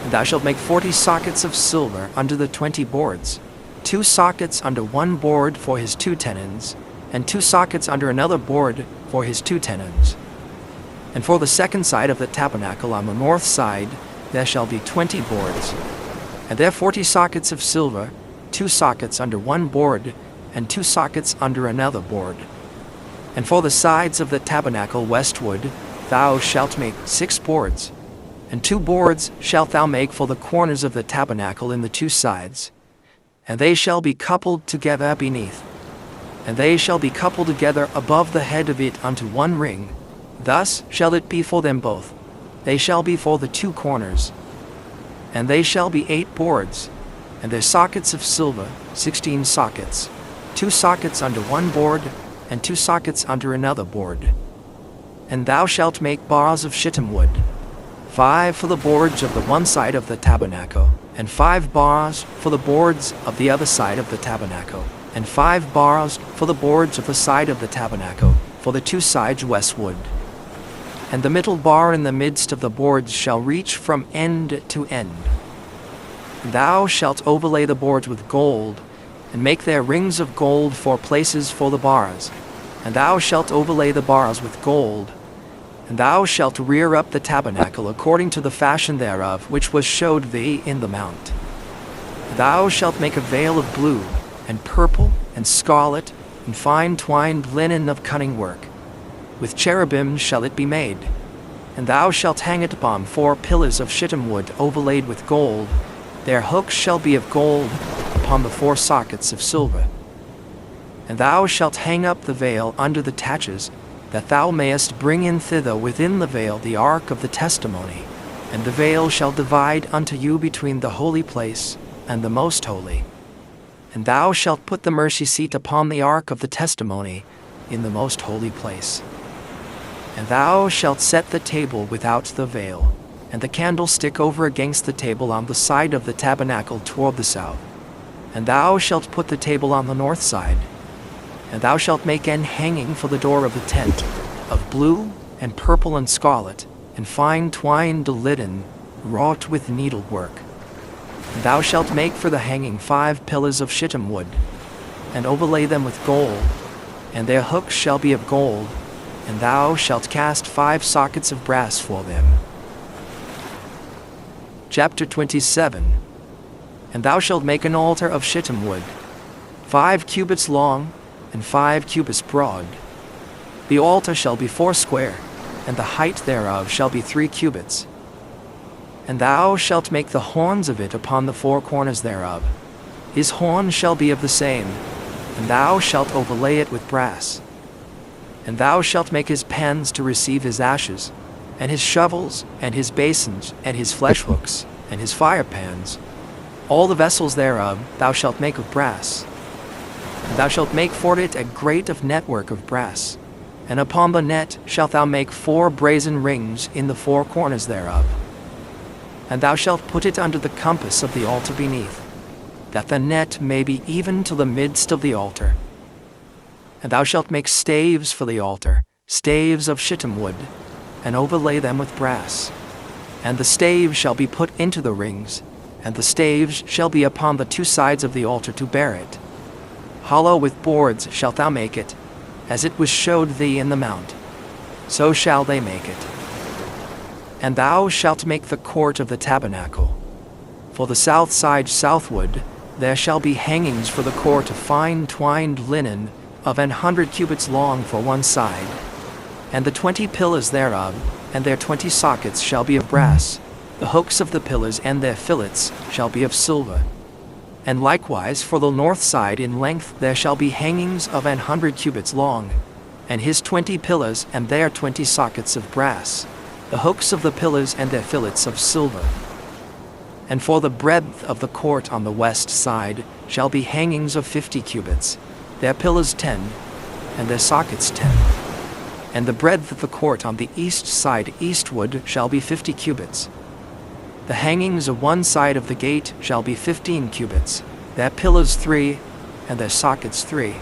And thou shalt make 40 sockets of silver under the 20 boards, 2 sockets under one board for his 2 tenons, and 2 sockets under another board for his 2 tenons. And for the second side of the tabernacle on the north side there shall be 20 boards, and there 40 sockets of silver, 2 sockets under one board, and 2 sockets under another board. And for the sides of the tabernacle westward thou shalt make 6 boards, and 2 boards shalt thou make for the corners of the tabernacle in the 2 sides, and they shall be coupled together beneath, and they shall be coupled together above the head of it unto one ring. Thus shall it be for them both. They shall be for the 2 corners. And they shall be 8 boards, and their sockets of silver, 16 sockets, 2 sockets under one board, and 2 sockets under another board. And thou shalt make bars of shittim wood, 5 for the boards of the one side of the tabernacle, and 5 bars for the boards of the other side of the tabernacle, and 5 bars for the boards of the side of the tabernacle, for the 2 sides westward. And the middle bar in the midst of the boards shall reach from end to end. Thou shalt overlay the boards with gold, and make their rings of gold for places for the bars. And thou shalt overlay the bars with gold. And thou shalt rear up the tabernacle according to the fashion thereof which was showed thee in the mount. Thou shalt make a veil of blue, and purple, and scarlet, and fine twined linen of cunning work. With cherubim shall it be made. And thou shalt hang it upon 4 pillars of shittim wood overlaid with gold. Their hooks shall be of gold, upon the 4 sockets of silver. And thou shalt hang up the veil under the taches, that thou mayest bring in thither within the veil the ark of the testimony. And the veil shall divide unto you between the holy place and the most holy. And thou shalt put the mercy seat upon the ark of the testimony in the most holy place. And thou shalt set the table without the veil, and the candlestick over against the table on the side of the tabernacle toward the south. And thou shalt put the table on the north side. And thou shalt make an hanging for the door of the tent, of blue, and purple, and scarlet, and fine twined linen, wrought with needlework. And thou shalt make for the hanging 5 pillars of shittim wood, and overlay them with gold, and their hooks shall be of gold, and thou shalt cast 5 sockets of brass for them. Chapter 27. And thou shalt make an altar of shittim wood, 5 cubits long, and 5 cubits broad. The altar shall be 4 square, and the height thereof shall be 3 cubits. And thou shalt make the horns of it upon the 4 corners thereof. His horn shall be of the same, and thou shalt overlay it with brass. And thou shalt make his pans to receive his ashes, and his shovels, and his basins, and his flesh hooks, and his fire pans. All the vessels thereof thou shalt make of brass. And thou shalt make for it a grate of network of brass. And upon the net shalt thou make 4 brazen rings in the 4 corners thereof. And thou shalt put it under the compass of the altar beneath, that the net may be even to the midst of the altar. And thou shalt make staves for the altar, staves of shittim wood, and overlay them with brass. And the staves shall be put into the rings, and the staves shall be upon the 2 sides of the altar to bear it. Hollow with boards shalt thou make it, as it was showed thee in the mount. So shall they make it. And thou shalt make the court of the tabernacle. For the south side southward there shall be hangings for the court of fine twined linen, of 100 cubits long for one side. And the 20 pillars thereof, and their 20 sockets shall be of brass. The hooks of the pillars and their fillets shall be of silver. And likewise for the north side in length there shall be hangings of 100 cubits long, and his 20 pillars and their 20 sockets of brass. The hooks of the pillars and their fillets of silver. And for the breadth of the court on the west side shall be hangings of 50 cubits, their pillars 10, and their sockets 10. And the breadth of the court on the east side eastward shall be 50 cubits. The hangings of one side of the gate shall be 15 cubits, their pillars 3, and their sockets 3.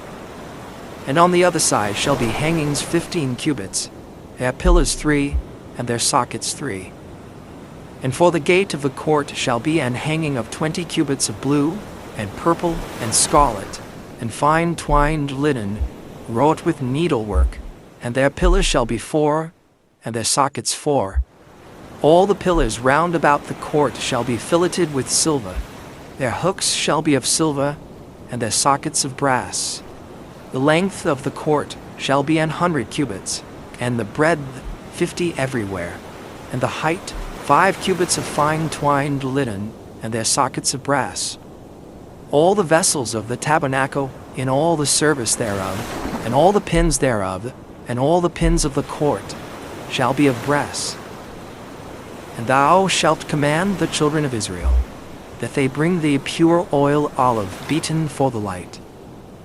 And on the other side shall be hangings 15 cubits, their pillars 3, and their sockets 3. And for the gate of the court shall be an hanging of 20 cubits of blue, and purple, and scarlet, and fine twined linen, wrought with needlework, and their pillars shall be 4, and their sockets 4. All the pillars round about the court shall be filleted with silver. Their hooks shall be of silver, and their sockets of brass. The length of the court shall be 100 cubits, and the breadth 50 everywhere, and the height 5 cubits of fine twined linen, and their sockets of brass. All the vessels of the tabernacle in all the service thereof, and all the pins thereof, and all the pins of the court shall be of brass. And thou shalt command the children of Israel, that they bring thee pure oil olive beaten for the light,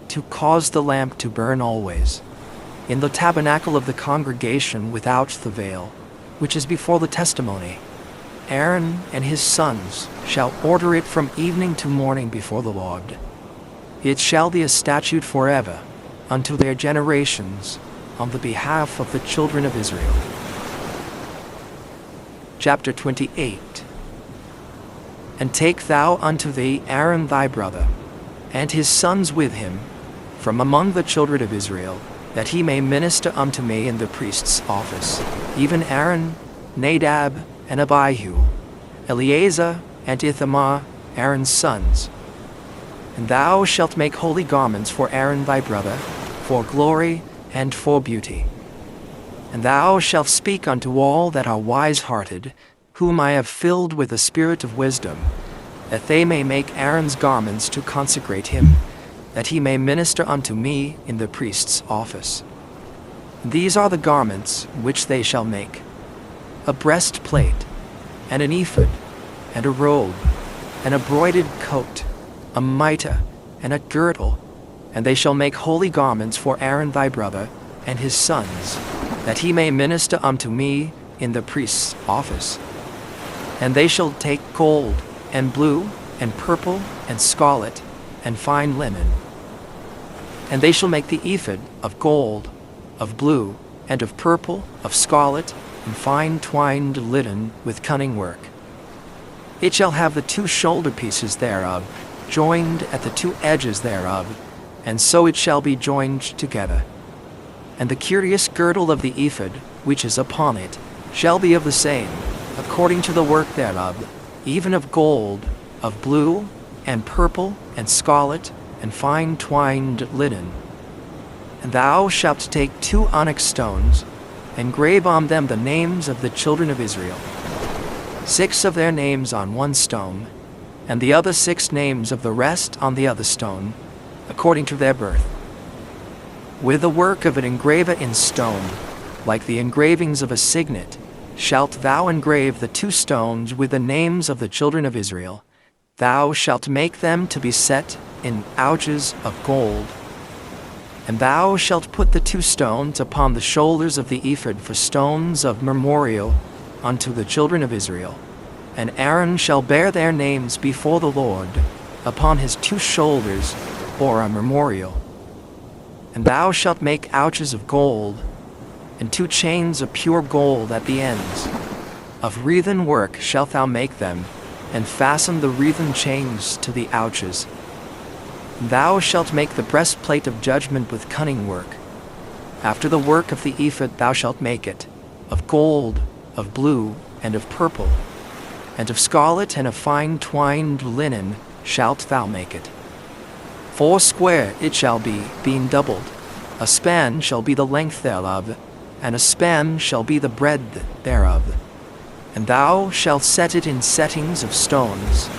to cause the lamp to burn always, in the tabernacle of the congregation without the veil, which is before the testimony. Aaron and his sons shall order it from evening to morning before the Lord. It shall be a statute forever unto their generations on the behalf of the children of Israel. Chapter 28. And take thou unto thee Aaron thy brother, and his sons with him, from among the children of Israel, that he may minister unto me in the priest's office, even Aaron, Nadab, and Abihu, Eleazar, and Ithamar, Aaron's sons. And thou shalt make holy garments for Aaron thy brother, for glory and for beauty. And thou shalt speak unto all that are wise-hearted, whom I have filled with the spirit of wisdom, that they may make Aaron's garments to consecrate him, that he may minister unto me in the priest's office. These are the garments which they shall make: a breastplate, and an ephod, and a robe, and a broidered coat, a mitre, and a girdle. And they shall make holy garments for Aaron thy brother and his sons, that he may minister unto me in the priest's office. And they shall take gold, and blue, and purple, and scarlet, and fine linen. And they shall make the ephod of gold, of blue, and of purple, of scarlet, and fine twined linen with cunning work. It shall have the 2 shoulder pieces thereof, joined at the 2 edges thereof, and so it shall be joined together. And the curious girdle of the ephod, which is upon it, shall be of the same, according to the work thereof, even of gold, of blue, and purple, and scarlet, and fine twined linen. And thou shalt take 2 onyx stones, and grave on them the names of the children of Israel, 6 of their names on one stone, and the other 6 names of the rest on the other stone, according to their birth. With the work of an engraver in stone, like the engravings of a signet, shalt thou engrave the 2 stones with the names of the children of Israel. Thou shalt make them to be set in ouches of gold. And thou shalt put the 2 stones upon the shoulders of the ephod for stones of memorial unto the children of Israel. And Aaron shall bear their names before the Lord upon his 2 shoulders for a memorial. And thou shalt make ouches of gold, and 2 chains of pure gold at the ends. Of wreathen work shalt thou make them, and fasten the wreathen chains to the ouches. Thou shalt make the breastplate of judgment with cunning work. After the work of the ephod thou shalt make it, of gold, of blue, and of purple, and of scarlet, and of fine twined linen, shalt thou make it. 4 it shall be, being doubled. A span shall be the length thereof, and a span shall be the breadth thereof. And thou shalt set it in settings of stones,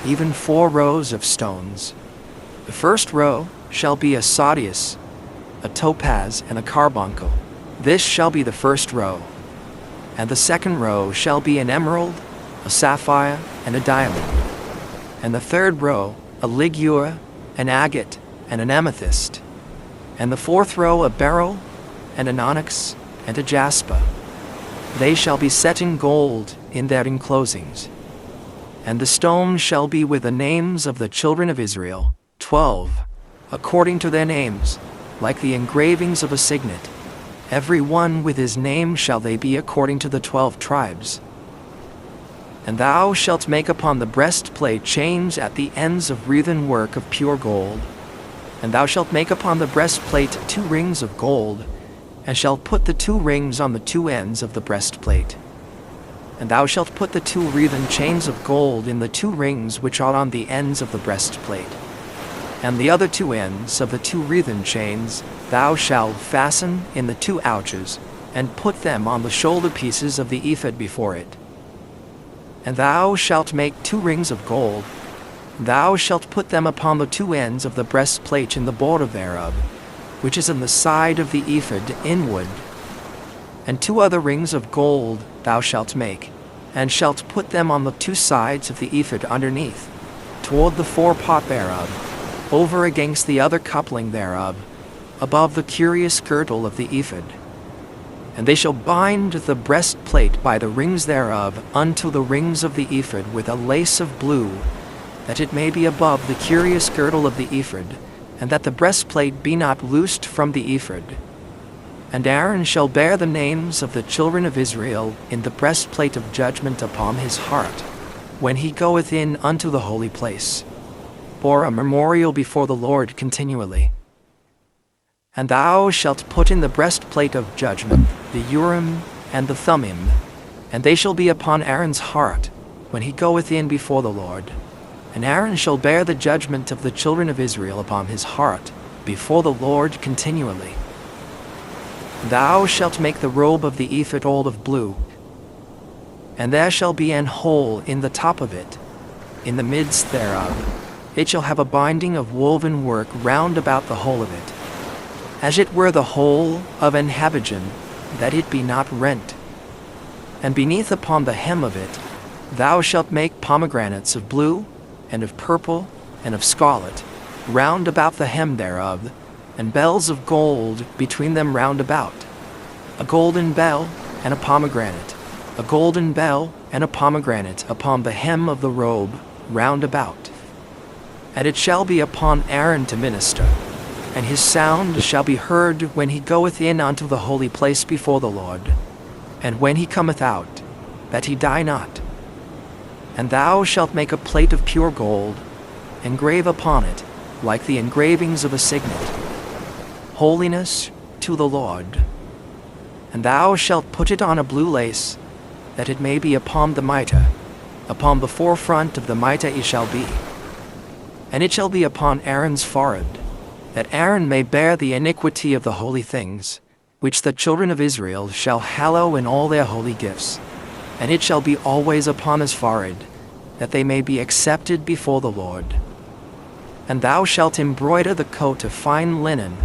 even 4 rows of stones. The first row shall be a sardius, a topaz, and a carbuncle. This shall be the first row. And the second row shall be an emerald, a sapphire, and a diamond. And the third row, a ligure, an agate, and an amethyst. And the fourth row, a beryl, and an onyx, and a jasper. They shall be set in gold in their enclosings. And the stones shall be with the names of the children of Israel, 12, according to their names, like the engravings of a signet. Every one with his name shall they be according to the 12 tribes. And thou shalt make upon the breastplate chains at the ends of wreathen work of pure gold. And thou shalt make upon the breastplate 2 rings of gold, and shalt put the 2 rings on the 2 ends of the breastplate. And thou shalt put the 2 wreathen chains of gold in the 2 rings which are on the ends of the breastplate. And the other 2 ends of the 2 wreathen chains thou shalt fasten in the 2 ouches, and put them on the shoulder pieces of the ephod before it. And thou shalt make 2 rings of gold. Thou shalt put them upon the 2 ends of the breastplate in the border thereof, which is in the side of the ephod inward. And 2 other rings of gold thou shalt make, and shalt put them on the 2 sides of the ephod underneath, toward the forepart thereof, over against the other coupling thereof, above the curious girdle of the ephod. And they shall bind the breastplate by the rings thereof unto the rings of the ephod with a lace of blue, that it may be above the curious girdle of the ephod, and that the breastplate be not loosed from the ephod. And Aaron shall bear the names of the children of Israel in the breastplate of judgment upon his heart, when he goeth in unto the holy place, for a memorial before the Lord continually. And thou shalt put in the breastplate of judgment the Urim and the Thummim, and they shall be upon Aaron's heart, when he goeth in before the Lord. And Aaron shall bear the judgment of the children of Israel upon his heart, before the Lord continually. Thou shalt make the robe of the ephod all of blue, and there shall be an hole in the top of it, in the midst thereof. It shall have a binding of woven work round about the whole of it, as it were the hole of an habergeon, that it be not rent. And beneath upon the hem of it thou shalt make pomegranates of blue, and of purple, and of scarlet, round about the hem thereof, and bells of gold between them round about. A golden bell and a pomegranate, a golden bell and a pomegranate upon the hem of the robe round about. And it shall be upon Aaron to minister, and his sound shall be heard when he goeth in unto the holy place before the Lord, and when he cometh out, that he die not. And thou shalt make a plate of pure gold, engrave upon it, like the engravings of a signet, holiness to the Lord. And thou shalt put it on a blue lace, that it may be upon the mitre. Upon the forefront of the mitre it shall be. And it shall be upon Aaron's forehead, that Aaron may bear the iniquity of the holy things, which the children of Israel shall hallow in all their holy gifts. And it shall be always upon his forehead, that they may be accepted before the Lord. And thou shalt embroider the coat of fine linen,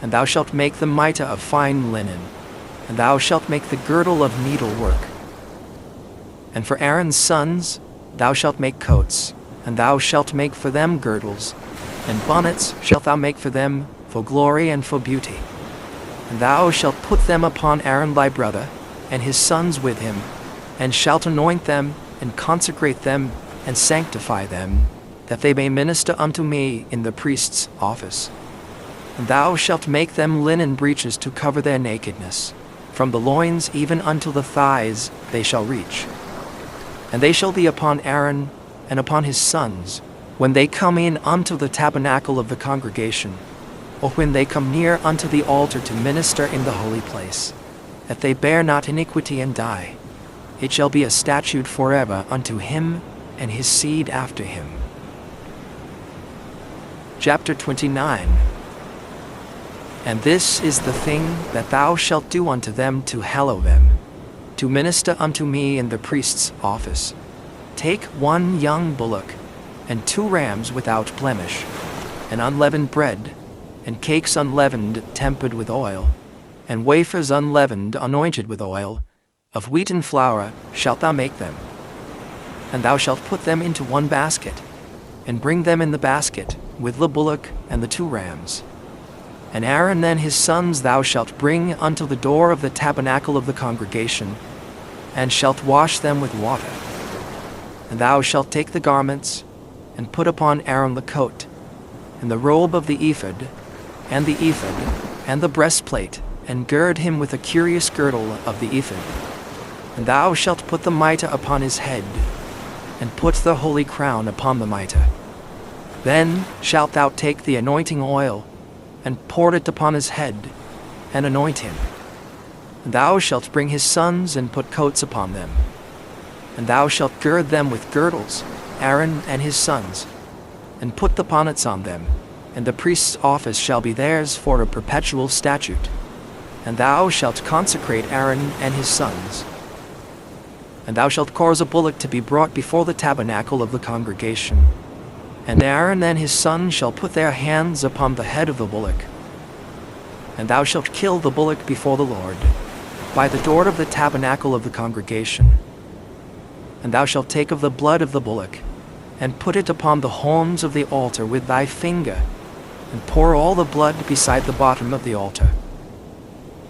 and thou shalt make the mitre of fine linen, and thou shalt make the girdle of needlework. And for Aaron's sons thou shalt make coats, and thou shalt make for them girdles, and bonnets shalt thou make for them, for glory and for beauty. And thou shalt put them upon Aaron thy brother, and his sons with him, and shalt anoint them, and consecrate them, and sanctify them, that they may minister unto me in the priest's office. And thou shalt make them linen breeches to cover their nakedness. From the loins even unto the thighs they shall reach. And they shall be upon Aaron and upon his sons, when they come in unto the tabernacle of the congregation, or when they come near unto the altar to minister in the holy place, that they bear not iniquity and die. It shall be a statute forever unto him and his seed after him. Chapter 29. And this is the thing that thou shalt do unto them to hallow them, to minister unto me in the priest's office. Take 1 young bullock, and 2 rams without blemish, and unleavened bread, and cakes unleavened tempered with oil, and wafers unleavened anointed with oil, of wheaten flour shalt thou make them. And thou shalt put them into 1 basket, and bring them in the basket, with the bullock and the 2 rams. And Aaron and his sons thou shalt bring unto the door of the tabernacle of the congregation, and shalt wash them with water. And thou shalt take the garments, and put upon Aaron the coat, and the robe of the ephod, and the breastplate, and gird him with a curious girdle of the ephod. And thou shalt put the mitre upon his head, and put the holy crown upon the mitre. Then shalt thou take the anointing oil, and pour it upon his head, and anoint him. And thou shalt bring his sons, and put coats upon them. And thou shalt gird them with girdles, Aaron and his sons, and put the bonnets on them, and the priest's office shall be theirs for a perpetual statute. And thou shalt consecrate Aaron and his sons. And thou shalt cause a bullock to be brought before the tabernacle of the congregation. And Aaron and his sons shall put their hands upon the head of the bullock. And thou shalt kill the bullock before the Lord, by the door of the tabernacle of the congregation. And thou shalt take of the blood of the bullock, and put it upon the horns of the altar with thy finger, and pour all the blood beside the bottom of the altar.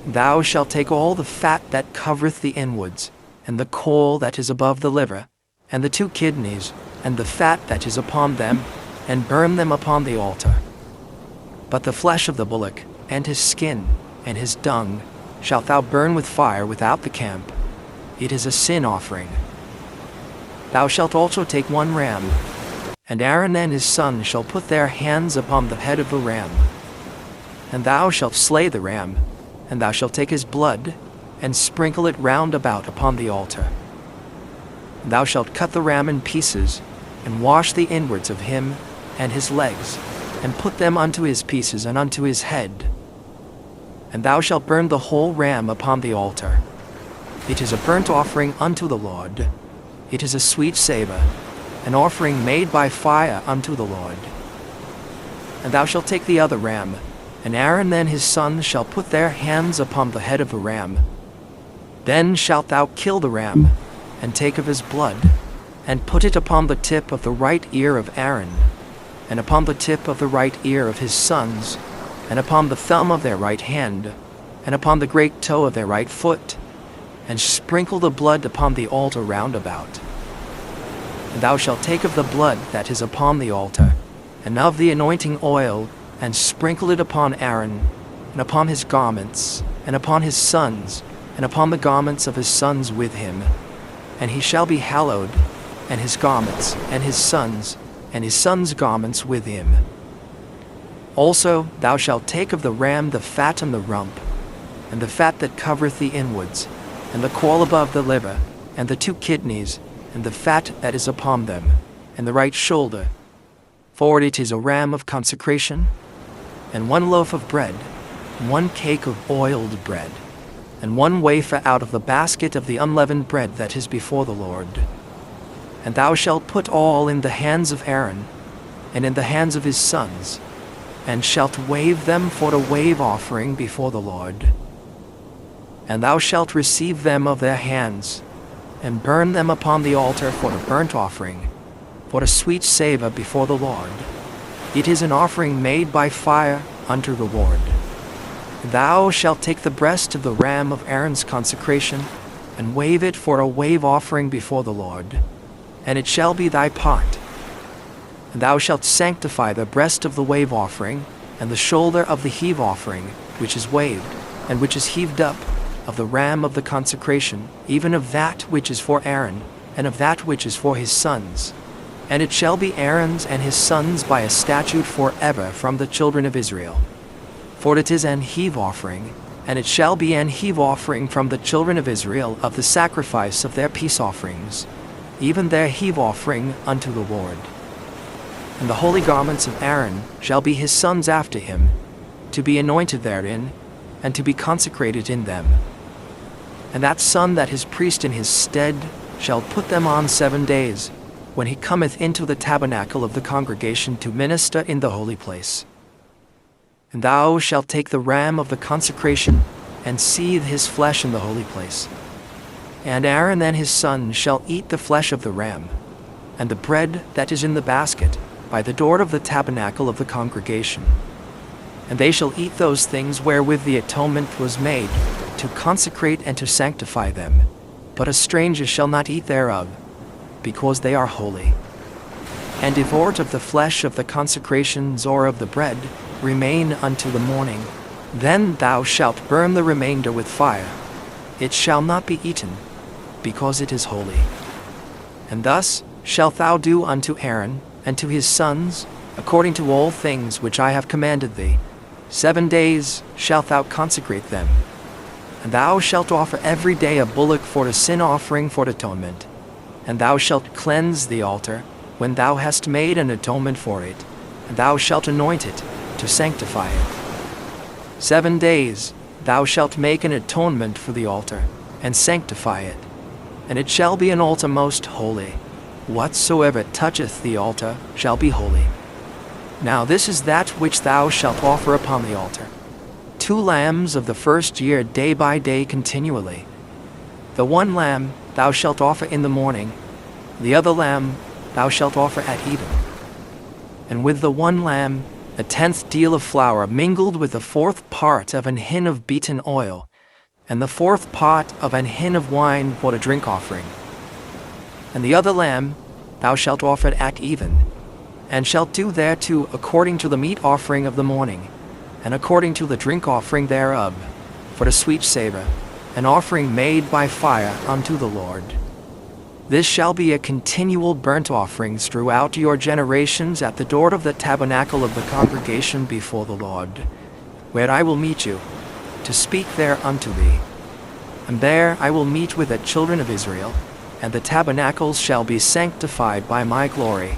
Thou shalt take all the fat that covereth the inwards, and the caul that is above the liver, and the 2 kidneys, and the fat that is upon them, and burn them upon the altar. But the flesh of the bullock, and his skin, and his dung, shalt thou burn with fire without the camp. It is a sin offering. Thou shalt also take 1 ram, and Aaron and his son shall put their hands upon the head of the ram. And thou shalt slay the ram, and thou shalt take his blood, and sprinkle it round about upon the altar. And thou shalt cut the ram in pieces, and wash the inwards of him, and his legs, and put them unto his pieces and unto his head. And thou shalt burn the whole ram upon the altar. It is a burnt offering unto the Lord. It is a sweet savour, an offering made by fire unto the Lord. And thou shalt take the other ram, and Aaron and his sons shall put their hands upon the head of the ram. Then shalt thou kill the ram, and take of his blood, and put it upon the tip of the right ear of Aaron, and upon the tip of the right ear of his sons, and upon the thumb of their right hand, and upon the great toe of their right foot, and sprinkle the blood upon the altar round about. And thou shalt take of the blood that is upon the altar, and of the anointing oil, and sprinkle it upon Aaron, and upon his garments, and upon his sons, and upon the garments of his sons with him. And he shall be hallowed, and his garments, and his sons' garments with him. Also thou shalt take of the ram the fat and the rump, and the fat that covereth the inwards, and the caul above the liver, and the 2 kidneys, and the fat that is upon them, and the right shoulder. For it is a ram of consecration, and 1 loaf of bread, and 1 cake of oiled bread, and 1 wafer out of the basket of the unleavened bread that is before the Lord. And thou shalt put all in the hands of Aaron, and in the hands of his sons, and shalt wave them for a wave offering before the Lord. And thou shalt receive them of their hands, and burn them upon the altar for a burnt offering, for a sweet savour before the Lord. It is an offering made by fire unto the Lord. Thou shalt take the breast of the ram of Aaron's consecration, and wave it for a wave offering before the Lord, and it shall be thy part. And thou shalt sanctify the breast of the wave offering, and the shoulder of the heave offering, which is waved, and which is heaved up, of the ram of the consecration, even of that which is for Aaron, and of that which is for his sons. And it shall be Aaron's and his sons by a statute forever from the children of Israel. For it is an heave offering, and it shall be an heave offering from the children of Israel of the sacrifice of their peace offerings, even their heave offering unto the Lord. And the holy garments of Aaron shall be his sons after him, to be anointed therein, and to be consecrated in them. And that son that is priest in his stead shall put them on 7 days, when he cometh into the tabernacle of the congregation to minister in the holy place. And thou shalt take the ram of the consecration, and seethe his flesh in the holy place. And Aaron and his sons shall eat the flesh of the ram, and the bread that is in the basket, by the door of the tabernacle of the congregation. And they shall eat those things wherewith the atonement was made, to consecrate and to sanctify them. But a stranger shall not eat thereof, because they are holy. And if aught of the flesh of the consecrations or of the bread remain unto the morning, then thou shalt burn the remainder with fire. It shall not be eaten, because it is holy. And thus shalt thou do unto Aaron and to his sons, according to all things which I have commanded thee. 7 days shalt thou consecrate them. And thou shalt offer every day a bullock for a sin offering for atonement. And thou shalt cleanse the altar, when thou hast made an atonement for it, and thou shalt anoint it, to sanctify it. 7 days thou shalt make an atonement for the altar, and sanctify it. And it shall be an altar most holy. Whatsoever toucheth the altar shall be holy. Now this is that which thou shalt offer upon the altar: 2 lambs of the first year day by day continually. The one lamb thou shalt offer in the morning, the other lamb thou shalt offer at even. And with the one lamb 1/10 deal of flour mingled with the 4th part of an hin of beaten oil, and the 4th part of an hin of wine for a drink offering. And the other lamb thou shalt offer at even, and shalt do thereto according to the meat offering of the morning, and according to the drink offering thereof, for the sweet savour, an offering made by fire unto the Lord. This shall be a continual burnt offering throughout your generations at the door of the tabernacle of the congregation before the Lord, where I will meet you, to speak there unto thee. And there I will meet with the children of Israel, and the tabernacles shall be sanctified by my glory.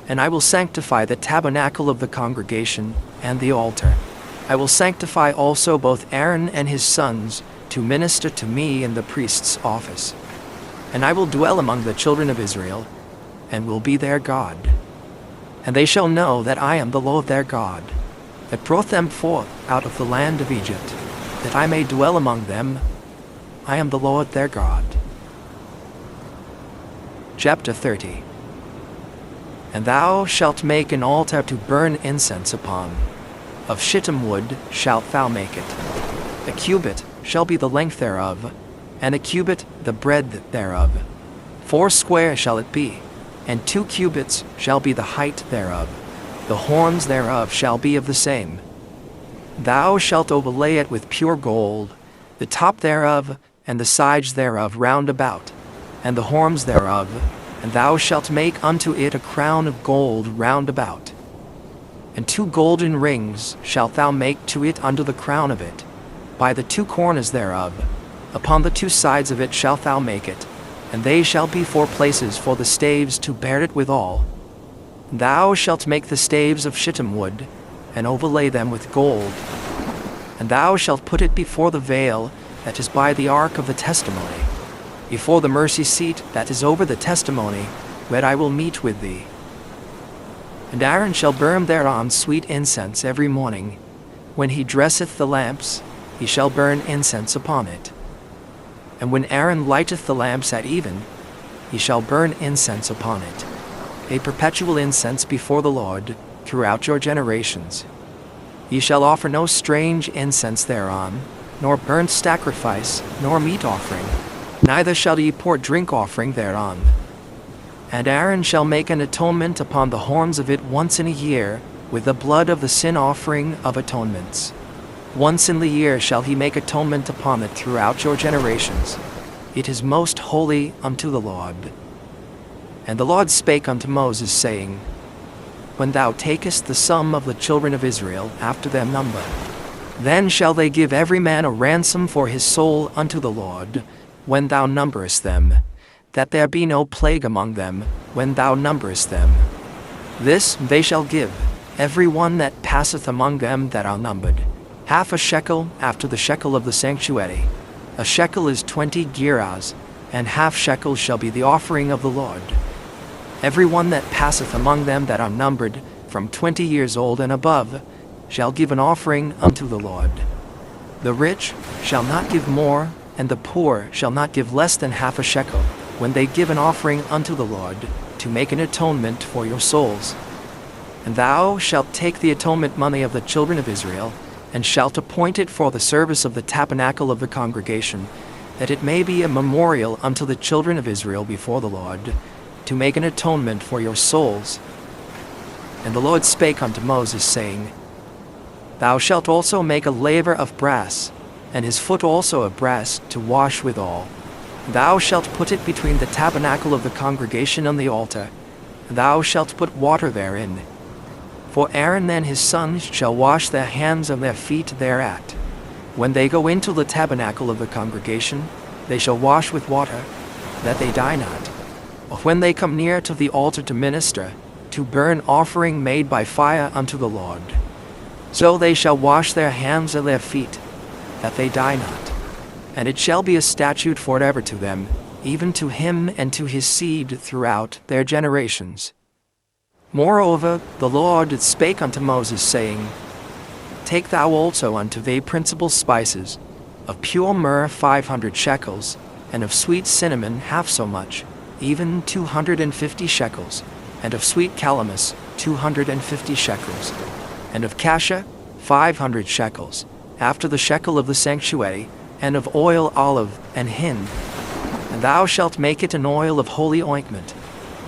And I will sanctify the tabernacle of the congregation and the altar. I will sanctify also both Aaron and his sons to minister to me in the priest's office. And I will dwell among the children of Israel, and will be their God. And they shall know that I am the Lord their God, that brought them forth out of the land of Egypt, that I may dwell among them. I am the Lord their God. Chapter 30. And thou shalt make an altar to burn incense upon. Of shittim wood shalt thou make it. A cubit shall be the length thereof, and a cubit the breadth thereof. 4 square shall it be, and 2 cubits shall be the height thereof. The horns thereof shall be of the same. Thou shalt overlay it with pure gold, the top thereof, and the sides thereof round about, and the horns thereof, and thou shalt make unto it a crown of gold round about. And 2 golden rings shalt thou make to it under the crown of it, by the 2 corners thereof. Upon the 2 sides of it shalt thou make it, and they shall be 4 places for the staves to bear it withal. Thou shalt make the staves of shittim wood, and overlay them with gold. And thou shalt put it before the veil that is by the ark of the testimony, before the mercy seat that is over the testimony, where I will meet with thee. And Aaron shall burn thereon sweet incense every morning. When he dresseth the lamps, he shall burn incense upon it. And when Aaron lighteth the lamps at even, he shall burn incense upon it, a perpetual incense before the Lord throughout your generations. Ye shall offer no strange incense thereon, nor burnt sacrifice, nor meat offering, neither shall ye pour drink offering thereon. And Aaron shall make an atonement upon the horns of it once in a year, with the blood of the sin offering of atonements. Once in the year shall he make atonement upon it throughout your generations. It is most holy unto the Lord. And the Lord spake unto Moses, saying, When thou takest the sum of the children of Israel after their number, then shall they give every man a ransom for his soul unto the Lord, when thou numberest them, that there be no plague among them when thou numberest them. This they shall give, every one that passeth among them that are numbered, half a shekel after the shekel of the sanctuary. A shekel is 20 gerahs, and half shekel shall be the offering of the Lord. Every one that passeth among them that are numbered, from 20 years old and above, shall give an offering unto the Lord. The rich shall not give more, and the poor shall not give less than half a shekel, when they give an offering unto the Lord, to make an atonement for your souls. And thou shalt take the atonement money of the children of Israel, and shalt appoint it for the service of the tabernacle of the congregation, that it may be a memorial unto the children of Israel before the Lord, to make an atonement for your souls. And the Lord spake unto Moses, saying, Thou shalt also make a laver of brass, and his foot also of brass, to wash withal. Thou shalt put it between the tabernacle of the congregation and the altar. Thou shalt put water therein. For Aaron and his sons shall wash their hands and their feet thereat. When they go into the tabernacle of the congregation, they shall wash with water, that they die not. Or when they come near to the altar to minister, to burn offering made by fire unto the Lord, so they shall wash their hands and their feet, that they die not. And it shall be a statute forever to them, even to him and to his seed throughout their generations. Moreover, the Lord spake unto Moses, saying, Take thou also unto thee principal spices, of pure myrrh 500 shekels, and of sweet cinnamon half so much, even 250 shekels, and of sweet calamus 250 shekels, and of cassia 500 shekels, after the shekel of the sanctuary, and of oil olive and hin. And thou shalt make it an oil of holy ointment,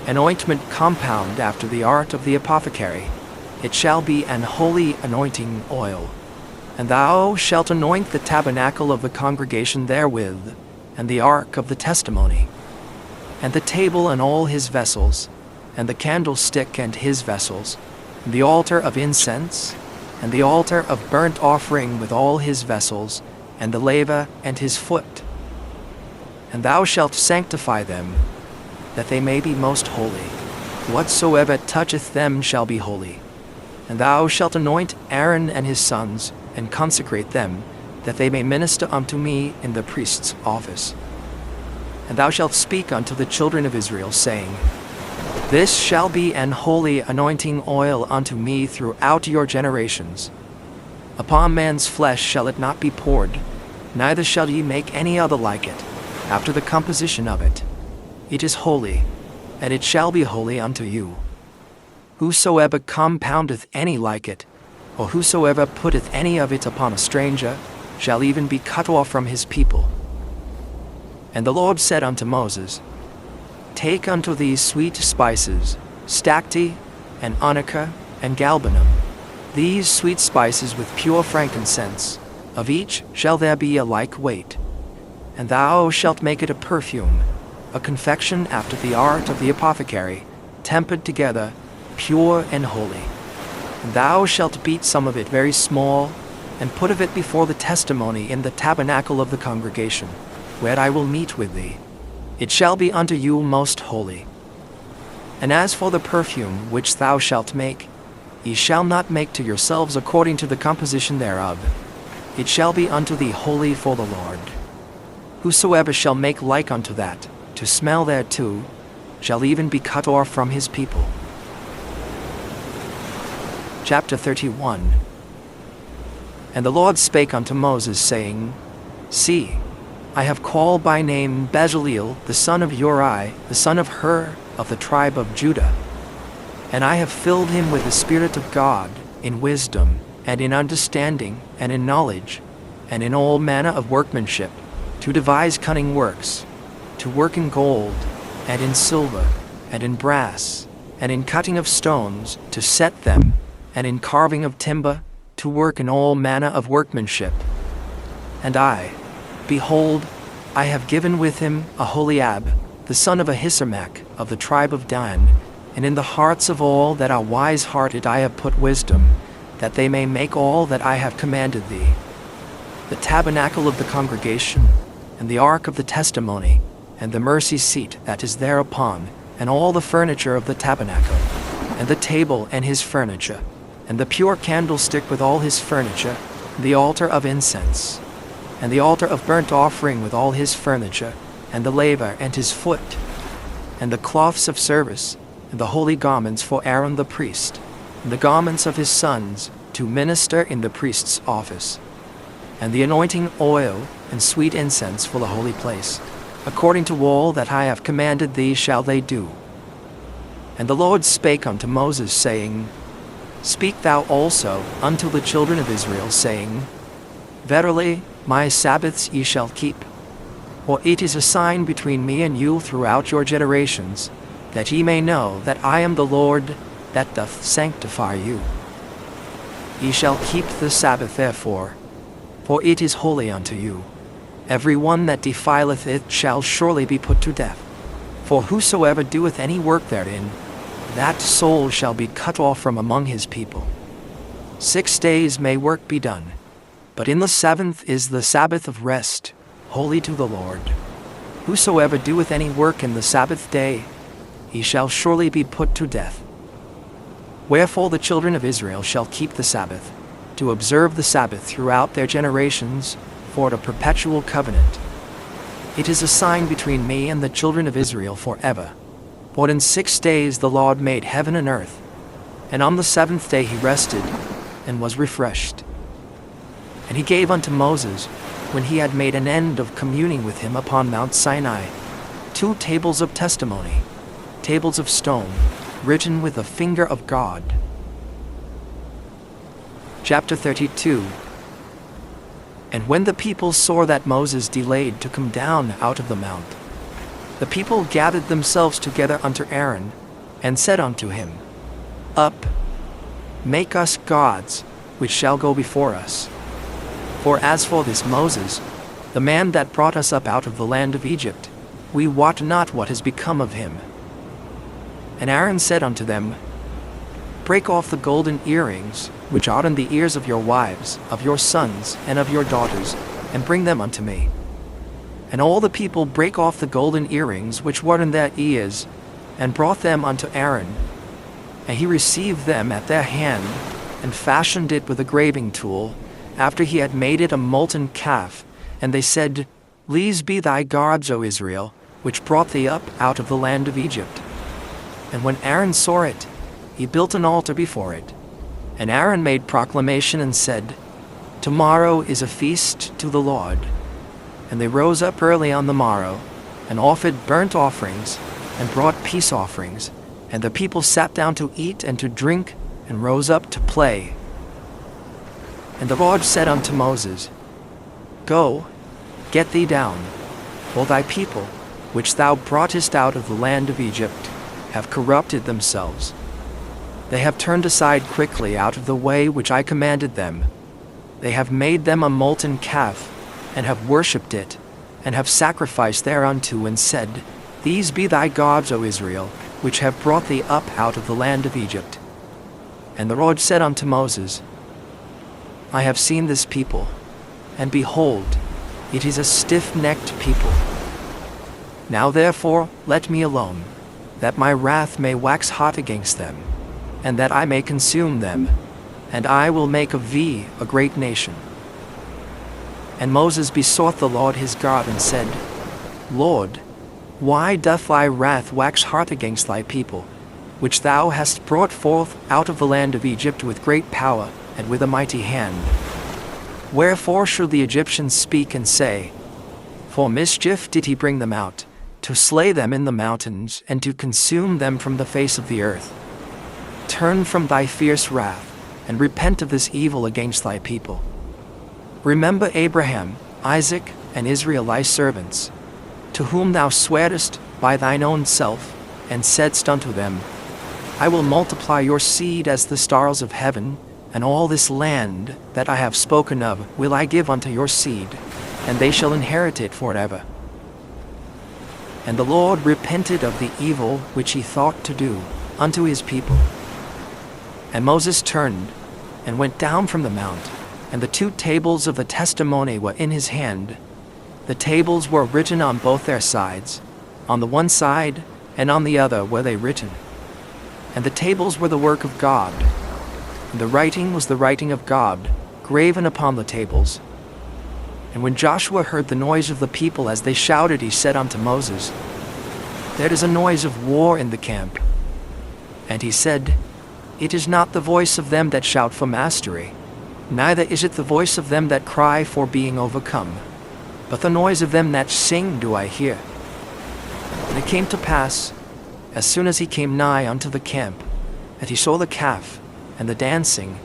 an ointment compound after the art of the apothecary. It shall be an holy anointing oil. And thou shalt anoint the tabernacle of the congregation therewith, and the ark of the testimony, and the table and all his vessels, and the candlestick and his vessels, and the altar of incense, and the altar of burnt offering with all his vessels, and the laver and his foot. And thou shalt sanctify them, that they may be most holy. Whatsoever toucheth them shall be holy. And thou shalt anoint Aaron and his sons, and consecrate them, that they may minister unto me in the priest's office. And thou shalt speak unto the children of Israel, saying, This shall be an holy anointing oil unto me throughout your generations. Upon man's flesh shall it not be poured, neither shall ye make any other like it, after the composition of it. It is holy, and it shall be holy unto you. Whosoever compoundeth any like it, or whosoever putteth any of it upon a stranger, shall even be cut off from his people. And the Lord said unto Moses, Take unto thee sweet spices, stacte, and onycha, and galbanum, these sweet spices with pure frankincense, of each shall there be a like weight. And thou shalt make it a perfume, a confection after the art of the apothecary, tempered together, pure and holy. And thou shalt beat some of it very small, and put of it before the testimony in the tabernacle of the congregation, where I will meet with thee. It shall be unto you most holy. And as for the perfume which thou shalt make, ye shall not make to yourselves according to the composition thereof. It shall be unto thee holy for the Lord. Whosoever shall make like unto that, to smell thereto, shall even be cut off from his people. Chapter 31. And the Lord spake unto Moses, saying, See, I have called by name Bezaleel, the son of Uri, the son of Hur, of the tribe of Judah. And I have filled him with the Spirit of God, in wisdom, and in understanding, and in knowledge, and in all manner of workmanship, to devise cunning works, to work in gold, and in silver, and in brass, and in cutting of stones, to set them, and in carving of timber, to work in all manner of workmanship. And I, behold, I have given with him Aholiab, the son of Ahisamach, of the tribe of Dan, and in the hearts of all that are wise-hearted I have put wisdom, that they may make all that I have commanded thee. The tabernacle of the congregation, and the ark of the testimony, and the mercy seat that is thereupon, and all the furniture of the tabernacle, and the table and his furniture, and the pure candlestick with all his furniture, the altar of incense, and the altar of burnt offering with all his furniture, and the laver and his foot, and the cloths of service, and the holy garments for Aaron the priest, and the garments of his sons to minister in the priest's office, and the anointing oil and sweet incense for the holy place. According to all that I have commanded thee shall they do. And the Lord spake unto Moses, saying, Speak thou also unto the children of Israel, saying, Verily my Sabbaths ye shall keep, for it is a sign between me and you throughout your generations, that ye may know that I am the Lord that doth sanctify you. Ye shall keep the Sabbath therefore, for it is holy unto you. Every one that defileth it shall surely be put to death. For whosoever doeth any work therein, that soul shall be cut off from among his people. 6 days may work be done, but in the seventh is the Sabbath of rest, holy to the Lord. Whosoever doeth any work in the Sabbath day, he shall surely be put to death. Wherefore the children of Israel shall keep the Sabbath, to observe the Sabbath throughout their generations, for a perpetual covenant. It is a sign between me and the children of Israel forever. For in 6 days the Lord made heaven and earth, and on the seventh day he rested, and was refreshed. And he gave unto Moses, when he had made an end of communing with him upon Mount Sinai, 2 tables of testimony, tables of stone, written with the finger of God. Chapter 32. And when the people saw that Moses delayed to come down out of the mount, the people gathered themselves together unto Aaron, and said unto him, Up, make us gods, which shall go before us. For as for this Moses, the man that brought us up out of the land of Egypt, we wot not what has become of him. And Aaron said unto them, Break off the golden earrings, which are in the ears of your wives, of your sons, and of your daughters, and bring them unto me. And all the people brake off the golden earrings which were in their ears, and brought them unto Aaron. And he received them at their hand, and fashioned it with a graving tool, after he had made it a molten calf. And they said, These be thy gods, O Israel, which brought thee up out of the land of Egypt. And when Aaron saw it, he built an altar before it. And Aaron made proclamation and said, Tomorrow is a feast to the Lord. And they rose up early on the morrow, and offered burnt offerings, and brought peace offerings. And the people sat down to eat and to drink, and rose up to play. And the Lord said unto Moses, Go, get thee down, for thy people, which thou broughtest out of the land of Egypt, have corrupted themselves. They have turned aside quickly out of the way which I commanded them. They have made them a molten calf, and have worshipped it, and have sacrificed thereunto, and said, These be thy gods, O Israel, which have brought thee up out of the land of Egypt. And the Lord said unto Moses, I have seen this people, and behold, it is a stiff-necked people. Now therefore let me alone, that my wrath may wax hot against them, and that I may consume them, and I will make of thee a great nation. And Moses besought the Lord his God, and said, Lord, why doth thy wrath wax hot against thy people, which thou hast brought forth out of the land of Egypt with great power and with a mighty hand? Wherefore should the Egyptians speak and say, For mischief did he bring them out, to slay them in the mountains, and to consume them from the face of the earth? Turn from thy fierce wrath, and repent of this evil against thy people. Remember Abraham, Isaac, and Israel thy servants, to whom thou swarest by thine own self, and saidst unto them, I will multiply your seed as the stars of heaven, and all this land that I have spoken of will I give unto your seed, and they shall inherit it forever. And the Lord repented of the evil which he thought to do unto his people. And Moses turned, and went down from the mount, and the 2 tables of the testimony were in his hand. The tables were written on both their sides, on the one side, and on the other were they written. And the tables were the work of God, and the writing was the writing of God, graven upon the tables. And when Joshua heard the noise of the people as they shouted, he said unto Moses, There is a noise of war in the camp. And he said, It is not the voice of them that shout for mastery, neither is it the voice of them that cry for being overcome, but the noise of them that sing do I hear. And it came to pass, as soon as he came nigh unto the camp, that he saw the calf and the dancing,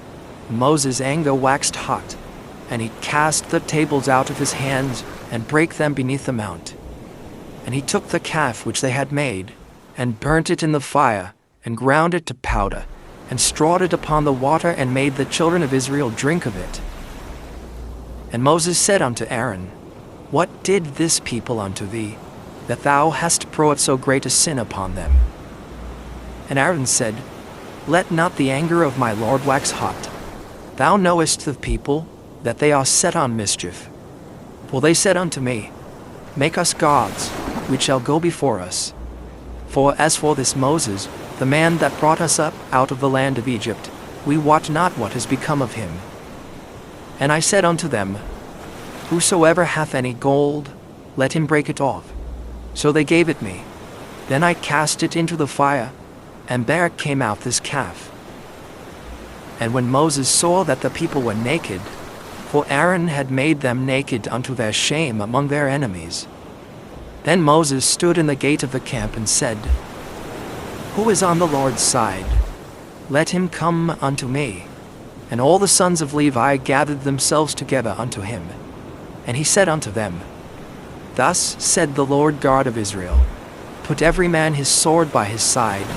Moses' anger waxed hot, and he cast the tables out of his hands, and brake them beneath the mount. And he took the calf which they had made, and burnt it in the fire, and ground it to powder, and strawed it upon the water, and made the children of Israel drink of it. And Moses said unto Aaron, What did this people unto thee, that thou hast brought so great a sin upon them? And Aaron said, Let not the anger of my Lord wax hot. Thou knowest the people, that they are set on mischief. For they said unto me, Make us gods, which shall go before us. For as for this Moses, the man that brought us up out of the land of Egypt, we wot not what is become of him. And I said unto them, Whosoever hath any gold, let him break it off. So they gave it me. Then I cast it into the fire, and there came out this calf. And when Moses saw that the people were naked, for Aaron had made them naked unto their shame among their enemies, then Moses stood in the gate of the camp and said, Who is on the Lord's side? Let him come unto me. And all the sons of Levi gathered themselves together unto him. And he said unto them, Thus said the Lord God of Israel, Put every man his sword by his side,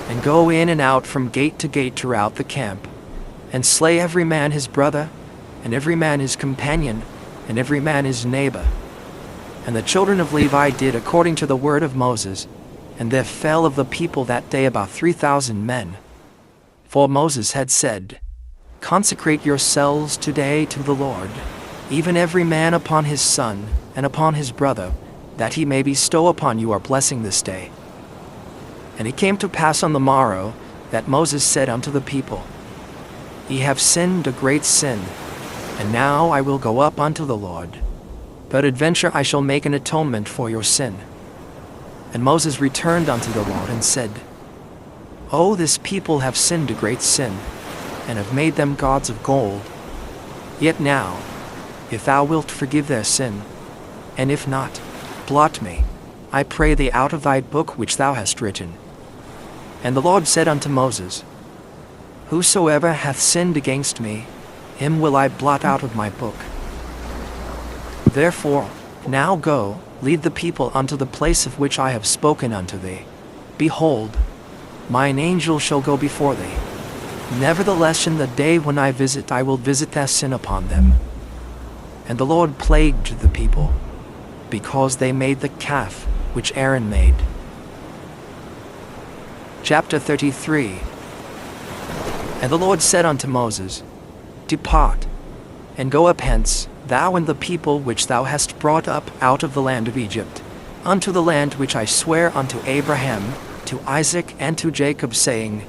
and go in and out from gate to gate throughout the camp, and slay every man his brother, and every man his companion, and every man his neighbor. And the children of Levi did according to the word of Moses, and there fell of the people that day about 3,000 men. For Moses had said, Consecrate yourselves today to the Lord, even every man upon his son, and upon his brother, that he may bestow upon you our blessing this day. And it came to pass on the morrow, that Moses said unto the people, Ye have sinned a great sin, and now I will go up unto the Lord. Peradventure I shall make an atonement for your sin. And Moses returned unto the Lord and said, O this people have sinned a great sin, and have made them gods of gold. Yet now, if thou wilt forgive their sin, and if not, blot me, I pray thee, out of thy book which thou hast written. And the Lord said unto Moses, Whosoever hath sinned against me, him will I blot out of my book. Therefore, now go, lead the people unto the place of which I have spoken unto thee. Behold, mine angel shall go before thee. Nevertheless in the day when I visit, I will visit their sin upon them. And the Lord plagued the people, because they made the calf which Aaron made. Chapter 33. And the Lord said unto Moses, Depart, and go up hence, thou and the people which thou hast brought up out of the land of Egypt, unto the land which I swear unto Abraham, to Isaac, and to Jacob, saying,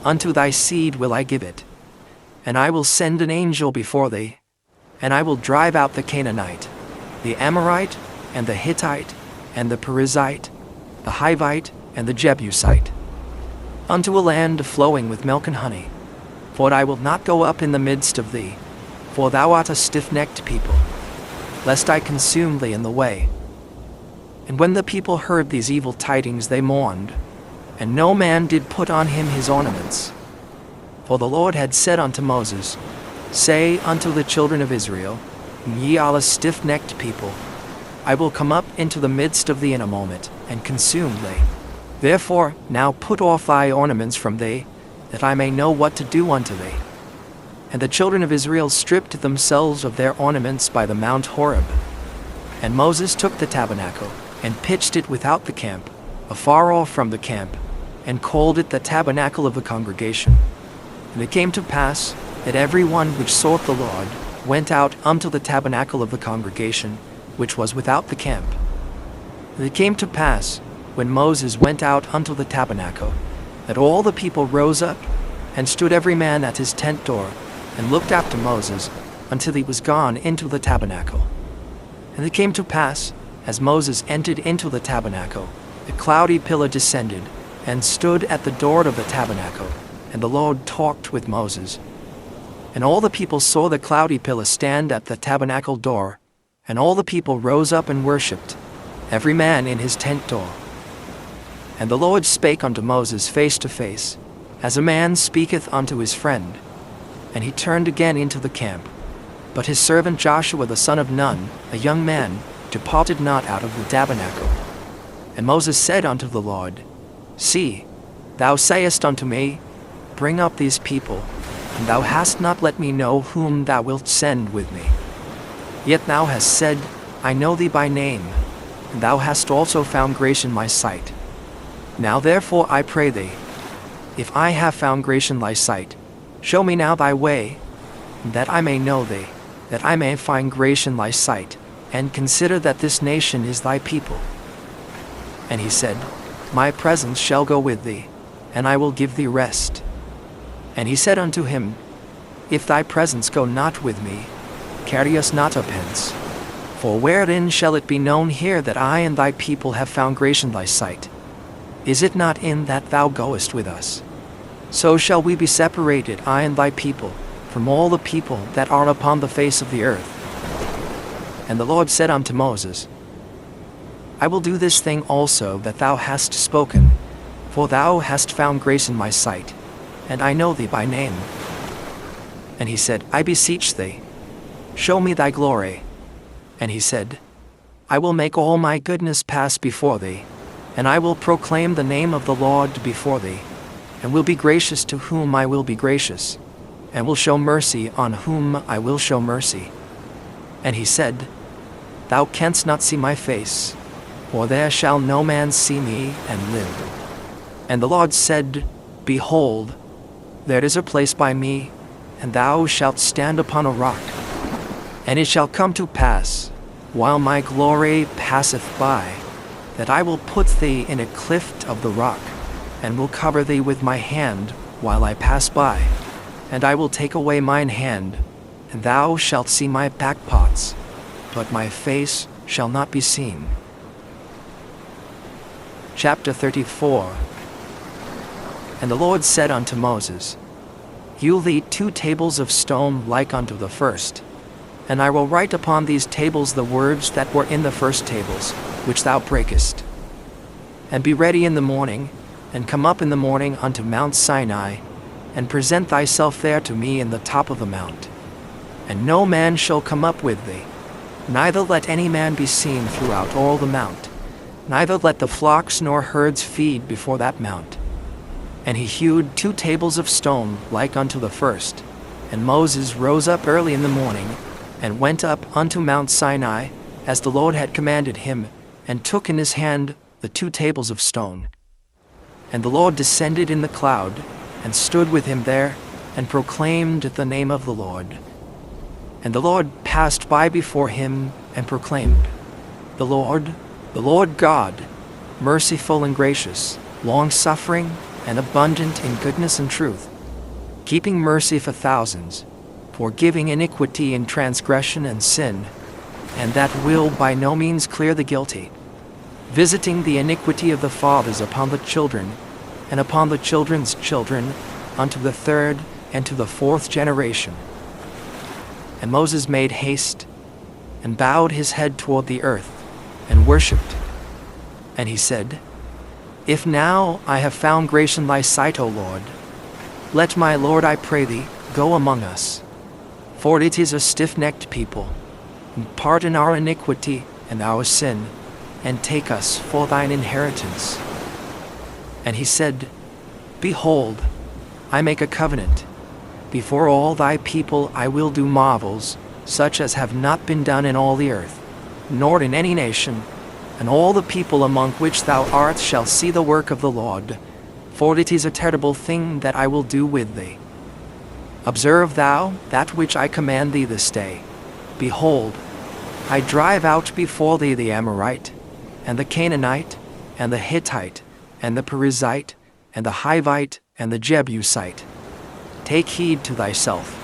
Unto thy seed will I give it. And I will send an angel before thee, and I will drive out the Canaanite, the Amorite, and the Hittite, and the Perizzite, the Hivite, and the Jebusite, unto a land flowing with milk and honey. For I will not go up in the midst of thee, for thou art a stiff-necked people, lest I consume thee in the way. And when the people heard these evil tidings, they mourned, and no man did put on him his ornaments. For the Lord had said unto Moses, Say unto the children of Israel, Ye are a stiff-necked people. I will come up into the midst of thee in a moment, and consume thee. Therefore now put off thy ornaments from thee, that I may know what to do unto thee. And the children of Israel stripped themselves of their ornaments by the Mount Horeb. And Moses took the tabernacle, and pitched it without the camp, afar off from the camp, and called it the tabernacle of the congregation. And it came to pass, that every one which sought the Lord went out unto the tabernacle of the congregation, which was without the camp. And it came to pass, when Moses went out unto the tabernacle, that all the people rose up, and stood every man at his tent door, and looked after Moses, until he was gone into the tabernacle. And it came to pass, as Moses entered into the tabernacle, the cloudy pillar descended, and stood at the door of the tabernacle, and the Lord talked with Moses. And all the people saw the cloudy pillar stand at the tabernacle door, and all the people rose up and worshipped, every man in his tent door. And the Lord spake unto Moses face to face, as a man speaketh unto his friend. And he turned again into the camp. But his servant Joshua the son of Nun, a young man, departed not out of the tabernacle. And Moses said unto the Lord, See, thou sayest unto me, Bring up these people, and thou hast not let me know whom thou wilt send with me. Yet thou hast said, I know thee by name, and thou hast also found grace in my sight. Now therefore I pray thee, if I have found grace in thy sight, show me now thy way, that I may know thee, that I may find grace in thy sight, and consider that this nation is thy people. And he said, My presence shall go with thee, and I will give thee rest. And he said unto him, If thy presence go not with me, carry us not up hence. For wherein shall it be known here that I and thy people have found grace in thy sight? Is it not in that thou goest with us? So shall we be separated, I and thy people, from all the people that are upon the face of the earth. And the Lord said unto Moses, I will do this thing also that thou hast spoken, for thou hast found grace in my sight, and I know thee by name. And he said, I beseech thee, show me thy glory. And he said, I will make all my goodness pass before thee, and I will proclaim the name of the Lord before thee, and will be gracious to whom I will be gracious, and will show mercy on whom I will show mercy. And he said, Thou canst not see my face, for there shall no man see me and live. And the Lord said, Behold, there is a place by me, and thou shalt stand upon a rock. And it shall come to pass, while my glory passeth by, that I will put thee in a cleft of the rock, and will cover thee with my hand while I pass by. And I will take away mine hand, and thou shalt see my backparts, but my face shall not be seen. Chapter 34. And the Lord said unto Moses, Hew thee 2 tables of stone like unto the first, and I will write upon these tables the words that were in the first tables, which thou breakest. And be ready in the morning, and come up in the morning unto Mount Sinai, and present thyself there to me in the top of the mount. And no man shall come up with thee, neither let any man be seen throughout all the mount, neither let the flocks nor herds feed before that mount. And he hewed 2 tables of stone like unto the first. And Moses rose up early in the morning, and went up unto Mount Sinai, as the Lord had commanded him, and took in his hand the 2 tables of stone. And the Lord descended in the cloud, and stood with him there, and proclaimed the name of the Lord. And the Lord passed by before him, and proclaimed, the Lord God, merciful and gracious, long-suffering, and abundant in goodness and truth, keeping mercy for thousands, forgiving iniquity and transgression and sin, and that will by no means clear the guilty, visiting the iniquity of the fathers upon the children, and upon the children's children, unto the 3rd and to the 4th generation. And Moses made haste, and bowed his head toward the earth, and worshipped. And he said, If now I have found grace in thy sight, O Lord, let my Lord, I pray thee, go among us. For it is a stiff-necked people, and pardon our iniquity and our sin, and take us for thine inheritance. And he said, Behold, I make a covenant. Before all thy people I will do marvels, such as have not been done in all the earth, nor in any nation, and all the people among which thou art shall see the work of the Lord, for it is a terrible thing that I will do with thee. Observe thou that which I command thee this day. Behold, I drive out before thee the Amorite, and the Canaanite, and the Hittite, and the Perizzite, and the Hivite, and the Jebusite. Take heed to thyself,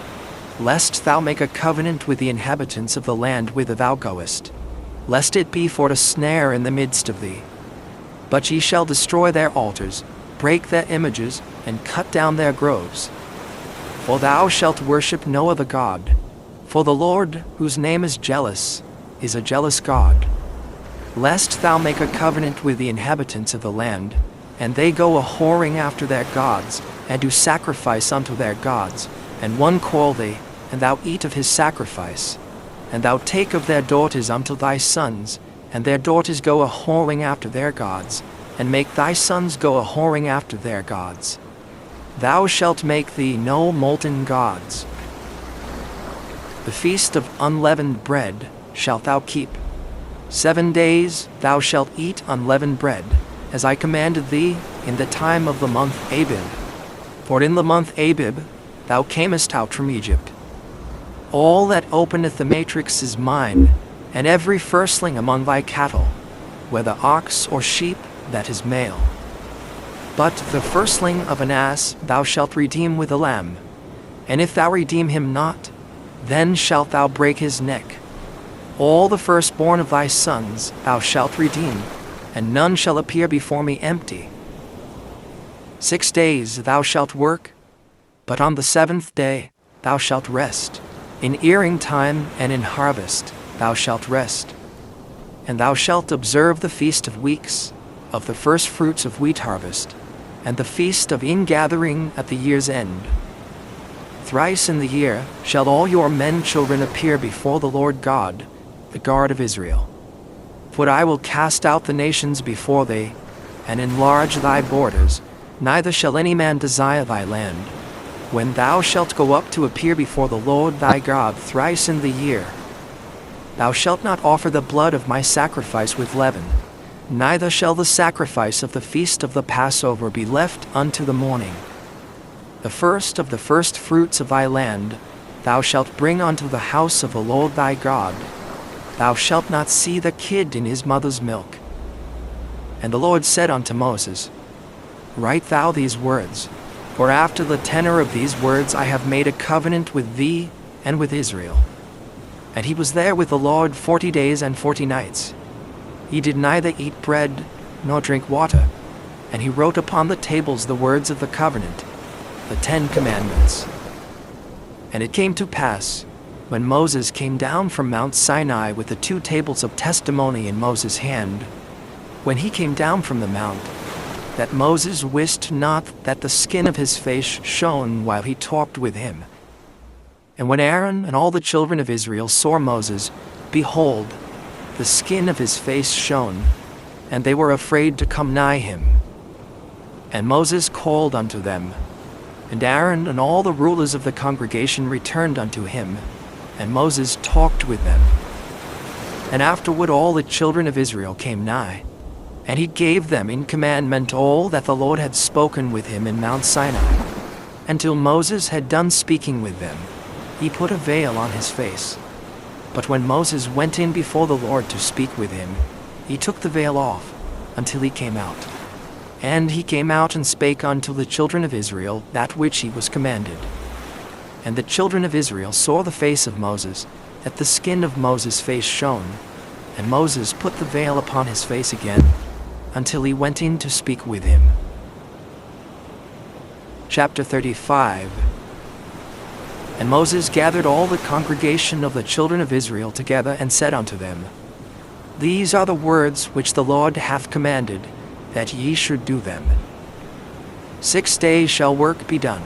lest thou make a covenant with the inhabitants of the land whither thou goest, lest it be for a snare in the midst of thee. But ye shall destroy their altars, break their images, and cut down their groves. For thou shalt worship no other God, for the Lord, whose name is jealous, is a jealous God. Lest thou make a covenant with the inhabitants of the land, and they go a-whoring after their gods, and do sacrifice unto their gods, and one call thee, and thou eat of his sacrifice. And thou take of their daughters unto thy sons, and their daughters go a-whoring after their gods, and make thy sons go a-whoring after their gods. Thou shalt make thee no molten gods. The feast of unleavened bread shalt thou keep. 7 days thou shalt eat unleavened bread, as I commanded thee, in the time of the month Abib. For in the month Abib thou camest out from Egypt. All that openeth the matrix is mine, and every firstling among thy cattle, whether ox or sheep, that is male. But the firstling of an ass thou shalt redeem with a lamb, and if thou redeem him not, then shalt thou break his neck. All the firstborn of thy sons thou shalt redeem, and none shall appear before me empty. 6 days thou shalt work, but on the 7th day thou shalt rest. In earing time and in harvest thou shalt rest. And thou shalt observe the feast of weeks, of the first fruits of wheat harvest, and the feast of ingathering at the year's end. Thrice in the year shall all your men children appear before the Lord God, the God of Israel. For I will cast out the nations before thee, and enlarge thy borders, neither shall any man desire thy land. When thou shalt go up to appear before the Lord thy God thrice in the year, thou shalt not offer the blood of my sacrifice with leaven, neither shall the sacrifice of the feast of the Passover be left unto the morning. The first of the first fruits of thy land thou shalt bring unto the house of the Lord thy God. Thou shalt not see the kid in his mother's milk. And the Lord said unto Moses, Write thou these words, for after the tenor of these words I have made a covenant with thee and with Israel. And he was there with the Lord 40 days and 40 nights. He did neither eat bread nor drink water, and he wrote upon the tables the words of the covenant, the 10 commandments. And it came to pass, when Moses came down from Mount Sinai with the 2 tables of testimony in Moses' hand, when he came down from the mount, that Moses wist not that the skin of his face shone while he talked with him. And when Aaron and all the children of Israel saw Moses, behold, the skin of his face shone, and they were afraid to come nigh him. And Moses called unto them, and Aaron and all the rulers of the congregation returned unto him, and Moses talked with them. And afterward all the children of Israel came nigh, and he gave them in commandment all that the Lord had spoken with him in Mount Sinai. Until Moses had done speaking with them, he put a veil on his face. But when Moses went in before the Lord to speak with him, he took the veil off until he came out. And he came out and spake unto the children of Israel that which he was commanded. And the children of Israel saw the face of Moses, that the skin of Moses' face shone. And Moses put the veil upon his face again, until he went in to speak with him. Chapter 35. And Moses gathered all the congregation of the children of Israel together, and said unto them, These are the words which the Lord hath commanded, that ye should do them. 6 days shall work be done,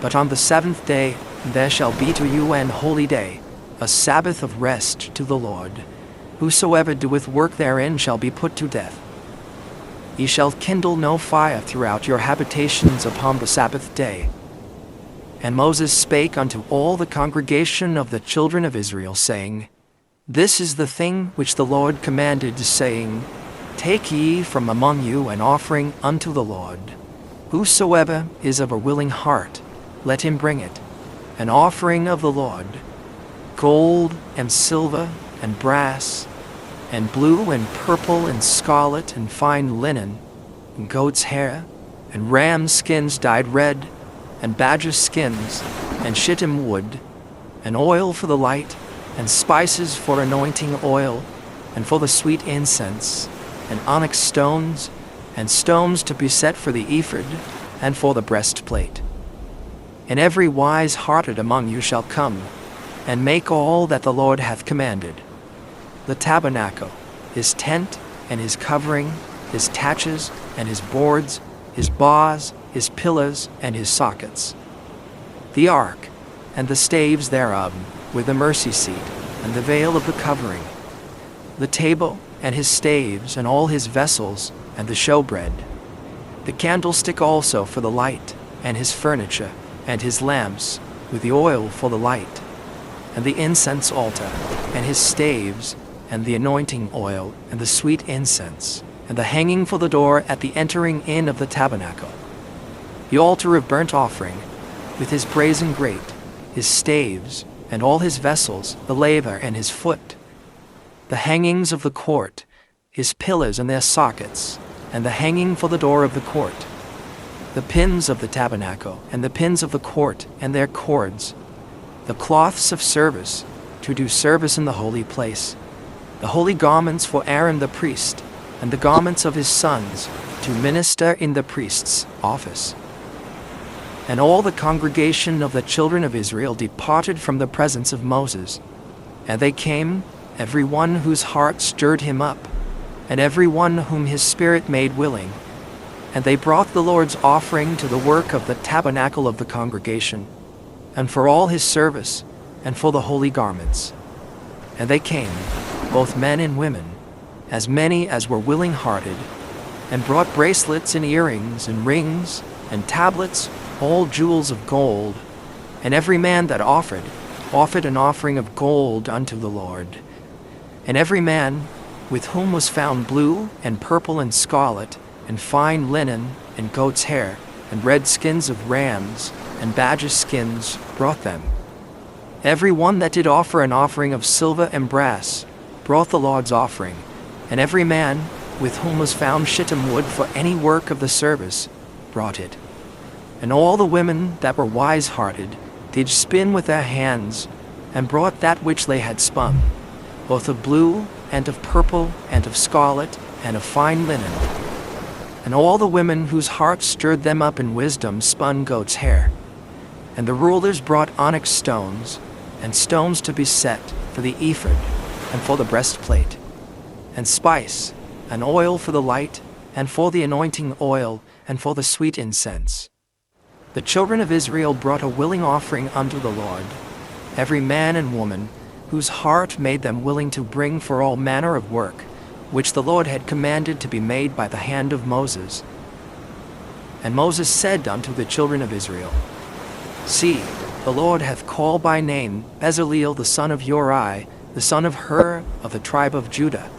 but on the 7th day there shall be to you an holy day, a Sabbath of rest to the Lord. Whosoever doeth work therein shall be put to death. Ye shall kindle no fire throughout your habitations upon the Sabbath day. And Moses spake unto all the congregation of the children of Israel, saying, This is the thing which the Lord commanded, saying, Take ye from among you an offering unto the Lord. Whosoever is of a willing heart, let him bring it, an offering of the Lord, gold and silver and brass, and blue and purple and scarlet and fine linen, and goat's hair, and ram skins dyed red, and badger skins, and shittim wood, and oil for the light, and spices for anointing oil, and for the sweet incense, and onyx stones, and stones to be set for the ephod, and for the breastplate. And every wise-hearted among you shall come, and make all that the Lord hath commanded: the tabernacle, his tent, and his covering, his taches, and his boards, his bars, his pillars, and his sockets, the ark, and the staves thereof, with the mercy seat, and the veil of the covering, the table, and his staves, and all his vessels, and the showbread, the candlestick also for the light, and his furniture, and his lamps, with the oil for the light, and the incense altar, and his staves, and the anointing oil, and the sweet incense, and the hanging for the door at the entering in of the tabernacle, the altar of burnt offering, with his brazen grate, his staves, and all his vessels, the laver and his foot, the hangings of the court, his pillars and their sockets, and the hanging for the door of the court, the pins of the tabernacle, and the pins of the court, and their cords, the cloths of service, to do service in the holy place, the holy garments for Aaron the priest, and the garments of his sons, to minister in the priest's office. And all the congregation of the children of Israel departed from the presence of Moses. And they came, every one whose heart stirred him up, and every one whom his spirit made willing. And they brought the Lord's offering to the work of the tabernacle of the congregation, and for all his service, and for the holy garments. And they came, both men and women, as many as were willing-hearted, and brought bracelets and earrings and rings and tablets, all jewels of gold. And every man that offered an offering of gold unto the Lord. And every man with whom was found blue and purple and scarlet, and fine linen, and goat's hair, and red skins of rams, and badger skins, brought them. Every one that did offer an offering of silver and brass brought the Lord's offering, and every man with whom was found shittim wood for any work of the service brought it. And all the women that were wise-hearted did spin with their hands, and brought that which they had spun, both of blue, and of purple, and of scarlet, and of fine linen. And all the women whose hearts stirred them up in wisdom spun goat's hair. And the rulers brought onyx stones, and stones to be set for the ephod, and for the breastplate, and spice, and oil for the light, and for the anointing oil, and for the sweet incense. The children of Israel brought a willing offering unto the Lord, every man and woman, whose heart made them willing to bring for all manner of work, which the Lord had commanded to be made by the hand of Moses. And Moses said unto the children of Israel, See, the Lord hath called by name Bezaleel the son of Uri, the son of Hur, of the tribe of Judah.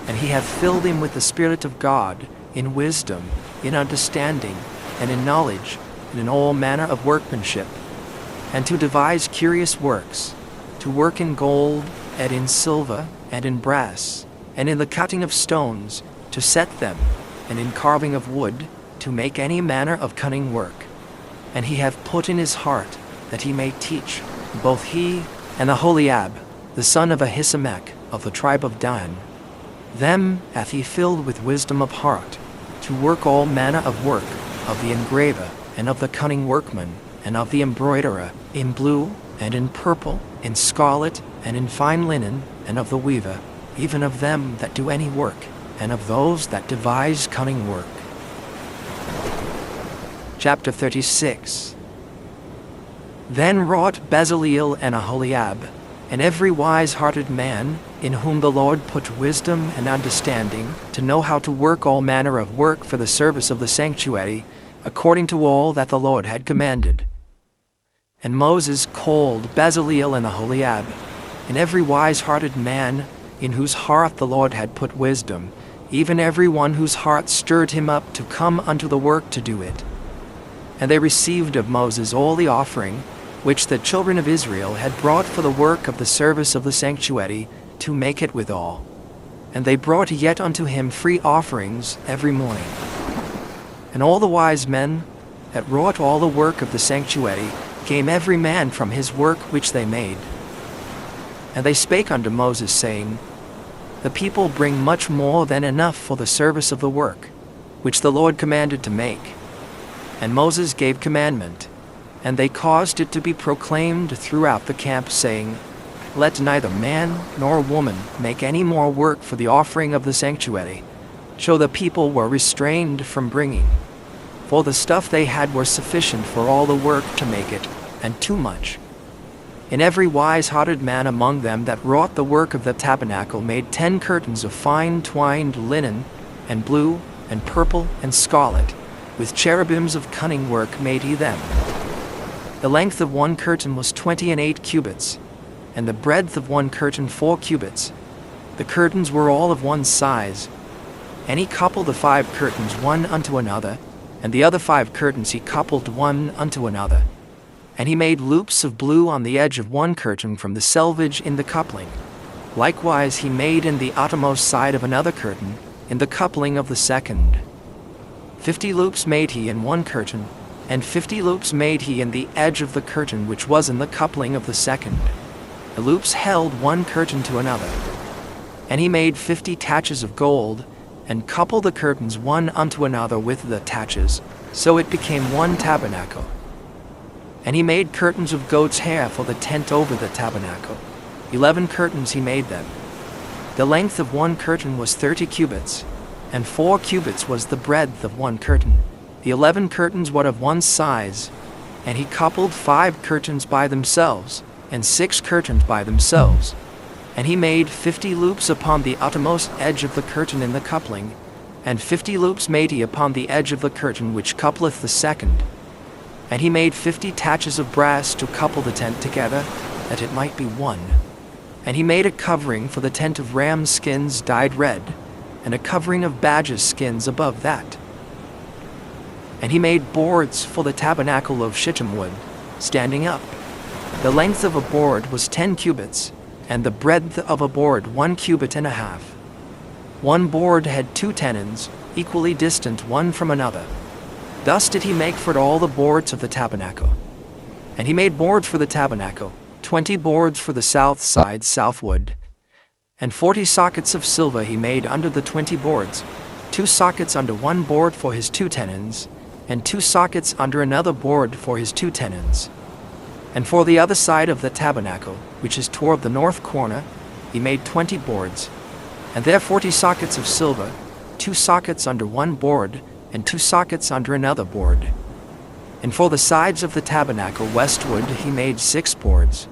And he hath filled him with the Spirit of God, in wisdom, in understanding, and in knowledge, and in all manner of workmanship, and to devise curious works, to work in gold, and in silver, and in brass, and in the cutting of stones, to set them, and in carving of wood, to make any manner of cunning work. And he hath put in his heart that he may teach, both he and Aholiab, the son of Ahisamach, of the tribe of Dan. Them hath he filled with wisdom of heart, to work all manner of work, of the engraver, and of the cunning workman, and of the embroiderer, in blue, and in purple, in scarlet, and in fine linen, and of the weaver, even of them that do any work, and of those that devise cunning work. Chapter 36. Then wrought Bezaleel and Aholiab, and every wise-hearted man, in whom the Lord put wisdom and understanding, to know how to work all manner of work for the service of the sanctuary, according to all that the Lord had commanded. And Moses called Bezaleel and Aholiab, and every wise-hearted man, in whose heart the Lord had put wisdom, even every one whose heart stirred him up to come unto the work to do it. And they received of Moses all the offering, which the children of Israel had brought for the work of the service of the sanctuary, to make it withal. And they brought yet unto him free offerings every morning. And all the wise men that wrought all the work of the sanctuary came every man from his work which they made. And they spake unto Moses, saying, The people bring much more than enough for the service of the work, which the Lord commanded to make. And Moses gave commandment, and they caused it to be proclaimed throughout the camp, saying, Let neither man nor woman make any more work for the offering of the sanctuary. So the people were restrained from bringing. For the stuff they had was sufficient for all the work to make it, and too much. And every wise-hearted man among them that wrought the work of the tabernacle made 10 curtains of fine twined linen, and blue, and purple, and scarlet. With cherubims of cunning work made he them. The length of one curtain was 28 cubits, and the breadth of one curtain 4 cubits. The curtains were all of one size. And he coupled the 5 curtains one unto another, and the other 5 curtains he coupled one unto another. And he made loops of blue on the edge of one curtain from the selvage in the coupling. Likewise he made in the outermost side of another curtain, in the coupling of the second. 50 loops made he in one curtain, and 50 loops made he in the edge of the curtain which was in the coupling of the second. The loops held one curtain to another. And he made 50 taches of gold, and coupled the curtains one unto another with the taches, so it became one tabernacle. And he made curtains of goat's hair for the tent over the tabernacle. 11 curtains he made them. The length of one curtain was 30 cubits, and 4 cubits was the breadth of one curtain. The 11 curtains were of one size, and he coupled 5 curtains by themselves, and 6 curtains by themselves. And he made 50 loops upon the outermost edge of the curtain in the coupling, and 50 loops made he upon the edge of the curtain which coupleth the second. And he made 50 taches of brass to couple the tent together, that it might be one. And he made a covering for the tent of ram skins dyed red, and a covering of badger's skins above that. And he made boards for the tabernacle of shittim wood, standing up. The length of a board was 10 cubits, and the breadth of a board 1 cubit and a half. One board had 2 tenons, equally distant one from another. Thus did he make for it all the boards of the tabernacle. And he made boards for the tabernacle, 20 boards for the south side southward. And 40 sockets of silver he made under the 20 boards, 2 sockets under one board for his 2 tenons, and 2 sockets under another board for his 2 tenons. And for the other side of the tabernacle, which is toward the north corner, he made 20 boards, and there 40 sockets of silver, 2 sockets under one board, and 2 sockets under another board. And for the sides of the tabernacle westward he made 6 boards.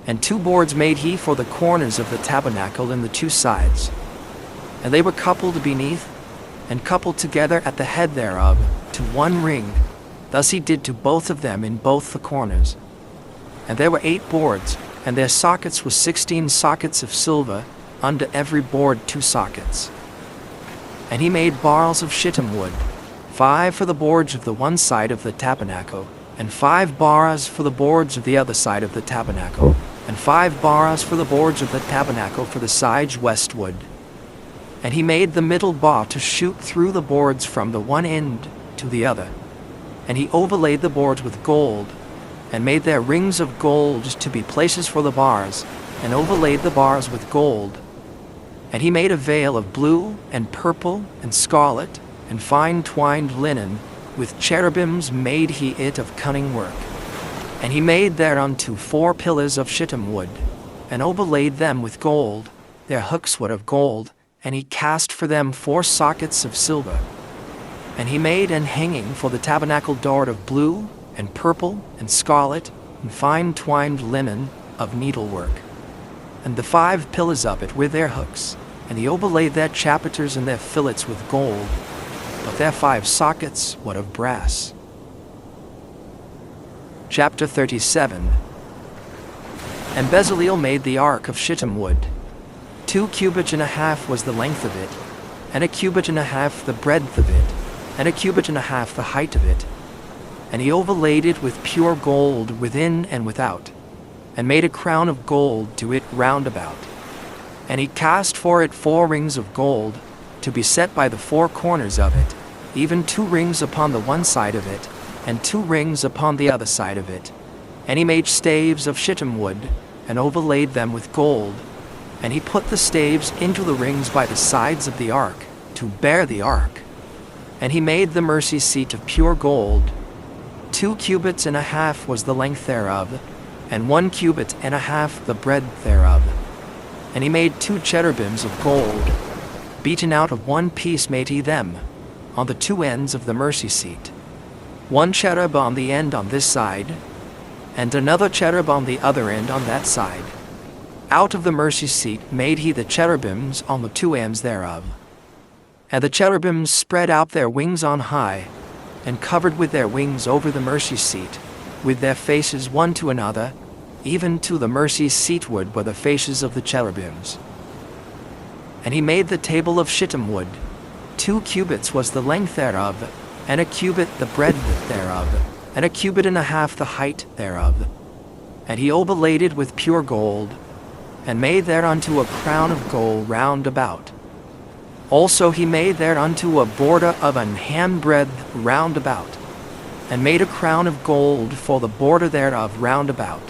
And 2 boards made he for the corners of the tabernacle in the 2 sides. And they were coupled beneath, and coupled together at the head thereof, to one ring. Thus he did to both of them in both the corners. And there were 8 boards, and their sockets were 16 sockets of silver, under every board 2 sockets. And he made bars of shittim wood, 5 for the boards of the one side of the tabernacle, and 5 bars for the boards of the other side of the tabernacle, and 5 bars for the boards of the tabernacle for the sides westward. And he made the middle bar to shoot through the boards from the one end to the other. And he overlaid the boards with gold, and made their rings of gold to be places for the bars, and overlaid the bars with gold. And he made a veil of blue, and purple, and scarlet, and fine twined linen, with cherubims made he it of cunning work. And he made thereunto 4 pillars of shittim wood, and overlaid them with gold, their hooks were of gold, and he cast for them 4 sockets of silver. And he made an hanging for the tabernacle door of blue, and purple, and scarlet, and fine twined linen of needlework. And the 5 pillars of it with their hooks, and he overlaid their chapiters and their fillets with gold, but their 5 sockets were of brass. Chapter 37. And Bezaleel made the ark of shittim wood. 2 cubits and a half was the length of it, and 1 cubit and a half the breadth of it, and 1 cubit and a half the height of it. And he overlaid it with pure gold within and without, and made a crown of gold to it round about. And he cast for it 4 rings of gold, to be set by the 4 corners of it, even 2 rings upon the one side of it, and 2 rings upon the other side of it. And he made staves of shittim wood, and overlaid them with gold. And he put the staves into the rings by the sides of the ark, to bear the ark. And he made the mercy seat of pure gold. 2 cubits and a half was the length thereof, and 1 cubit and a half the breadth thereof. And he made 2 cherubims of gold. Beaten out of 1 piece made he them, on the 2 ends of the mercy seat. 1 cherub on the end on this side, and another cherub on the other end on that side. Out of the mercy seat made he the cherubims on the 2 ends thereof. And the cherubims spread out their wings on high, and covered with their wings over the mercy seat, with their faces one to another, even to the mercy seatward were the faces of the cherubims. And he made the table of shittim wood. 2 cubits was the length thereof, and a cubit the breadth thereof, and a cubit and a half the height thereof. And he overlaid it with pure gold, and made thereunto a crown of gold round about. Also he made thereunto a border of an handbreadth round about, and made a crown of gold for the border thereof round about.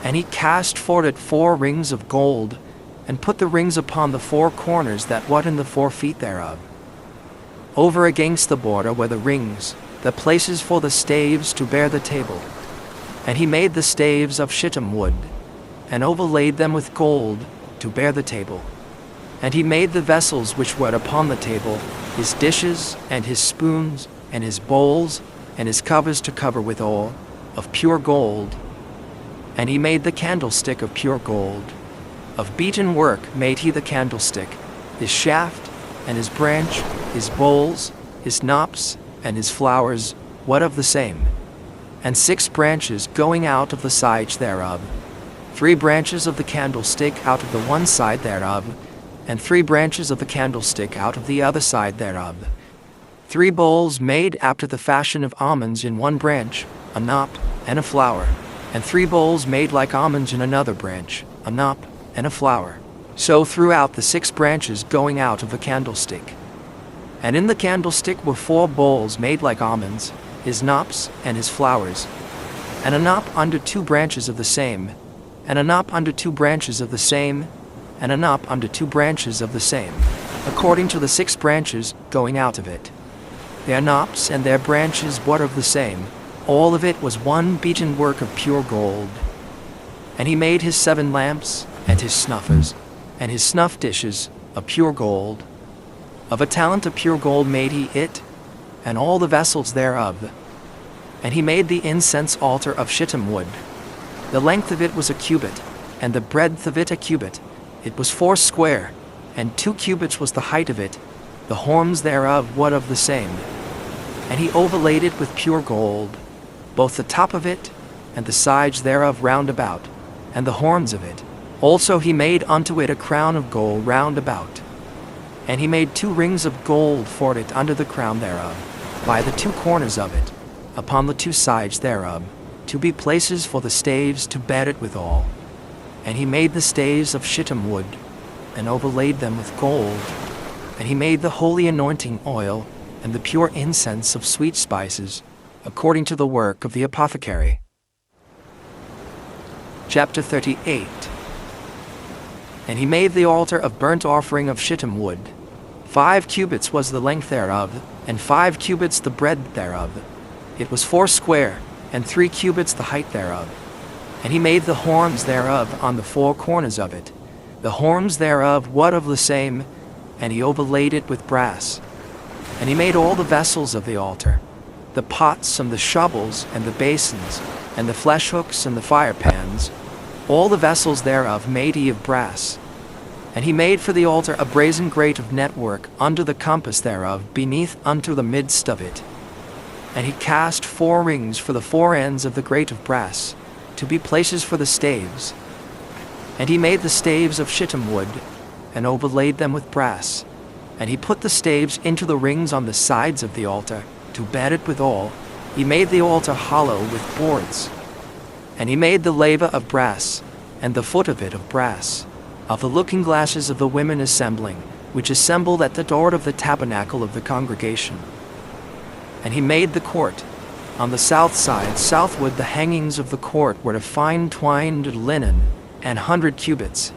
And he cast for it 4 rings of gold, and put the rings upon the 4 corners that were in the 4 feet thereof. Over against the border were the rings, the places for the staves to bear the table. And he made the staves of shittim wood, and overlaid them with gold, to bear the table. And he made the vessels which were upon the table, his dishes, and his spoons, and his bowls, and his covers to cover withal, of pure gold. And he made the candlestick of pure gold. Of beaten work made he the candlestick, his shaft, and his branch, his bowls, his knops, and his flowers, what of the same. And 6 branches going out of the sides thereof, 3 branches of the candlestick out of the one side thereof, and 3 branches of the candlestick out of the other side thereof. 3 bowls made after the fashion of almonds in one branch, a knop, and a flower, and 3 bowls made like almonds in another branch, a knop, and a flower. So throughout the 6 branches going out of the candlestick. And in the candlestick were 4 bowls made like almonds, his knops and his flowers, and a knop under 2 branches of the same, and a knop under 2 branches of the same, and a knop under 2 branches of the same, according to the 6 branches going out of it. Their knops and their branches were of the same, all of it was one beaten work of pure gold. And he made his 7 lamps, and his snuffers, and his snuff dishes, of pure gold. Of a talent of pure gold made he it, and all the vessels thereof. And he made the incense altar of shittim wood. The length of it was a cubit, and the breadth of it a cubit. It was 4 square, and 2 cubits was the height of it. The horns thereof were of the same. And he overlaid it with pure gold, both the top of it, and the sides thereof round about, and the horns of it. Also he made unto it a crown of gold round about. And he made 2 rings of gold for it under the crown thereof, by the 2 corners of it, upon the 2 sides thereof, to be places for the staves to bear it withal. And he made the staves of shittim wood, and overlaid them with gold. And he made the holy anointing oil, and the pure incense of sweet spices, according to the work of the apothecary. Chapter 38. And he made the altar of burnt offering of shittim wood. 5 cubits was the length thereof, and 5 cubits the breadth thereof. It was 4 square, and 3 cubits the height thereof. And he made the horns thereof on the 4 corners of it. The horns thereof were of the same, and he overlaid it with brass. And he made all the vessels of the altar, the pots and the shovels and the basins, and the flesh hooks and the fire pans. All the vessels thereof made he of brass. And he made for the altar a brazen grate of network under the compass thereof beneath unto the midst of it. And he cast 4 rings for the 4 ends of the grate of brass, to be places for the staves. And he made the staves of shittim wood, and overlaid them with brass. And he put the staves into the rings on the sides of the altar, to bear it withal. He made the altar hollow with boards. And he made the laver of brass, and the foot of it of brass, of the looking glasses of the women assembling, which assembled at the door of the tabernacle of the congregation. And he made the court. On the south side southward the hangings of the court were of fine twined linen, 100 cubits.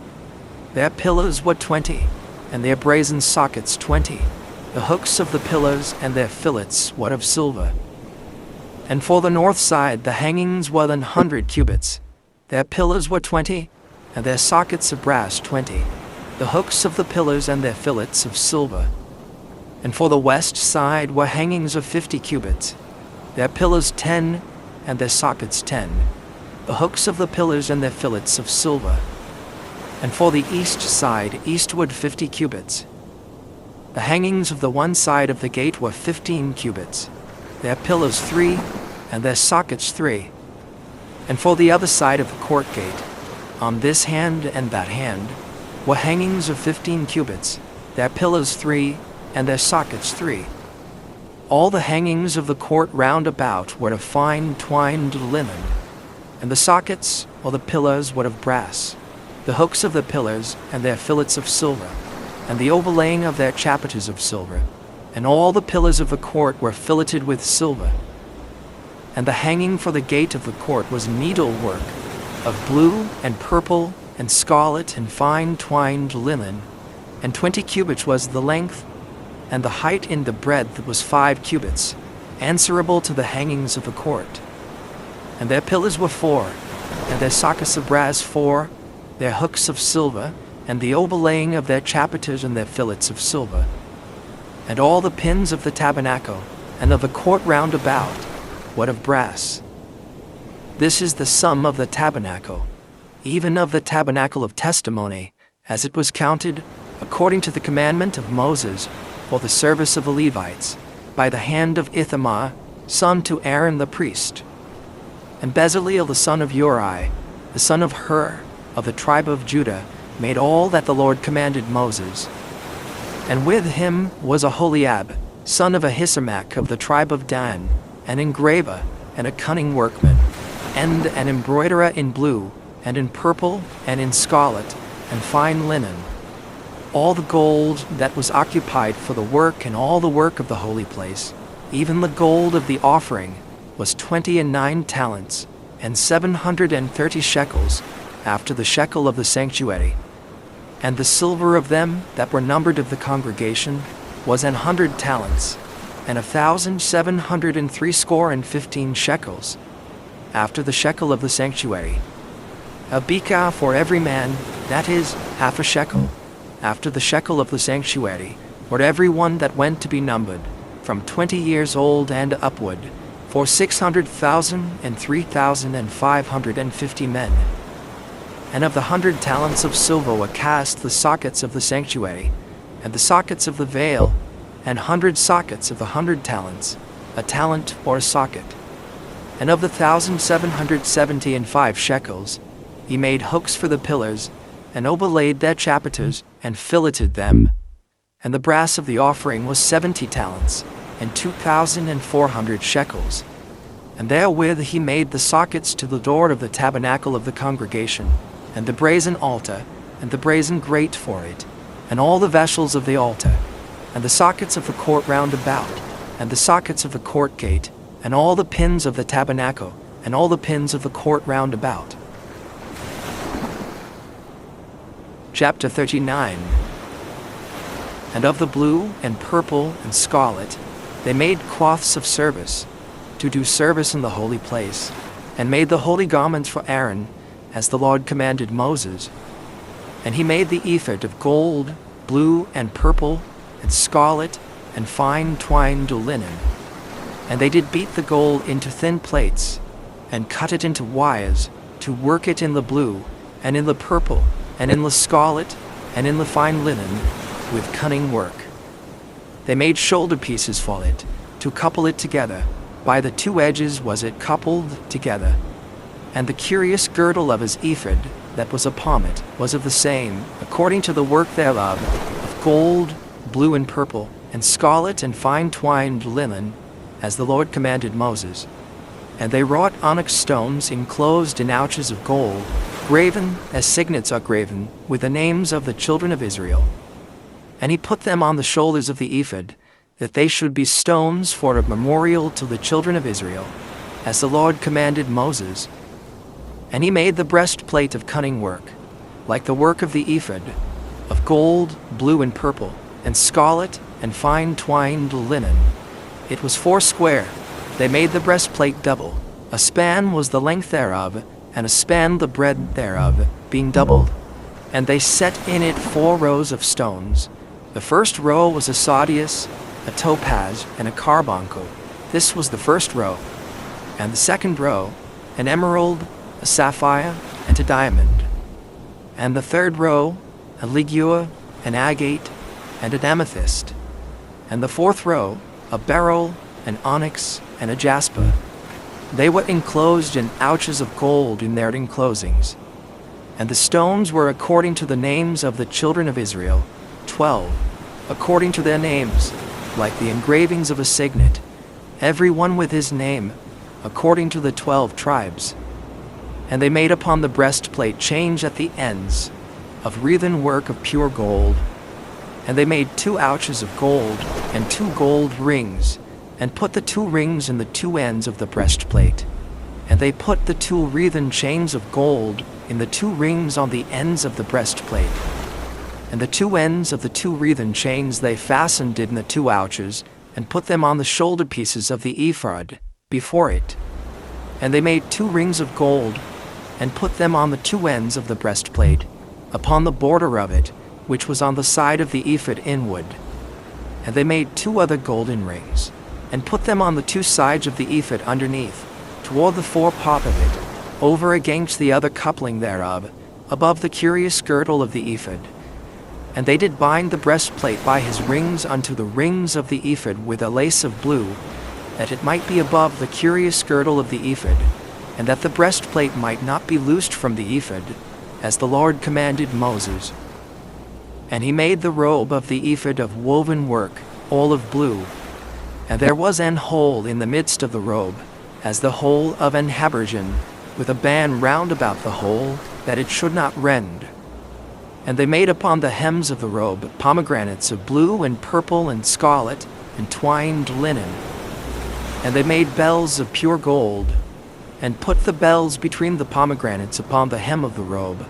Their pillars were 20, and their brazen sockets 20. The hooks of the pillars and their fillets were of silver. And for the north side the hangings were 100 cubits. Their pillars were 20, and their sockets of brass 20. The hooks of the pillars and their fillets of silver. And for the west side were hangings of 50 cubits. Their pillars 10, and their sockets 10. The hooks of the pillars and their fillets of silver. And for the east side eastward 50 cubits. The hangings of the one side of the gate were 15 cubits. Their pillars 3, and their sockets 3. And for the other side of the court gate, on this hand and that hand, were hangings of 15 cubits. Their pillars 3, and their sockets 3. All the hangings of the court round about were of fine twined linen, and the sockets or the pillars were of brass, the hooks of the pillars and their fillets of silver, and the overlaying of their chapiters of silver, and all the pillars of the court were filleted with silver. And the hanging for the gate of the court was needlework of blue and purple and scarlet and fine twined linen, and 20 cubits was the length, and the height in the breadth was 5 cubits, answerable to the hangings of the court. And their pillars were 4, and their sockets of brass 4, their hooks of silver, and the overlaying of their chapiters and their fillets of silver. And all the pins of the tabernacle, and of the court round about, were of brass. This is the sum of the tabernacle, even of the tabernacle of testimony, as it was counted, according to the commandment of Moses, for the service of the Levites, by the hand of Ithamar, son to Aaron the priest. And Bezaleel the son of Uri, the son of Hur, of the tribe of Judah, made all that the Lord commanded Moses. And with him was Aholiab, son of Ahisamach of the tribe of Dan, an engraver, and a cunning workman, and an embroiderer in blue, and in purple, and in scarlet, and fine linen. All the gold that was occupied for the work and all the work of the holy place, even the gold of the offering, was 29 talents, and 730 shekels, after the shekel of the sanctuary. And the silver of them that were numbered of the congregation was 100 talents, and 1,760 shekels, after the shekel of the sanctuary. A bekah for every man, that is, half a shekel, after the shekel of the sanctuary, for every one that went to be numbered, from 20 years old and upward, for 600,000 and 3,550 men. And of the 100 talents of silver were cast the sockets of the sanctuary, and the sockets of the veil, and 100 sockets of the 100 talents, a talent or a socket. And of the 1,775 shekels, he made hooks for the pillars, and overlaid their chapiters, and filleted them. And the brass of the offering was 70 talents, and 2,400 shekels. And therewith he made the sockets to the door of the tabernacle of the congregation, and the brazen altar, and the brazen grate for it, and all the vessels of the altar, and the sockets of the court round about, and the sockets of the court gate, and all the pins of the tabernacle, and all the pins of the court round about. Chapter 39. And of the blue and purple and scarlet they made cloths of service, to do service in the holy place, and made the holy garments for Aaron, as the Lord commanded Moses. And he made the ephod of gold, blue and purple, and scarlet, and fine twined linen. And they did beat the gold into thin plates, and cut it into wires, to work it in the blue, and in the purple, and in the scarlet, and in the fine linen, with cunning work. They made shoulder pieces for it, to couple it together. By the 2 edges was it coupled together. And the curious girdle of his ephod, that was upon it, was of the same, according to the work thereof, of gold, blue and purple, and scarlet and fine twined linen, as the Lord commanded Moses. And they wrought onyx stones enclosed in ouches of gold, graven as signets are graven, with the names of the children of Israel. And he put them on the shoulders of the ephod, that they should be stones for a memorial to the children of Israel, as the Lord commanded Moses. And he made the breastplate of cunning work, like the work of the ephod, of gold, blue and purple, and scarlet, and fine twined linen. It was 4 square. They made the breastplate double. A span was the length thereof, and a span the breadth thereof, being doubled. And they set in it 4 rows of stones. The first row was a sardius, a topaz, and a carbuncle. This was the first row. And the second row, an emerald, a sapphire, and a diamond. And the third row, a ligure, an agate, and an amethyst. And the fourth row, a beryl, an onyx, and a jasper. They were enclosed in ouches of gold in their enclosings. And the stones were according to the names of the children of Israel, 12, according to their names, like the engravings of a signet, every one with his name, according to the 12 tribes. And they made upon the breastplate chains at the ends, of wreathen work of pure gold. And they made 2 ouches of gold, and 2 gold rings, and put the 2 rings in the 2 ends of the breastplate. And they put the 2 wreathen chains of gold in the 2 rings on the ends of the breastplate. And the 2 ends of the 2 wreathen chains they fastened in the 2 ouches, and put them on the shoulder pieces of the ephod, before it. And they made 2 rings of gold, and put them on the 2 ends of the breastplate, upon the border of it, which was on the side of the ephod inward. And they made 2 other golden rings, and put them on the 2 sides of the ephod underneath, toward the forepart of it, over against the other coupling thereof, above the curious girdle of the ephod. And they did bind the breastplate by his rings unto the rings of the ephod with a lace of blue, that it might be above the curious girdle of the ephod, and that the breastplate might not be loosed from the ephod, as the Lord commanded Moses. And he made the robe of the ephod of woven work, all of blue. And there was an hole in the midst of the robe, as the hole of an habergeon, with a band round about the hole, that it should not rend. And they made upon the hems of the robe pomegranates of blue and purple and scarlet, and twined linen. And they made bells of pure gold, and put the bells between the pomegranates upon the hem of the robe,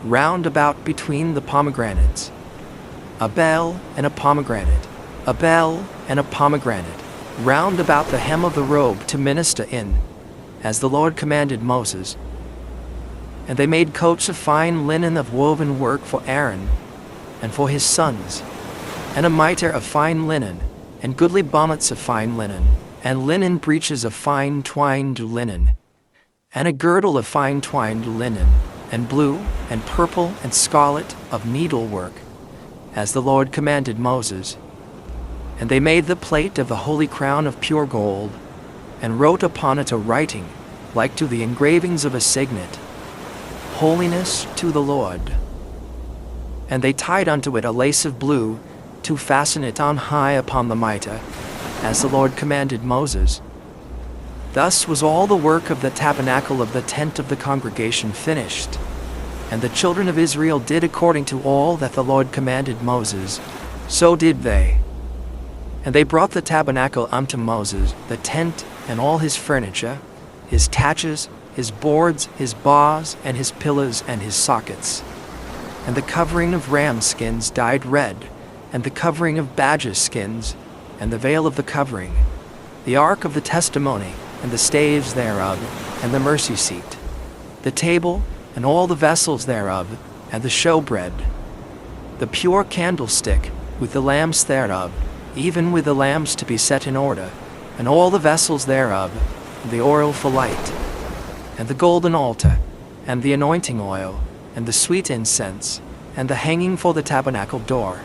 round about between the pomegranates. A bell and a pomegranate, a bell and a pomegranate, round about the hem of the robe to minister in, as the Lord commanded Moses. And they made coats of fine linen of woven work for Aaron, and for his sons, and a mitre of fine linen, and goodly bonnets of fine linen, and linen breeches of fine twined linen, and a girdle of fine twined linen, and blue, and purple, and scarlet of needlework, as the Lord commanded Moses. And they made the plate of the holy crown of pure gold, and wrote upon it a writing, like to the engravings of a signet, Holiness to the Lord. And they tied unto it a lace of blue, to fasten it on high upon the mitre, as the Lord commanded Moses. Thus was all the work of the tabernacle of the tent of the congregation finished. And the children of Israel did according to all that the Lord commanded Moses, so did they. And they brought the tabernacle unto Moses, the tent, and all his furniture, his taches, his boards, his bars, and his pillars, and his sockets. And the covering of ram skins dyed red, and the covering of badger skins, and the veil of the covering, the ark of the testimony, and the staves thereof, and the mercy seat, the table, and all the vessels thereof, and the showbread, the pure candlestick, with the lamps thereof, even with the lamps to be set in order, and all the vessels thereof, and the oil for light, and the golden altar, and the anointing oil, and the sweet incense, and the hanging for the tabernacle door,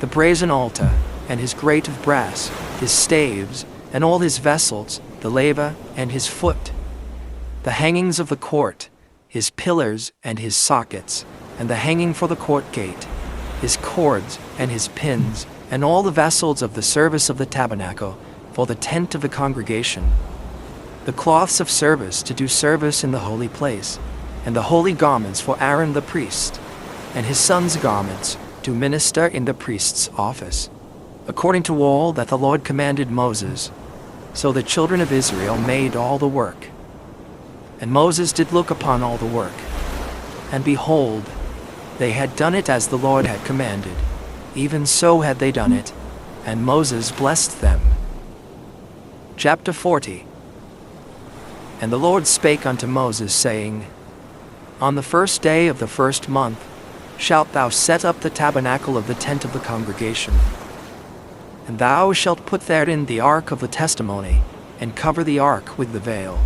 the brazen altar, and his grate of brass, his staves, and all his vessels, the laver, and his foot, the hangings of the court, his pillars, and his sockets, and the hanging for the court gate, his cords, and his pins, and all the vessels of the service of the tabernacle, for the tent of the congregation, the cloths of service to do service in the holy place, and the holy garments for Aaron the priest, and his sons' garments to minister in the priest's office, according to all that the Lord commanded Moses. So the children of Israel made all the work. And Moses did look upon all the work, and behold, they had done it as the Lord had commanded. Even so had they done it, and Moses blessed them. Chapter 40. And the Lord spake unto Moses, saying, On the first day of the first month shalt thou set up the tabernacle of the tent of the congregation. And thou shalt put therein the ark of the testimony, and cover the ark with the veil.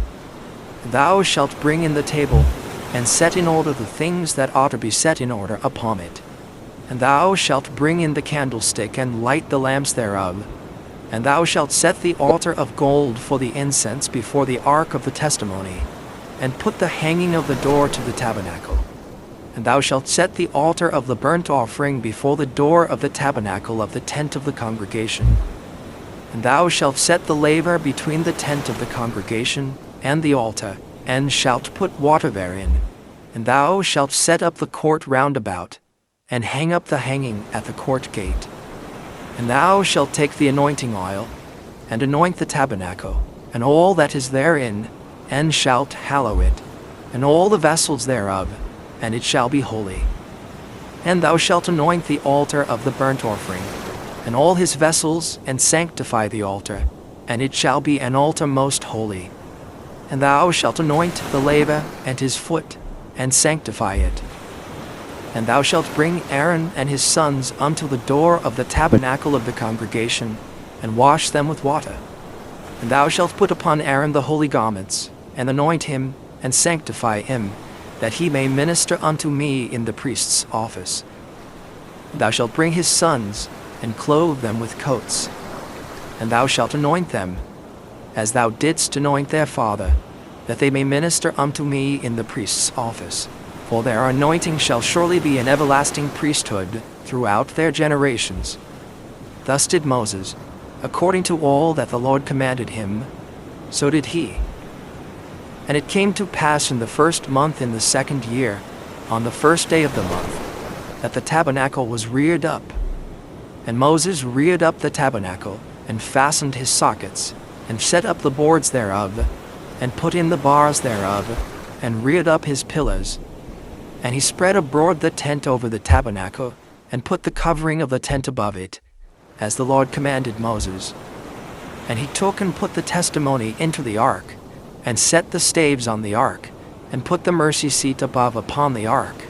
And thou shalt bring in the table, and set in order the things that ought to be set in order upon it. And thou shalt bring in the candlestick, and light the lamps thereof. And thou shalt set the altar of gold for the incense before the ark of the testimony, and put the hanging of the door to the tabernacle. And thou shalt set the altar of the burnt offering before the door of the tabernacle of the tent of the congregation. And thou shalt set the laver between the tent of the congregation and the altar, and shalt put water therein. And thou shalt set up the court round about, and hang up the hanging at the court gate. And thou shalt take the anointing oil, and anoint the tabernacle, and all that is therein, and shalt hallow it, and all the vessels thereof, and it shall be holy. And thou shalt anoint the altar of the burnt offering, and all his vessels, and sanctify the altar, and it shall be an altar most holy. And thou shalt anoint the laver and his foot, and sanctify it. And thou shalt bring Aaron and his sons unto the door of the tabernacle of the congregation, and wash them with water. And thou shalt put upon Aaron the holy garments, and anoint him, and sanctify him, that he may minister unto me in the priest's office. And thou shalt bring his sons, and clothe them with coats. And thou shalt anoint them, as thou didst anoint their father, that they may minister unto me in the priest's office. For their anointing shall surely be an everlasting priesthood throughout their generations. Thus did Moses, according to all that the Lord commanded him, so did he. And it came to pass in the first month in the second year, on the first day of the month, that the tabernacle was reared up. And Moses reared up the tabernacle, and fastened his sockets, and set up the boards thereof, and put in the bars thereof, and reared up his pillars. And he spread abroad the tent over the tabernacle, and put the covering of the tent above it, as the Lord commanded Moses. And he took and put the testimony into the ark, and set the staves on the ark, and put the mercy seat above upon the ark.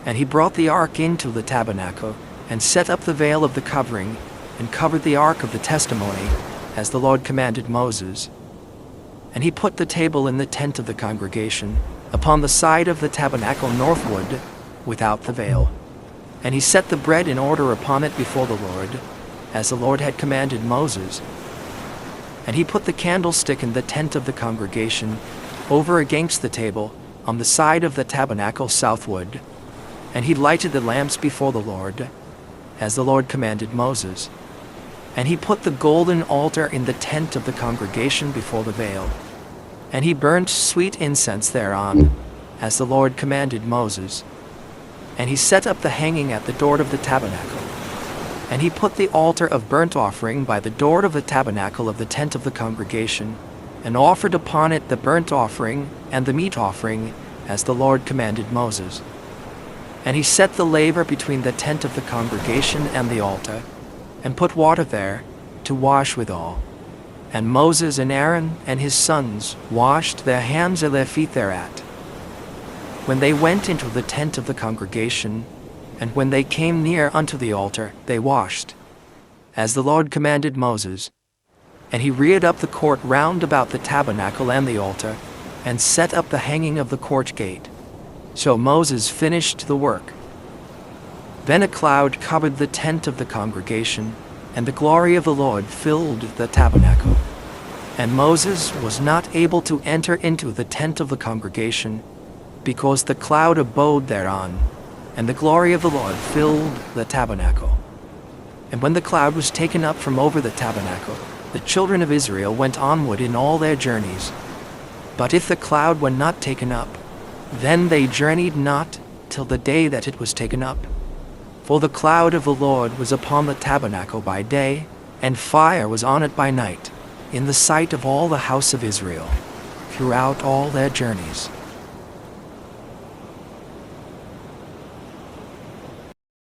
And he brought the ark into the tabernacle, and set up the veil of the covering, and covered the ark of the testimony, as the Lord commanded Moses. And he put the table in the tent of the congregation, upon the side of the tabernacle northward, without the veil. And he set the bread in order upon it before the Lord, as the Lord had commanded Moses. And he put the candlestick in the tent of the congregation, over against the table, on the side of the tabernacle southward. And he lighted the lamps before the Lord, as the Lord commanded Moses. And he put the golden altar in the tent of the congregation before the veil. And he burnt sweet incense thereon, as the Lord commanded Moses. And he set up the hanging at the door of the tabernacle. And he put the altar of burnt offering by the door of the tabernacle of the tent of the congregation, and offered upon it the burnt offering and the meat offering, as the Lord commanded Moses. And he set the laver between the tent of the congregation and the altar, and put water there, to wash withal. And Moses and Aaron and his sons washed their hands and their feet thereat. When they went into the tent of the congregation, and when they came near unto the altar, they washed, as the Lord commanded Moses. And he reared up the court round about the tabernacle and the altar, and set up the hanging of the court gate. So Moses finished the work. Then a cloud covered the tent of the congregation, and the glory of the Lord filled the tabernacle. And Moses was not able to enter into the tent of the congregation, because the cloud abode thereon, and the glory of the Lord filled the tabernacle. And when the cloud was taken up from over the tabernacle, the children of Israel went onward in all their journeys. But if the cloud were not taken up, then they journeyed not till the day that it was taken up. For the cloud of the Lord was upon the tabernacle by day, and fire was on it by night, in the sight of all the house of Israel, throughout all their journeys.